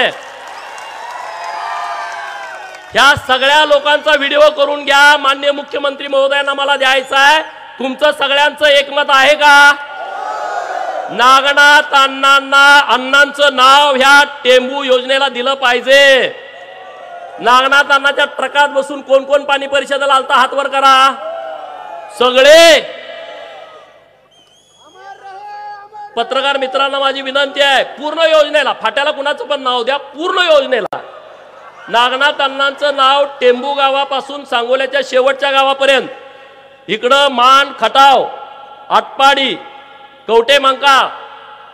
ह्या सगळ्या लोकांचा व्हिडिओ करून घ्या, माननीय मुख्यमंत्री महोदयांना मला द्यायचं आहे. तुमचं सगळ्यांचं एकमत आहे का? नागनाथ अण्णांचं नाव ह्या टेंबू योजनेला दिलं पाहिजे. नागनाथ अण्णाच्या ट्रकात बसून कोण कोण पाणी परिषदेला आलता हात वर करा. सगळे पत्रकार मित्रांना माझी विनंती आहे, पूर्ण योजनेला, फाट्याला कुणाचं पण नाव द्या, पूर्ण योजनेला नागनाथ अण्णांचं नाव टेंबू गावापासून सांगोल्याच्या शेवटच्या गावापर्यंत, इकडं मान, खटाव, आटपाडी, कवठे मंकाळ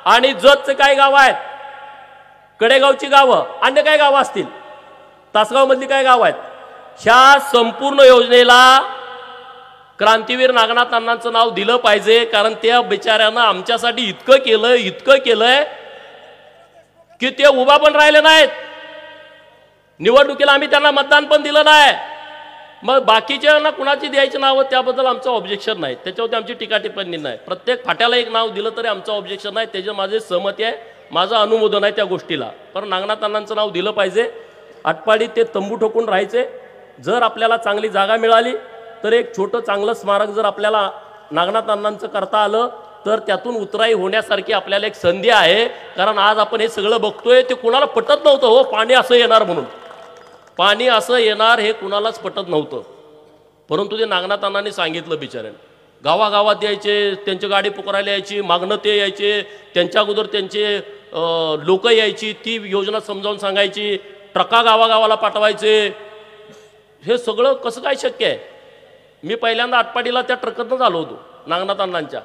आणि जतचे काही गावं आहेत, कडेगावची गावं, अन्य काही गावं असतील, तासगाव मधली काही गावं आहेत, ह्या संपूर्ण योजनेला क्रांतीवीर नागनाथ अण्णांचं नाव दिलं पाहिजे. कारण त्या बिचाऱ्यानं आमच्यासाठी इतकं केलंय की ते उभा पण राहिले नाहीत. निवडणुकीला आम्ही त्यांना मतदान पण दिलं नाही. मग बाकीच्यांना कुणाची द्यायची नावं त्याबद्दल आमचं ऑब्जेक्शन नाही, त्याच्यावरती आमची टीका टिप्पणी नाही. प्रत्येक फाट्याला एक नाव दिलं तरी आमचं ऑब्जेक्शन नाही, त्याच्या माझे सहमती आहे, माझं अनुमोदन आहे त्या गोष्टीला. पण नागनाथ अण्णांचं नाव दिलं पाहिजे. आटपाडी ते तंबू ठोकून राहायचे. जर आपल्याला चांगली जागा मिळाली तर एक छोटं चांगलं स्मारक जर आपल्याला नागनाथ अण्णांचं करता आलं तर त्यातून उतराई होण्यासारखी आपल्याला एक संधी आहे. कारण आज आपण हे सगळं बघतोय, ते कुणाला पटत नव्हतं हो, पाणी असं येणार म्हणून. पाणी असं येणार हे कुणालाच पटत नव्हतं, परंतु ते नागनाथ अण्णांनी सांगितलं. बिचाऱ्याने गावागावात यायचे, त्यांची गाडी पुकारायला यायची, मागणं ते यायचे, त्यांच्या अगोदर त्यांचे लोक यायची, ती योजना समजावून सांगायची, ट्रका गावागावाला पाठवायचे. हे सगळं कसं काय शक्य आहे? मी पहिल्यांदा आटपाडीला त्या ट्रकतनंच आलो होतो नागनाथ अण्णांच्या.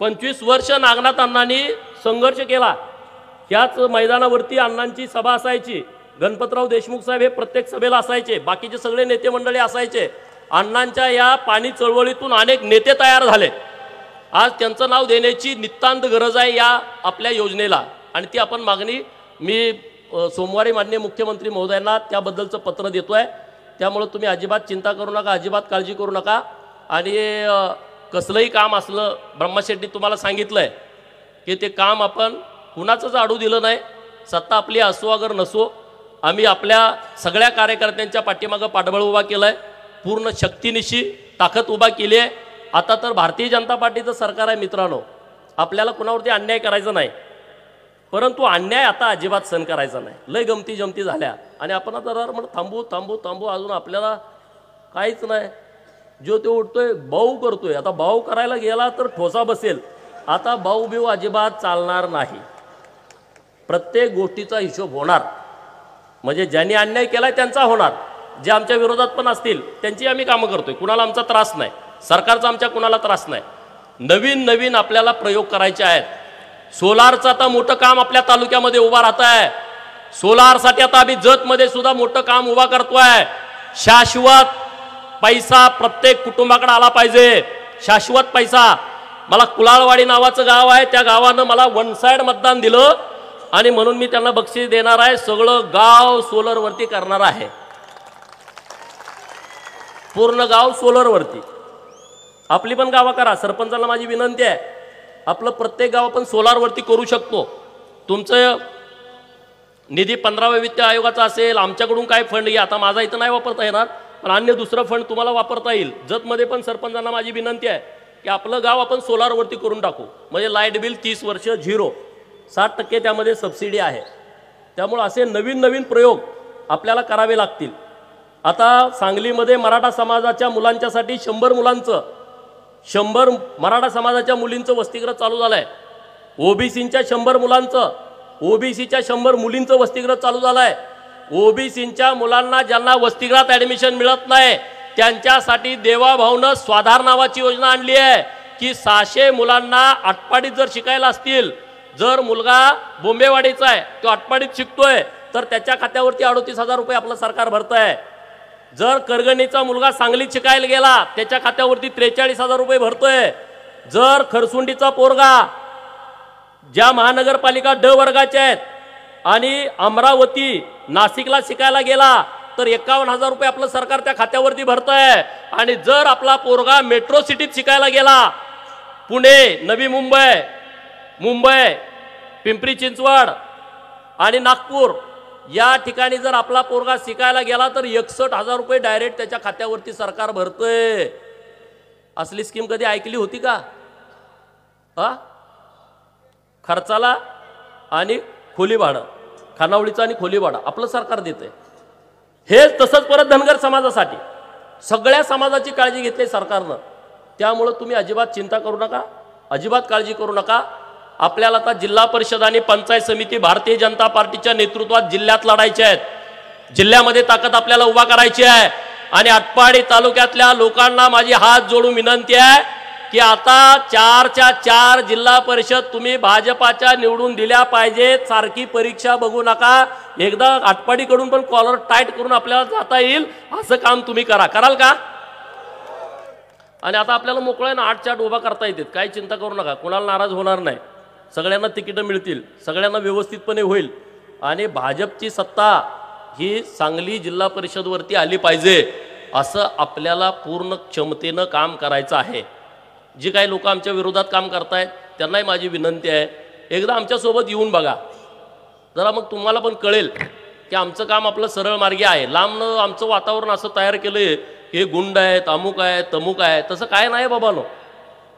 25 वर्ष नागनाथ अण्णांनी संघर्ष केला. याच मैदानावरती अण्णांची सभा असायची. गणपतराव देशमुख साहेब हे प्रत्येक सभेला असायचे, बाकीचे सगळे नेते मंडळी असायचे. अण्णांच्या या पाणी चळवळीतून अनेक नेते तयार झाले. आज त्यांचं नाव देण्याची नितांत गरज आहे या आपल्या योजनेला, आणि ती आपण मागणी मी सोमवारी माननीय मुख्यमंत्री महोदयांना त्याबद्दलचं पत्र देतोय. त्यामुळे तुम्ही अजिबात चिंता करू नका, अजिबात काळजी करू नका. आणि कसलंही काम असलं, ब्रह्मशेट्टी तुम्हाला सांगितलंय की ते काम आपण कुणाचंच आडू दिलं नाही. सत्ता आपली असो अगर नसो, आम्ही आपल्या सगळ्या कार्यकर्त्यांच्या पाठीमागं पाठबळ उभा केलंय, पूर्ण शक्तीनिशी ताकद उभा केली आहे. आता तर भारतीय जनता पार्टीचं सरकार आहे मित्रांनो, आपल्याला कुणावरती अन्याय करायचा नाही, परंतु अन्याय आता अजिबात सहन करायचा नाही. लय गमती जमती झाल्या आणि आपण आता म्हणून थांबू थांबू थांबू, अजून आपल्याला काहीच नाही. जो तो उठतोय भाऊ करतोय. आता भाऊ करायला गेला तर ठोसा बसेल. आता भाऊ बिऊ अजिबात चालणार नाही. प्रत्येक गोष्टीचा हिशोब होणार, म्हणजे ज्यांनी अन्याय केलाय त्यांचा होणार, जे आमच्या विरोधात पण असतील त्यांची आम्ही कामं करतोय. कुणाला आमचा त्रास नाही, सरकारचा आमच्या कुणाला त्रास नाही. नवीन नवीन आपल्याला प्रयोग करायचे आहेत. सोलारचं आता मोठं काम आपल्या तालुक्यामध्ये उभा राहत आहे. सोलारसाठी आता आम्ही जतमध्ये सुद्धा मोठं काम उभा करतोय. शाश्वत पैसा प्रत्येक कुटुंबाकडे आला पाहिजे, शाश्वत पैसा. मला कुलाळवाडी नावाचं गाव आहे, त्या गावानं मला वन साइड मतदान दिलं आणि म्हणून मी त्यांना बक्षीस देणार आहे. सगळं गाव सोलरवरती करणार आहे, पूर्ण गाव सोलरवरती. आपली पण गावं करा. सरपंचाला माझी विनंती आहे, आपलं प्रत्येक गाव आपण सोलारवरती करू शकतो. तुमचं निधी 15व्या वित्त आयोगाचा असेल, आमच्याकडून काय फंड घ्या. आता माझा इथं नाही वापरता येणार, पण अन्य दुसरं फंड तुम्हाला वापरता येईल. जतमध्ये पण सरपंचांना माझी विनंती आहे की आपलं गाव आपण सोलारवरती करून टाकू. म्हणजे लाईट बिल 30 वर्ष 0, 60% त्यामध्ये सबसिडी आहे. त्यामुळं असे नवीन नवीन प्रयोग आपल्याला करावे लागतील. आता सांगलीमध्ये मराठा समाजाच्या मुलांच्यासाठी 100 मुलांचं 100 मराठा समाजाच्या मुलींचं वसतिगृह चालू झालं आहे. ओबीसीच्या 100 मुलांचं, ओबीसीच्या 100 मुलींचं वसतिगृह चालू झालं आहे. ओबीसीच्या मुलांना ज्यांना वसतिगृहात ॲडमिशन मिळत नाही त्यांच्यासाठी देवाभाऊनं स्वाधार नावाची योजना आणली आहे की 600 मुलांना आटपाडीत जर शिकायला असतील, जर मुलगा बोंबेवाडीचा आहे तो आटपाडीत शिकतोय तर त्याच्या खात्यावरती 38,000 रुपये आपलं सरकार भरतं आहे. जर करगणीचा मुलगा सांगलीत शिकायला गेला त्याच्या खात्यावरती 43,000 रुपये भरतोय. जर खरसुंडीचा पोरगा ज्या महानगरपालिका ड वर्गाच्या आहेत आणि अमरावती नाशिकला शिकायला गेला तर 51,000 रुपये आपलं सरकार त्या खात्यावरती भरतंय. आणि जर आपला पोरगा मेट्रो सिटीत शिकायला गेला, पुणे, नवी मुंबई, मुंबई, पिंपरी चिंचवड आणि नागपूर या ठिकाणी जर आपला पोरगा शिकायला गेला तर 61,000 रुपये डायरेक्ट त्याच्या खात्यावरती सरकार भरतंय. असली स्कीम कधी ऐकली होती का? खर्चाला आणि खोली भाडं, खानावळीचं आणि खोली भाडं आपलं सरकार देतंय. हेच तसंच परत धनगर समाजासाठी सगळ्या समाजाची काळजी घेतली सरकारनं. त्यामुळं तुम्ही अजिबात चिंता करू नका, अजिबात काळजी करू नका. आपल्याला आता जिल्हा परिषद आणि पंचायत समिती भारतीय जनता पार्टीच्या नेतृत्वात जिल्ह्यात लढायचे आहेत. जिल्ह्यामध्ये ताकद आपल्याला उभा करायची आहे. आणि आटपाडी तालुक्यातल्या लोकांना माझी हात जोडून विनंती आहे की आता 4च्या 4 जिल्हा परिषद तुम्ही भाजपाच्या निवडून दिल्या पाहिजेत. सारखी परीक्षा बघू नका. एकदा आटपाडीकडून पण कॉलर टाईट करून आपल्याला जाता येईल असं काम तुम्ही करा. कराल का? आणि आता आपल्याला मोकळं आहे ना, 8 उभा करता येतात. काही चिंता करू नका, कोणाला नाराज होणार नाही. सगळ्यांना तिकीटं मिळतील, सगळ्यांना व्यवस्थितपणे होईल. आणि भाजपची सत्ता ही सांगली जिल्हा परिषदवरती आली पाहिजे असं आपल्याला पूर्ण क्षमतेनं काम करायचं आहे. जी काही लोक आमच्या विरोधात काम करतायत त्यांनाही माझी विनंती आहे, एकदा आमच्यासोबत येऊन बघा जरा, मग तुम्हाला पण कळेल की आमचं काम आपलं सरळ मार्गी आहे. लांबनं आमचं वातावरण असं तयार केलंय की हे गुंड आहेत, अमुक आहे, तमुक आहे, तसं काय नाही बाबानो.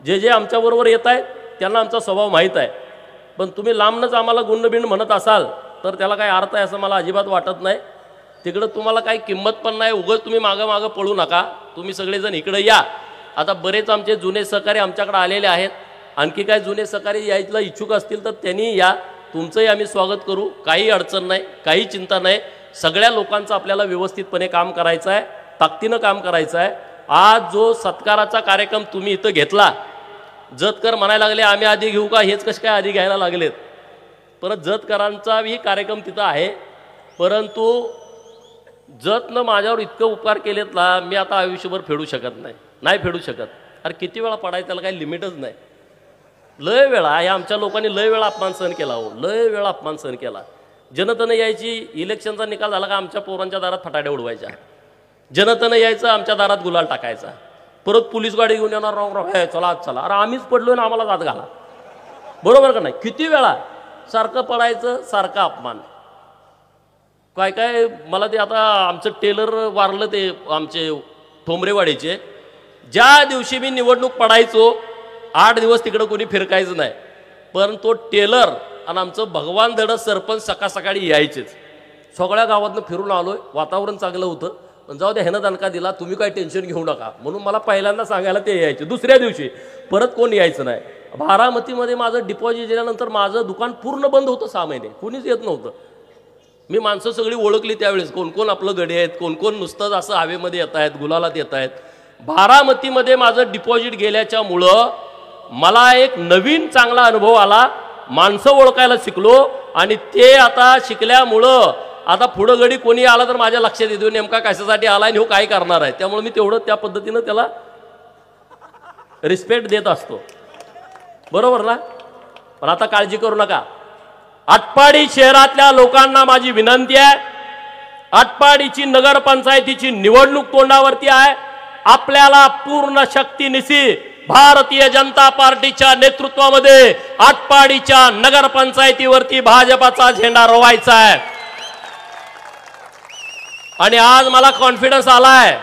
जे जे आमच्याबरोबर येत आहेत त्यांना आमचा स्वभाव माहीत आहे. पण तुम्ही लांबनंच आम्हाला गुंडबिंड म्हणत असाल तर त्याला काही अर्थ आहे असं मला अजिबात वाटत नाही. तिकडं तुम्हाला काही किंमत पण नाही. उगाच तुम्ही मागं मागं पळू नका. तुम्ही सगळेजण इकडे या. आता बरेच आमचे जुने सहकारी आमच्याकडे आलेले आहेत. आणखी काय जुने सहकारी यायला इच्छुक असतील तर त्यांनी या. तुमचंही आम्ही स्वागत करू. काही अडचण नाही, काही चिंता नाही. सगळ्या लोकांचं आपल्याला व्यवस्थितपणे काम करायचं आहे, ताकदीनं काम करायचं आहे. आज जो सत्काराचा कार्यक्रम तुम्ही इथं घेतला, जतकर म्हणायला लागले आम्ही आधी घेऊ का, हेच कसे काय आधी घ्यायला लागलेत. परत जतकरांचाही कार्यक्रम तिथं आहे. परंतु जतनं माझ्यावर इतकं उपकार केलेत ना, मी आता आयुष्यभर फेडू शकत नाही फेडू शकत. अरे किती वेळा पडायचं त्याला काही लिमिटच नाही. लय वेळा या आमच्या लोकांनी लय वेळा अपमान सहन केला. हो, लय वेळा अपमान सहन केला. जनतेनं यायची, इलेक्शनचा निकाल झाला का आमच्या पोरांच्या दारात फटाड्या उडवायच्या. जनतेनं यायचं, आमच्या दारात गुलाल टाकायचा. परत पोलीस गाडी घेऊन येणार, हे चला चला. अरे आम्हीच पडलोय ना, आम्हाला दात घाला. बरोबर का नाही? किती वेळा सारखं पडायचं, सारखं अपमान. काय काय मला ते आता आमचं टेलर वारलं ते आमचे ठोंबरेवाडीचे. ज्या दिवशी मी निवडणूक पडायचो 8 दिवस तिकडं कोणी फिरकायचं नाही. पण तो टेलर आणि आमचं भगवान धड सरपंच सकाळ सकाळी यायचेच. सगळ्या गावातनं फिरून आलोय, वातावरण चांगलं होतं. पण जाऊ द्या, ह्यानं दणका दिला, तुम्ही काही टेन्शन घेऊ नका म्हणून मला पहिल्यांदा सांगायला ते यायचे. दुसऱ्या दिवशी परत कोण यायचं नाही. बारामतीमध्ये माझं डिपॉझिट दिल्यानंतर माझं दुकान पूर्ण बंद होतं 6 महिने. कोणीच येत नव्हतं. मी माणसं सगळी ओळखली त्यावेळेस, कोण कोण आपलं गडी आहेत, कोण कोण नुसतंच असं हवेमध्ये येत आहेत, गुलालात येत आहेत. बारामतीमध्ये माझं डिपॉझिट गेल्याच्यामुळं मला एक नवीन चांगला अनुभव आला. माणसं ओळखायला शिकलो. आणि ते आता शिकल्यामुळं आता पुढं गडी कोणी आला तर माझ्या लक्षात येतो नेमका कशासाठी आला आणि हो काय करणार आहे. त्यामुळे मी तेवढं त्या पद्धतीनं त्याला रिस्पेक्ट देत असतो. बरोबर ना? पण आता काळजी करू नका. आटपाडी शहरातल्या लोकांना माझी विनंती आहे, आटपाडीची नगरपंचायतीची निवडणूक तोंडावरती आहे. आपल्याला पूर्ण शक्तीनिशी भारतीय जनता पार्टीच्या नेतृत्वामध्ये आटपाडीच्या नगरपंचायतीवरती भाजपाचा झेंडा रोवायचा आहे. आणि आज मला कॉन्फिडन्स आलाय.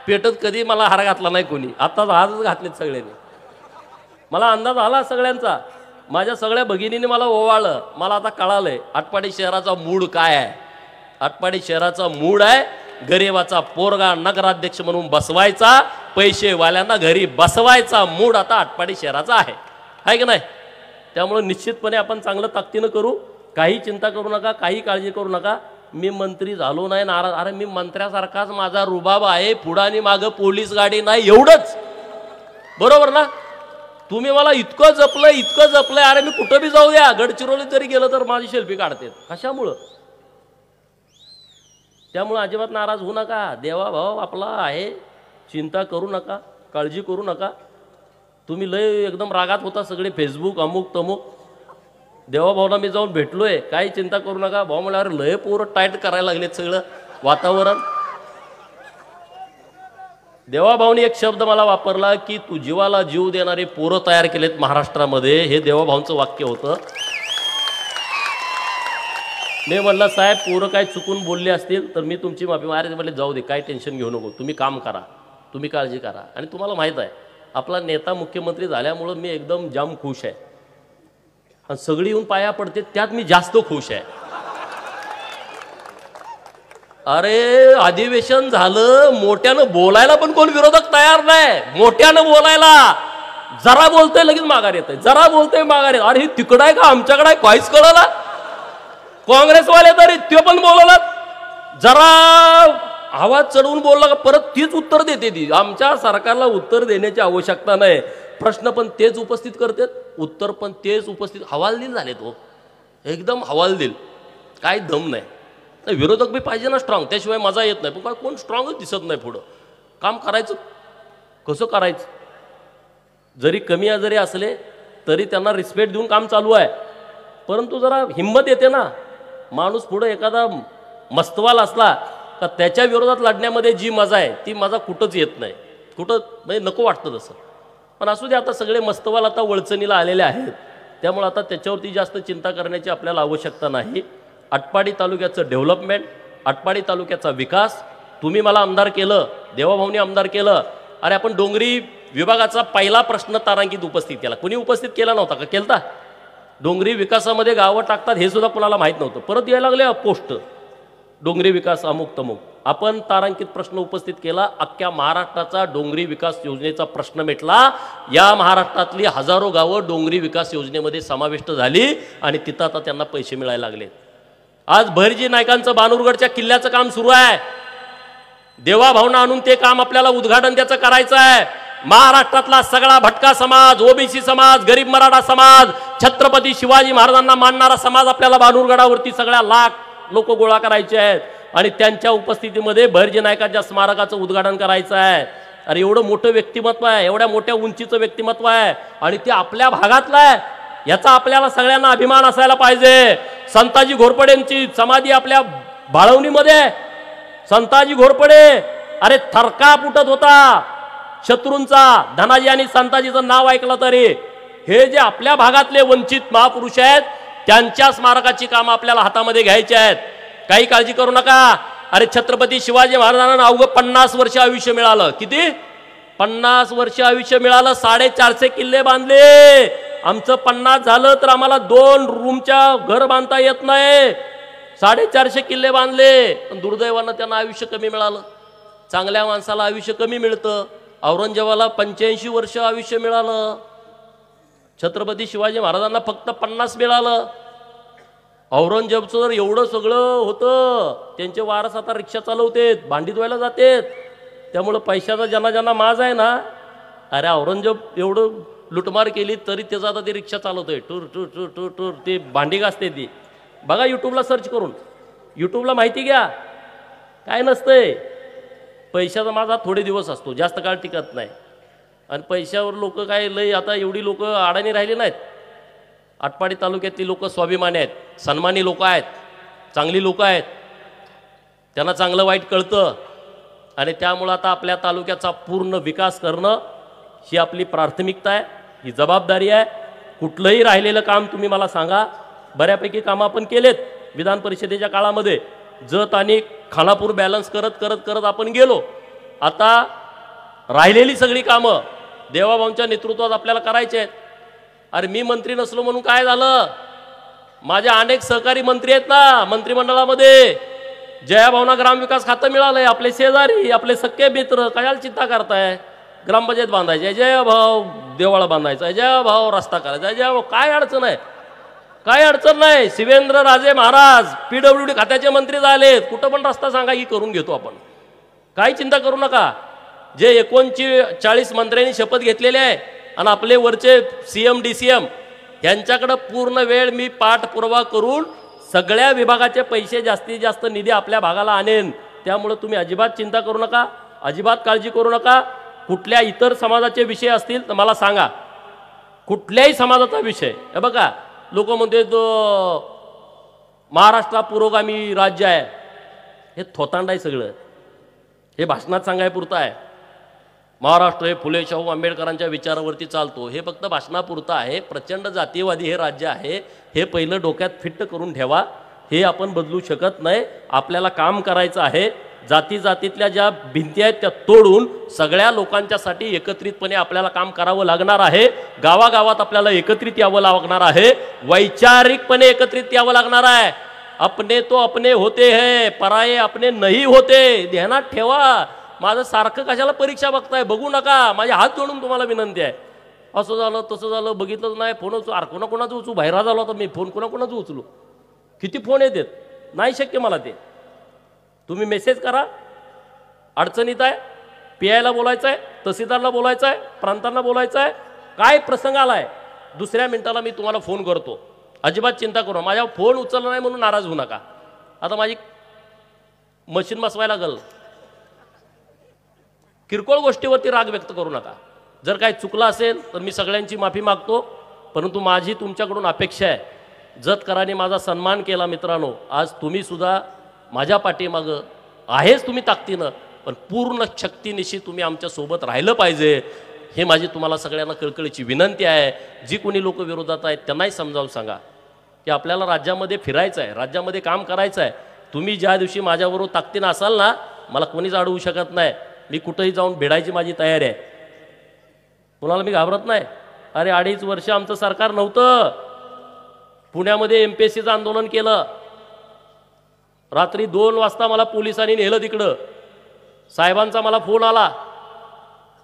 पेटत कधी मला हार घातला नाही कोणी, आताच आजच घातलेत सगळ्यांनी. मला अंदाज आला सगळ्यांचा. माझ्या सगळ्या भगिनीने मला ओवाळलं. मला आता कळालंय आटपाडी शहराचा मूड काय आहे. आटपाडी शहराचा मूड आहे गरिबाचा पोरगा नगराध्यक्ष म्हणून बसवायचा, पैसेवाल्यांना घरी बसवायचा मूड आता आटपाडी शहराचा आहे की नाही. त्यामुळे निश्चितपणे आपण चांगलं ताकदीनं करू. काही चिंता करू नका, काही काळजी करू नका. मी मंत्री झालो नाही नाराज. अरे मी मंत्र्यासारखाच माझा रुबाब आहे, पुढं आणि मागं पोलीस गाडी नाही, एवढंच. बरोबर ना. तुम्ही मला इतकं जपलंय. अरे मी कुठं बी जाऊ द्या, गडचिरोलीत जरी गेलं तर माझी सेल्फी काढते. कशामुळं. त्यामुळे अजिबात नाराज होऊ नका. देवा भाऊ आपला आहे, चिंता करू नका, काळजी करू नका. तुम्ही लय एकदम रागात होता सगळे, फेसबुक अमुक तमुक. देवाभाऊला मी जाऊन भेटलोय, काही चिंता करू नका. भाऊ म्हणल्यावर लय पोरं टाईट करायला लागलेत सगळं वातावरण. देवाभाऊने एक शब्द मला वापरला की तू जीवाला जीव देणारे पोरं तयार केलेत महाराष्ट्रामध्ये. हे देवाभाऊंचं वाक्य होतं. मी म्हणलं साहेब पोरं काय चुकून बोलले असतील तर मी तुमची माफी मागायला म्हणले जाऊ दे, काय टेन्शन घेऊ नको, तुम्ही काम करा, तुम्ही काळजी करा. आणि तुम्हाला माहीत आहे आपला नेता मुख्यमंत्री झाल्यामुळं मी एकदम जाम खुश आहे. आणि सगळी येऊन पाया पडते त्यात मी जास्त खुश आहे. अरे अधिवेशन झालं, मोठ्यानं बोलायला पण कोण विरोधक तयार नाही. मोठ्यानं बोलायला जरा बोलतोय लगेच माघार येतंय, जरा बोलतोय माघार येत. अरे हे तिकडं आहे का आमच्याकडे आहे काहीच कळलं. काँग्रेसवाले तरी ते पण बोलवलं, जरा आवाज चढवून बोलला का परत तीच उत्तर देते ती. आमच्या सरकारला उत्तर देण्याची आवश्यकता नाही. प्रश्न पण तेच उपस्थित करतात, उत्तर पण तेच उपस्थित. हवालदिल झाले तो एकदम हवालदिल, काय दम नाही. विरोधक बी पाहिजे ना स्ट्रॉंग, त्याशिवाय मजा येत नाही. पण काय कोण स्ट्रॉंगच दिसत नाही. पुढं काम करायचं कसं करायचं. जरी कमी आजारी असले तरी त्यांना रिस्पेक्ट देऊन काम चालू आहे. परंतु जरा हिंमत येते ना. माणूस पुढं एखादा मस्तवाल असला का त्याच्या विरोधात लढण्यामध्ये जी मजा आहे ती मजा कुठंच येत नाही. कुठं म्हणजे नको वाटतं तसं. पण असू दे, आता सगळे मस्तवाल आता वळचणीला आलेले आहेत. त्यामुळे आता त्याच्यावरती जास्त चिंता करण्याची आपल्याला आवश्यकता नाही. आटपाडी तालुक्याचं डेव्हलपमेंट, आटपाडी तालुक्याचा विकास. तुम्ही मला आमदार केलं, देवाभाऊनी आमदार केलं. अरे आपण डोंगरी विभागाचा पहिला प्रश्न तारांकित उपस्थित केला. कोणी उपस्थित केला नव्हता का? केलता. डोंगरी विकासामध्ये गावं टाकतात हे सुद्धा कुणाला माहीत नव्हतं. परत यायला लागले पोस्ट डोंगरी विकास अमुक तमुक. आपण तारांकित प्रश्न उपस्थित केला. अख्ख्या महाराष्ट्राचा डोंगरी विकास योजनेचा प्रश्न मिटला. या महाराष्ट्रातली हजारो गावं डोंगरी विकास योजनेमध्ये समाविष्ट झाली आणि तिथं आता त्यांना पैसे मिळायला लागले. आज भैरजी नायकांचं बानुरगडच्या किल्ल्याचं काम सुरू आहे. देवाभावना आणून ते काम आपल्याला उद्घाटन त्याचं करायचं आहे. महाराष्ट्रातला सगळा भटका समाज, ओबीसी समाज, गरीब मराठा समाज, छत्रपती शिवाजी महाराजांना मानणारा समाज आपल्याला बानुरगडावरती सगळ्या लाख लोक गोळा करायचे आहेत आणि त्यांच्या उपस्थितीमध्ये भैरजी नायकाच्या स्मारकाचं उद्घाटन करायचं आहे. अरे एवढं मोठं व्यक्तिमत्व आहे, एवढ्या मोठ्या उंचीचं व्यक्तिमत्व आहे आणि ते आपल्या भागातलं आहे. याचा आपल्याला सगळ्यांना अभिमान असायला पाहिजे. संताजी घोरपडेंची समाधी आपल्या बाळवणीमध्ये. संताजी घोरपडे अरे थरका फुटत होता शत्रूंचा. धनाजी आणि संताजीचं नाव ऐकलं तरी. हे जे आपल्या भागातले वंचित महापुरुष आहेत त्यांच्या स्मारकाची कामं आपल्याला हातामध्ये घ्यायची आहेत. काही काळजी करू नका. अरे छत्रपती शिवाजी महाराजांना अवघं 50 वर्ष आयुष्य मिळालं. किती? 50 वर्ष आयुष्य मिळालं. 450 किल्ले बांधले. आमचं 50 झालं तर आम्हाला 2 रूमच्या घर बांधता येत नाही. 450 किल्ले बांधले. पण दुर्दैवानं त्यांना आयुष्य कमी मिळालं. चांगल्या माणसाला आयुष्य कमी मिळतं. औरंगजेबाला 85 वर्ष आयुष्य मिळालं. छत्रपती शिवाजी महाराजांना फक्त 50 मिळालं. औरंगजेबचं जर एवढं सगळं होतं, त्यांचे वारस आता रिक्षा चालवतेत, भांडी धुवायला जातेत. त्यामुळं पैशाचा ज्यांना ज्यांना माज आहे ना. अरे औरंगजेब एवढं लुटमार केली तरी त्याचा आता ते रिक्षा चालवतोय. टूर टूर टूर टूर टूर ते भांडी घासते ती. बघा यूट्यूबला सर्च करून, यूट्यूबला माहिती घ्या. काय नसतंय. पैशाचा माझा थोडे दिवस असतो, जास्त काळ टिकत नाही. आणि पैशावर लोक काय लय आता एवढी लोक अडाणी राहिली नाहीत. आटपाडी तालुक्यातली लोक स्वाभिमानी आहेत, सन्मानी लोक आहेत, चांगली लोक आहेत. त्यांना चांगलं वाईट कळतं आणि त्यामुळं आता आपल्या तालुक्याचा पूर्ण विकास करणं ही आपली प्राथमिकता आहे, ही जबाबदारी आहे. कुठलंही राहिलेलं काम तुम्ही मला सांगा. बऱ्यापैकी कामं आपण केलेत विधान परिषदेच्या काळामध्ये. जत आणि खानापूर बॅलन्स करत करत करत आपण गेलो. आता राहिलेली सगळी कामं देवाभाऊंच्या नेतृत्वात आपल्याला करायची आहेत. अरे मी मंत्री नसलो म्हणून काय झालं, माझे अनेक सहकारी मंत्री आहेत ना मंत्रिमंडळामध्ये. जयाभाऊंना ग्रामविकास खातं मिळालंय, आपले शेजारी, आपले सख्खे मित्र. कशाला चिंता करताय? ग्रामपंचायत बांधायची आहे, जयाभाऊ देवाळा बांधायचा आहे, जयाभाऊ रस्ता करायचा आहे, जयाभाऊ काय अडचण आहे? काय अडचण नाही. शिवेंद्र राजे महाराज PWD खात्याचे मंत्री झालेत, कुठं पण रस्ता सांगा की करून घेतो आपण. काही चिंता करू नका. जे 39 मंत्र्यांनी शपथ घेतलेले आहे आणि आपले वरचे CM DCM यांच्याकडे पूर्ण वेळ मी पाठपुरावा करून सगळ्या विभागाचे पैसे जास्तीत जास्त निधी आपल्या भागाला आणेन. त्यामुळे तुम्ही अजिबात चिंता करू नका, अजिबात काळजी करू नका. कुठल्या इतर समाजाचे विषय असतील तर मला सांगा. कुठल्याही समाजाचा विषय. हे बघा, लोक म्हणते तो महाराष्ट्र पुरोगामी राज्य आहे. हे थोतांड आहे सगळं. हे भाषणात सांगायपुरतं आहे. महाराष्ट्र हे फुले शाहू आंबेडकरांच्या विचारावरती चालतो, हे फक्त भाषणापुरतं आहे. प्रचंड जातीयवादी हे राज्य आहे, हे पहिलं डोक्यात फिट्ट करून ठेवा. हे आपण बदलू शकत नाही. आपल्याला काम करायचं आहे. जाती जातीतल्या ज्या भिंती आहेत त्या तोडून सगळ्या लोकांच्यासाठी एकत्रितपणे आपल्याला काम करावं लागणार आहे. गावागावात आपल्याला एकत्रित यावं लागणार आहे. वैचारिकपणे एकत्रित यावं लागणार आहे. अपने तो अपने होते हैं, पराये अपने नहीं होते. ध्यानात ठेवा. माझं सारखं कशाला परीक्षा बघताय? बघू नका. माझे हात जोडून तुम्हाला विनंती आहे. असं झालं तसं झालं बघितलंच नाही, फोन कोणाकोणाचं उचलू, बाहेर झाला होता मी, फोन कोणाकोणाचं उचलू, किती फोन येतात, नाही शक्य मला ते. तुम्ही मेसेज करा. अडचणीत आहे, PIला बोलायचं आहे, तहसीलदारला बोलायचं आहे, प्रांतांना बोलायचं आहे, काय प्रसंग आलाय, दुसऱ्या मिनिटाला मी तुम्हाला फोन करतो. अजिबात चिंता करू. माझ्या फोन उचलला नाही म्हणून नाराज होऊ नका. आता माझी मशीन बसवायला लागल. किरकोळ गोष्टीवरती राग व्यक्त करू नका. जर काही चुकलं असेल तर मी सगळ्यांची माफी मागतो. परंतु माझी तुमच्याकडून अपेक्षा आहे, जतकरांनी माझा सन्मान केला मित्रांनो, आज तुम्ही सुद्धा माझ्या पाठीमागं आहेच तुम्ही ताकदीनं, पण पूर्ण शक्तीनिशी तुम्ही आमच्या सोबत राहिलं पाहिजे. हे माझी तुम्हाला सगळ्यांना कळकळीची विनंती आहे. जी कोणी लोक विरोधात आहेत त्यांनाही समजावून सांगा की आपल्याला राज्यामध्ये फिरायचं आहे, राज्यामध्ये काम करायचं आहे. तुम्ही ज्या दिवशी माझ्याबरोबर ताकदीनं असाल ना, मला कोणीच अडवू शकत नाही. मी कुठेही जाऊन भिडायची माझी तयारी आहे. कोणाला मी घाबरत नाही. अरे 2.5 वर्ष आमचं सरकार नव्हतं. पुण्यामध्ये MPSCचं आंदोलन केलं. रात्री 2 वाजता मला पोलिसांनी नेलं तिकडं. साहेबांचा मला फोन आला,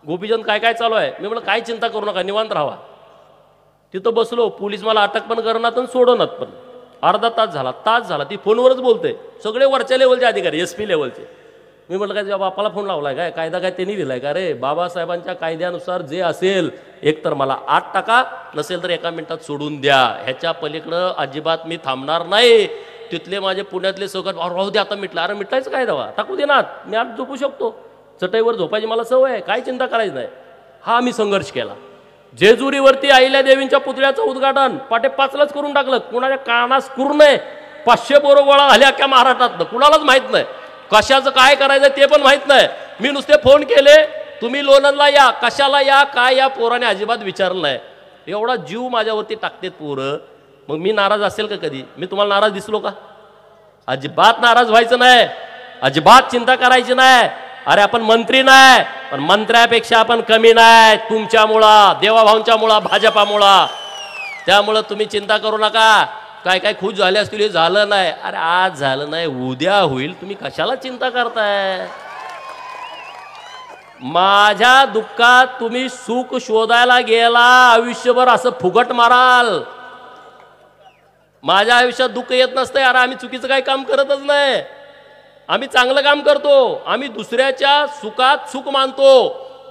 गोपीचंद काय काय चालू आहे. मी म्हटलं काय चिंता करू नका, निवांत राहा. तिथं बसलो. पोलीस मला अटक पण करणार आणि सोडवणार पण. अर्धा तास झाला. ती फोनवरच बोलते. सगळे वरच्या लेवलचे अधिकारी, SP लेवलचे. मी म्हटलं काय बापाला फोन लावलाय काय, कायदा काय त्यांनी दिलाय का रे? बाबासाहेबांच्या कायद्यानुसार जे असेल एकतर मला 8 टाका, नसेल तर 1 मिनिटात सोडून द्या. ह्याच्या पलीकडं अजिबात मी थांबणार नाही. तिथले माझे पुण्यातले सहकारी राहू दे आता मिटलं. अरे मिटायचं काय दवा, टाकू दे ना, मी आज झोपू शकतो. चटईवर झोपायची मला सवय आहे, काय चिंता करायची नाही. हा आम्ही संघर्ष केला. जेजुरीवरती अहिल्या देवींच्या पुतळ्याचं उद्घाटन 5:15लाच करून टाकलं. कुणाच्या कानास करू नये. 500 पोरं गोळा झाले अख्ख्या महाराष्ट्रातनं. कुणालाच माहित नाही कशाचं काय करायचं ते पण माहित नाही. मी नुसते फोन केले, तुम्ही लोणंदला या, कशाला या, काय या, पोराने अजिबात विचारलं नाही. एवढा जीव माझ्यावरती टाकतेत पोरं. मग मी नाराज असेल का कधी? मी तुम्हाला नाराज दिसलो का? अजिबात नाराज व्हायचं नाही, अजिबात चिंता करायची नाही. अरे आपण मंत्री नाही, पण मंत्र्यापेक्षा आपण कमी नाही. तुमच्यामुळं, देवाभाऊंच्यामुळं, भाजपामुळं. त्यामुळं तुम्ही चिंता करू नका. काय काय खुश झाले असतील, हे झालं नाही. अरे आज झालं नाही, उद्या होईल. तुम्ही कशाला चिंता करताय? माझ्या दुःखात तुम्ही सुख शोधायला गेला, आयुष्यभर असं फुगट माराल. माझ्या आयुष्यात दुःख येत नसतंय. अरे आम्ही चुकीचं काही काम करतच नाही, आम्ही चांगलं काम करतो. आम्ही दुसऱ्याच्या सुखात सुख मानतो,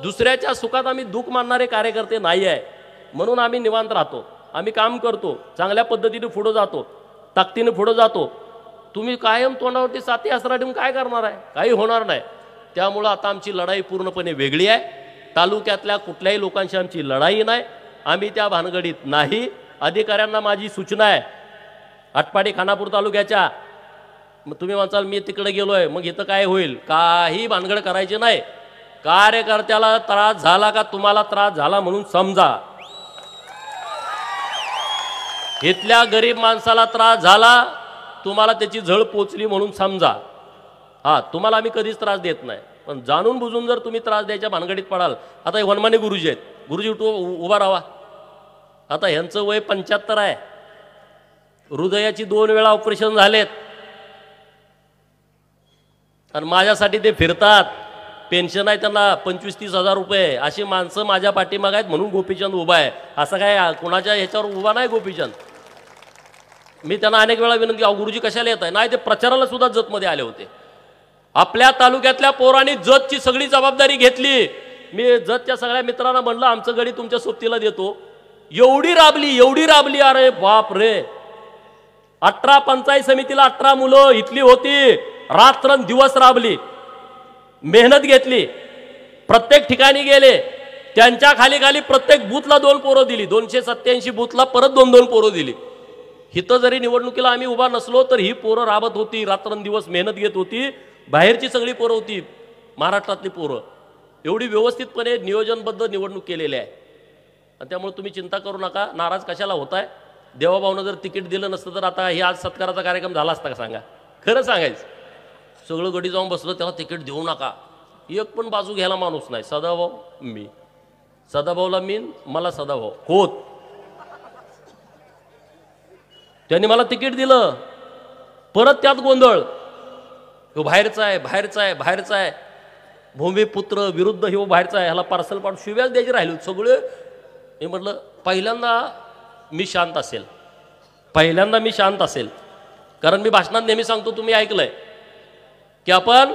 दुसऱ्याच्या सुखात आम्ही दुःख मानणारे कार्यकर्ते नाही आहे. म्हणून आम्ही निवांत राहतो, आम्ही काम करतो, चांगल्या पद्धतीने पुढे जातो, ताकदीने पुढे जातो. तुम्ही कायम तोंडावरती साथी आसरा ठेवून काय करणार आहे? काही होणार नाही. त्यामुळं आता आमची लढाई पूर्णपणे वेगळी आहे. तालुक्यातल्या कुठल्याही लोकांशी आमची लढाई नाही, आम्ही त्या भानगडीत नाही. अधिकाऱ्यांना माझी सूचना आहे, आटपाडी खानापूर तालुक्याच्या, मग तुम्ही म्हणसाल मी तिकडे गेलोय मग इथं काय होईल, काही भानगड करायचे नाही. कार्यकर्त्याला त्रास झाला का तुम्हाला त्रास झाला म्हणून समजा. इथल्या गरीब माणसाला त्रास झाला, तुम्हाला त्याची झळ पोचली म्हणून समजा. हा, तुम्हाला आम्ही कधीच त्रास देत नाही, पण जाणून बुजून जर तुम्ही त्रास द्यायच्या भानगडीत पडाल. आता हे वनमाने गुरुजी आहेत, गुरुजी उभा राहा. आता ह्यांचं वय 75 आहे, हृदयाची 2 वेळा ऑपरेशन झालेत आणि माझ्यासाठी ते फिरतात. पेन्शन आहे त्यांना 25-30 हजार रुपये. अशी माणसं माझ्या पाठीमागे आहेत म्हणून गोपीचंद उभा आहे. असं काय कोणाच्या ह्याच्यावर उभा नाही गोपीचंद. मी त्यांना अनेक वेळा विनंती, गुरुजी कशाला येत आहे? नाही, ते प्रचाराला सुद्धा जतमध्ये आले होते. आपल्या तालुक्यातल्या पोरांनी जतची सगळी जबाबदारी घेतली. मी जतच्या सगळ्या मित्रांना म्हणलं आमचं गडी तुमच्या सोबतीला देतो. एवढी राबली, अरे बाप रे. 18 पंचायत समितीला 18 मुलं इथली होती. रात्रंदिवस राबली, मेहनत घेतली, प्रत्येक ठिकाणी गेले. त्यांच्या खाली प्रत्येक बूथला 2 पोरं दिली. 287 बूथला परत 2-2 पोरं दिली. हिथं जरी निवडणुकीला आम्ही उभा नसलो तर ही पोरं राबत होती, रात्रंदिवस मेहनत घेत होती. बाहेरची सगळी पोरं होती, महाराष्ट्रातली पोरं. एवढी व्यवस्थितपणे नियोजनबद्ध निवडणूक केलेली आहे. आणि त्यामुळे तुम्ही चिंता करू नका. नाराज कशाला होताय? देवाभाऊनं जर तिकीट दिलं नसतं तर आता हे आज सत्काराचा कार्यक्रम झाला असता का? सांगा, खरं सांगायचं. सगळं गडी जाऊन बसलं, त्याला तिकीट देऊ नका. एक पण बाजू घ्यायला माणूस नाही. सदाभाऊ मी, सदाभाऊला मी, मला सदाभाऊ होत. त्यांनी मला तिकीट दिलं, परत त्यात गोंधळ. तो बाहेरचा आहे, भूमिपुत्र विरुद्ध हे बाहेरचा आहे, ह्याला पार्सल पाठवून शिव्याच द्यायची राहिली सगळे. मी म्हटलं पहिल्यांदा मी शांत असेल, कारण मी भाषणात नेहमी सांगतो, तुम्ही ऐकलंय की आपण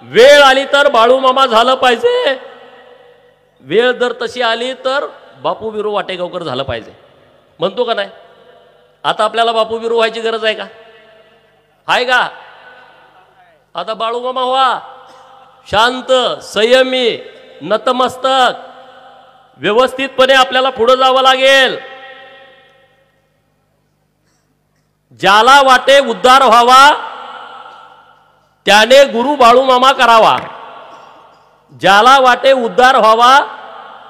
वेळ आली तर बाळू मामा झालं पाहिजे, वेळ जर तशी आली तर बापू बिरू वाटेगावकर झालं पाहिजे, म्हणतो का नाही? आता आपल्याला बापू बिरू व्हायची गरज आहे का? आहे का? आता बाळू मामा व्हा, शांत, संयमी, नतमस्तक, व्यवस्थितपणे आपल्याला पुढे जावं लागेल. ज्याला वाटे उद्धार व्हावा त्याने गुरु बाळू मामा करावा. ज्याला वाटे उद्धार व्हावा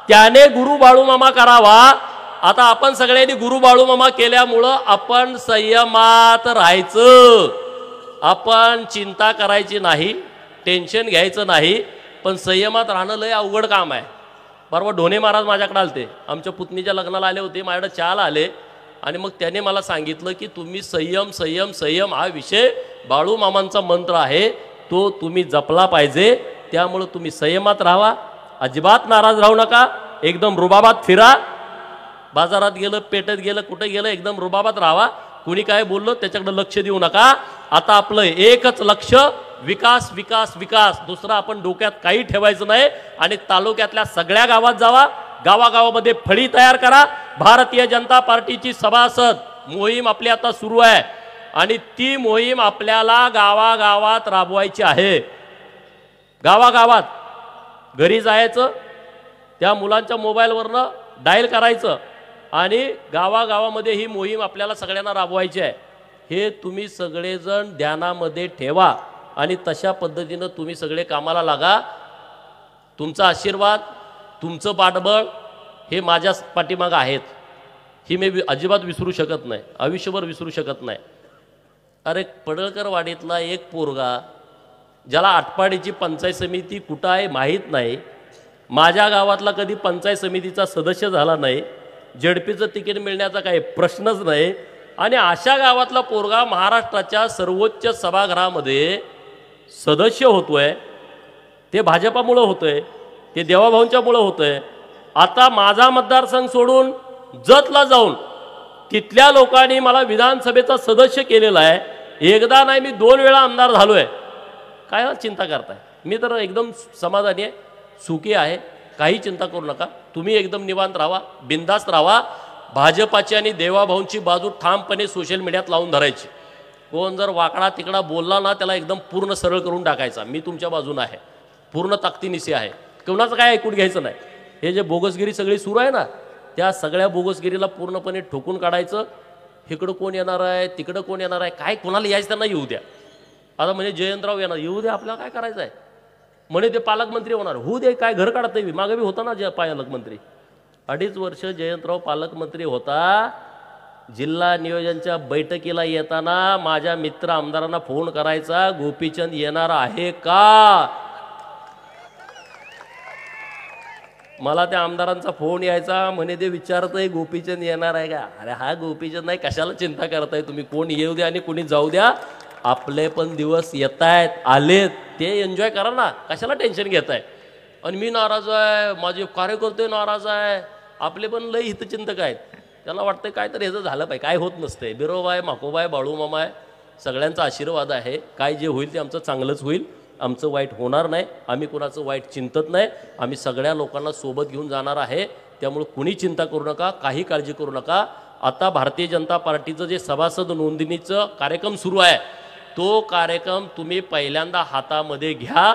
त्याने गुरु बाळू मामा करावा. आता आपण सगळ्यांनी गुरु बाळू मामा केल्यामुळं आपण संयमात राहायचं. आपण चिंता करायची नाही, टेन्शन घ्यायचं नाही, पण संयमात राहणं लय अवघड काम आहे. परवा ढोणे महाराज माझ्याकडे आलते, आमच्या पुतणीच्या लग्नाला आले होते, माझ्याकडे चहाला आले आणि मग त्याने मला सांगितलं की तुम्ही संयम संयम संयम हा विषय बाळू मामांचा मंत्र आहे, तो तुम्ही जपला पाहिजे. त्यामुळे तुम्ही संयमात राहा, अजिबात नाराज राहू नका, एकदम रुबाबात फिरा. बाजारात गेलं, पेटेत गेलं, कुठे गेलं, एकदम रुबाबात राहा. कुणी काय बोललं त्याच्याकडे लक्ष देऊ नका. आता आपलं एकच लक्ष, विकास विकास विकास. दुसरं आपण डोक्यात काही ठेवायचं नाही. आणि तालुक्यातल्या सगळ्या गावात जावा, गावागावामध्ये फळी तयार करा. भारतीय जनता पार्टीची सभासद मोहीम आपली आता सुरू आहे आणि ती मोहीम आपल्याला गावागावात राबवायची आहे. गावागावात घरी जायचं, त्या मुलांच्या मोबाईलवरनं डायल करायचं आणि गावागावामध्ये ही मोहीम आपल्याला सगळ्यांना राबवायची आहे. हे तुम्ही सगळेजण ध्यानामध्ये ठेवा आणि तशा पद्धतीनं तुम्ही सगळे कामाला लागा. तुमचा आशीर्वाद, तुमचं पाठबळ हे माझ्या पाठीमागं आहेत, ही मी अजिबात विसरू शकत नाही, आयुष्यभर विसरू शकत नाही. अरे पडळकर वाडीतला एक पोरगा ज्याला आटपाडीची पंचायत समिती कुठं आहे माहीत नाही, माझ्या गावातला कधी पंचायत समितीचा सदस्य झाला नाही, झेडपीचं तिकीट मिळण्याचा काही प्रश्नच नाही, आणि अशा गावातला पोरगा महाराष्ट्राच्या सर्वोच्च सभागृहामध्ये सदस्य होतोय. ते भाजपामुळं होतोय, ते देवाभाऊंच्यामुळं होतोय. आता माझा मतदारसंघ सोडून जतला जाऊन तिथल्या लोकांनी मला विधानसभेचा सदस्य केलेला आहे. एकदा नाही, मी 2 वेळा आमदार झालोय. काय चिंता करताय? मी तर एकदम समाधानी आहे, सुखी आहे. काही चिंता करू नका. तुम्ही एकदम निवांत राहा, बिनधास्त राहा. भाजपाची आणि देवाभाऊंची बाजू ठामपणे सोशल मीडियात लावून धरायची. कोण जर वाकडा तिकडा बोलला ना, त्याला एकदम पूर्ण सरळ करून टाकायचा. मी तुमच्या बाजून आहे, पूर्ण ताकदीनिशी आहे. कोणाचं काय ऐकून घ्यायचं नाही. हे जे बोगसगिरी सगळी सुरू आहे ना, त्या सगळ्या बोगसगिरीला पूर्णपणे ठोकून काढायचं. इकडं कोण येणार आहे, तिकडं कोण येणार आहे, काय कोणाला यायचं त्यांना येऊ द्या. आता म्हणजे जयंतराव येणार, येऊ द्या, आपल्याला काय करायचं आहे. म्हणे ते पालकमंत्री होणार. होऊ दे, काय घर काढता मागे बी होता ना जे पालकमंत्री. 2.5 वर्ष जयंतराव पालकमंत्री होता. जिल्हा नियोजनच्या बैठकीला येताना माझ्या मित्र आमदारांना फोन करायचा, गोपीचंद येणार आहे का. मला त्या आमदारांचा फोन यायचा, म्हणे ते विचारतंय गोपीचंद येणार आहे का. अरे हा गोपीचंद नाही, कशाला चिंता करताय तुम्ही. कोण येऊ द्या आणि कोणी जाऊ द्या, आपले पण दिवस येत आहेत, आलेत, ते एन्जॉय करा ना, कशाला टेन्शन घेताय. आणि मी नाराज आहे, माझे कार्यकर्ते नाराज आहे, आपले पण लय हितचिंतक आहेत. त्याला वाटतंय काय तर ह्याचं झालं पाहिजे. काय होत नसतंय. बिरोबाय, माकोबाय, बाळूमामाय, सगळ्यांचा आशीर्वाद आहे. काय जे होईल ते आमचं चांगलंच होईल, आमचं वाईट होणार नाही. आम्ही कुणाचं वाईट चिंतत नाही. आम्ही सगळ्या लोकांना सोबत घेऊन जाणार आहे. त्यामुळे कुणी चिंता करू नका, काही काळजी करू नका. आता भारतीय जनता पार्टीचं जे सभासद नोंदणीचं कार्यक्रम सुरू आहे, तो कार्यक्रम तुम्ही पहिल्यांदा हातामध्ये घ्या.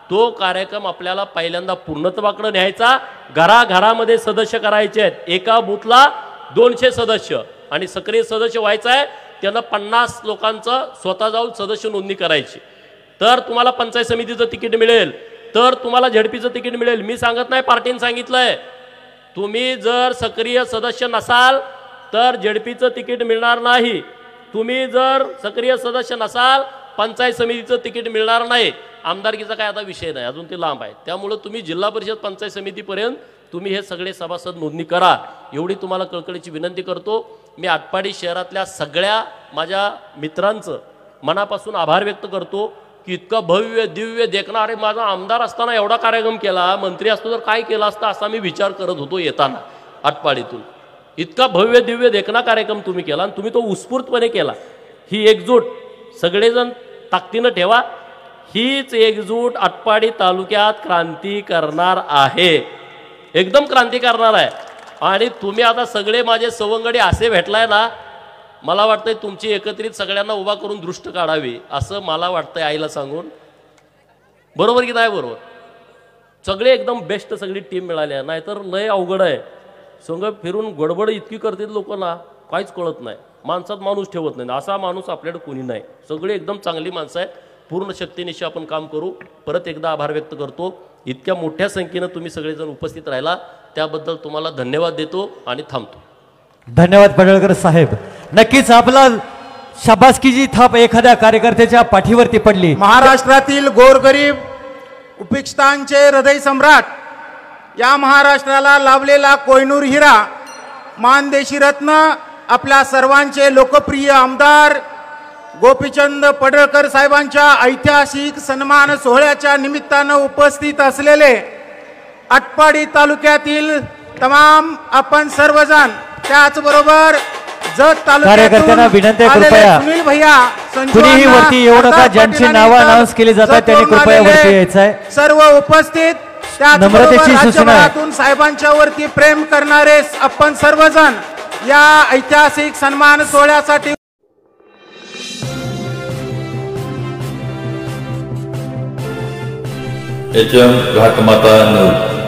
तो कार्यक्रम आपल्याला पहिल्यांदा पूर्णत्वाकडे न्यायचा. घराघरामध्ये सदस्य करायचे आहेत. एका बूथला 200 सदस्य आणि सक्रिय सदस्य व्हायचं आहे. त्यांना 50 लोकांचं स्वतः जाऊन सदस्य नोंदणी करायची. तर तुम्हाला पंचायत समितीचं तिकीट मिळेल, तर तुम्हाला झडपीचं तिकीट मिळेल. मी सांगत नाही, पार्टीने सांगितलंय. तुम्ही जर सक्रिय सदस्य नसाल तर झडपीचं तिकीट मिळणार नाही. तुम्ही जर सक्रिय सदस्य नसाल, पंचायत समितीचं तिकीट मिळणार नाही. आमदारकीचा काय आता विषय नाही, अजून ते लांब आहे. त्यामुळे तुम्ही जिल्हा परिषद पंचायत समितीपर्यंत तुम्ही हे सगळे सभासद नोंदणी करा, एवढी तुम्हाला कळकळीची विनंती करतो. मी आटपाडी शहरातल्या सगळ्या माझ्या मित्रांचं मनापासून आभार व्यक्त करतो की इतका भव्य दिव्य देखणा. अरे माझा आमदार असताना एवढा कार्यक्रम केला, मंत्री असतो तर काय केला असता असा मी विचार करत होतो येताना आटपाडीतून. इतका भव्य दिव्य देखणा कार्यक्रम तुम्ही केला आणि तुम्ही तो उत्स्फूर्तपणे केला. ही एकजूट सगळेजण ताकदीनं ठेवा. हीच एकजूट आटपाडी तालुक्यात क्रांती करणार आहे, एकदम क्रांती करणार आहे. आणि तुम्ही आता सगळे माझे सवंगडी असे भेटलाय ना, मला वाटतंय तुमची एकत्रित सगळ्यांना उभा करून दृष्ट काढावी असं मला वाटतंय आईला सांगून. बरोबर की नाही बरोबर. सगळे एकदम बेस्ट सगळी टीम मिळाली, नाहीतर लय अवघड आहे. संघ फिरून गडबड इतकी करतात लोक ना, काहीच कळत नाही. माणसात माणूस ठेवत नाही, असा माणूस आपल्याकडे कोणी नाही. सगळे एकदम चांगली माणसं आहेत. पूर्ण शक्तीनिशी आपण काम करू. परत एकदा आभार व्यक्त करतो. इतक्या मोठ्या संख्येनं तुम्ही सगळेजण उपस्थित राहिला त्याबद्दल तुम्हाला धन्यवाद देतो आणि थांबतो. धन्यवाद पडळकर साहेब. नक्कीच आपला शाबासकीची थाप एखाद्या कार्यकर्त्याच्या पाठीवरती पडली. महाराष्ट्रातील गोरगरीब उपेक्षितांचे हृदय सम्राट, या महाराष्ट्राला लाभलेला कोहिनूर हिरा, मानदेशी रत्न, आपल्या सर्वांचे लोकप्रिय आमदार गोपीचंद पडळकर साहेबांच्या ऐतिहासिक सन्मान सोहळ्याच्या निमित्तानं उपस्थित असलेले आटपाडी तालुक्यातील तमाम आपण सर्वजण, त्याचबरोबर जत कार्यकर्त्यांना विनंती आहे कृपया सुनील भैया कुणीही वरती येऊ नका. ज्यांची नावं अनाउन्स केली जातात त्यांनी कृपया वरती यायचं आहे. सर्व उपस्थित नम्रतेची सूचना आहे. साहेबांच्या वरती प्रेम करणारे आपण सर्वजण या ऐतिहासिक सन्मान सोहळ्यासाठी HM घाटमाता नऊ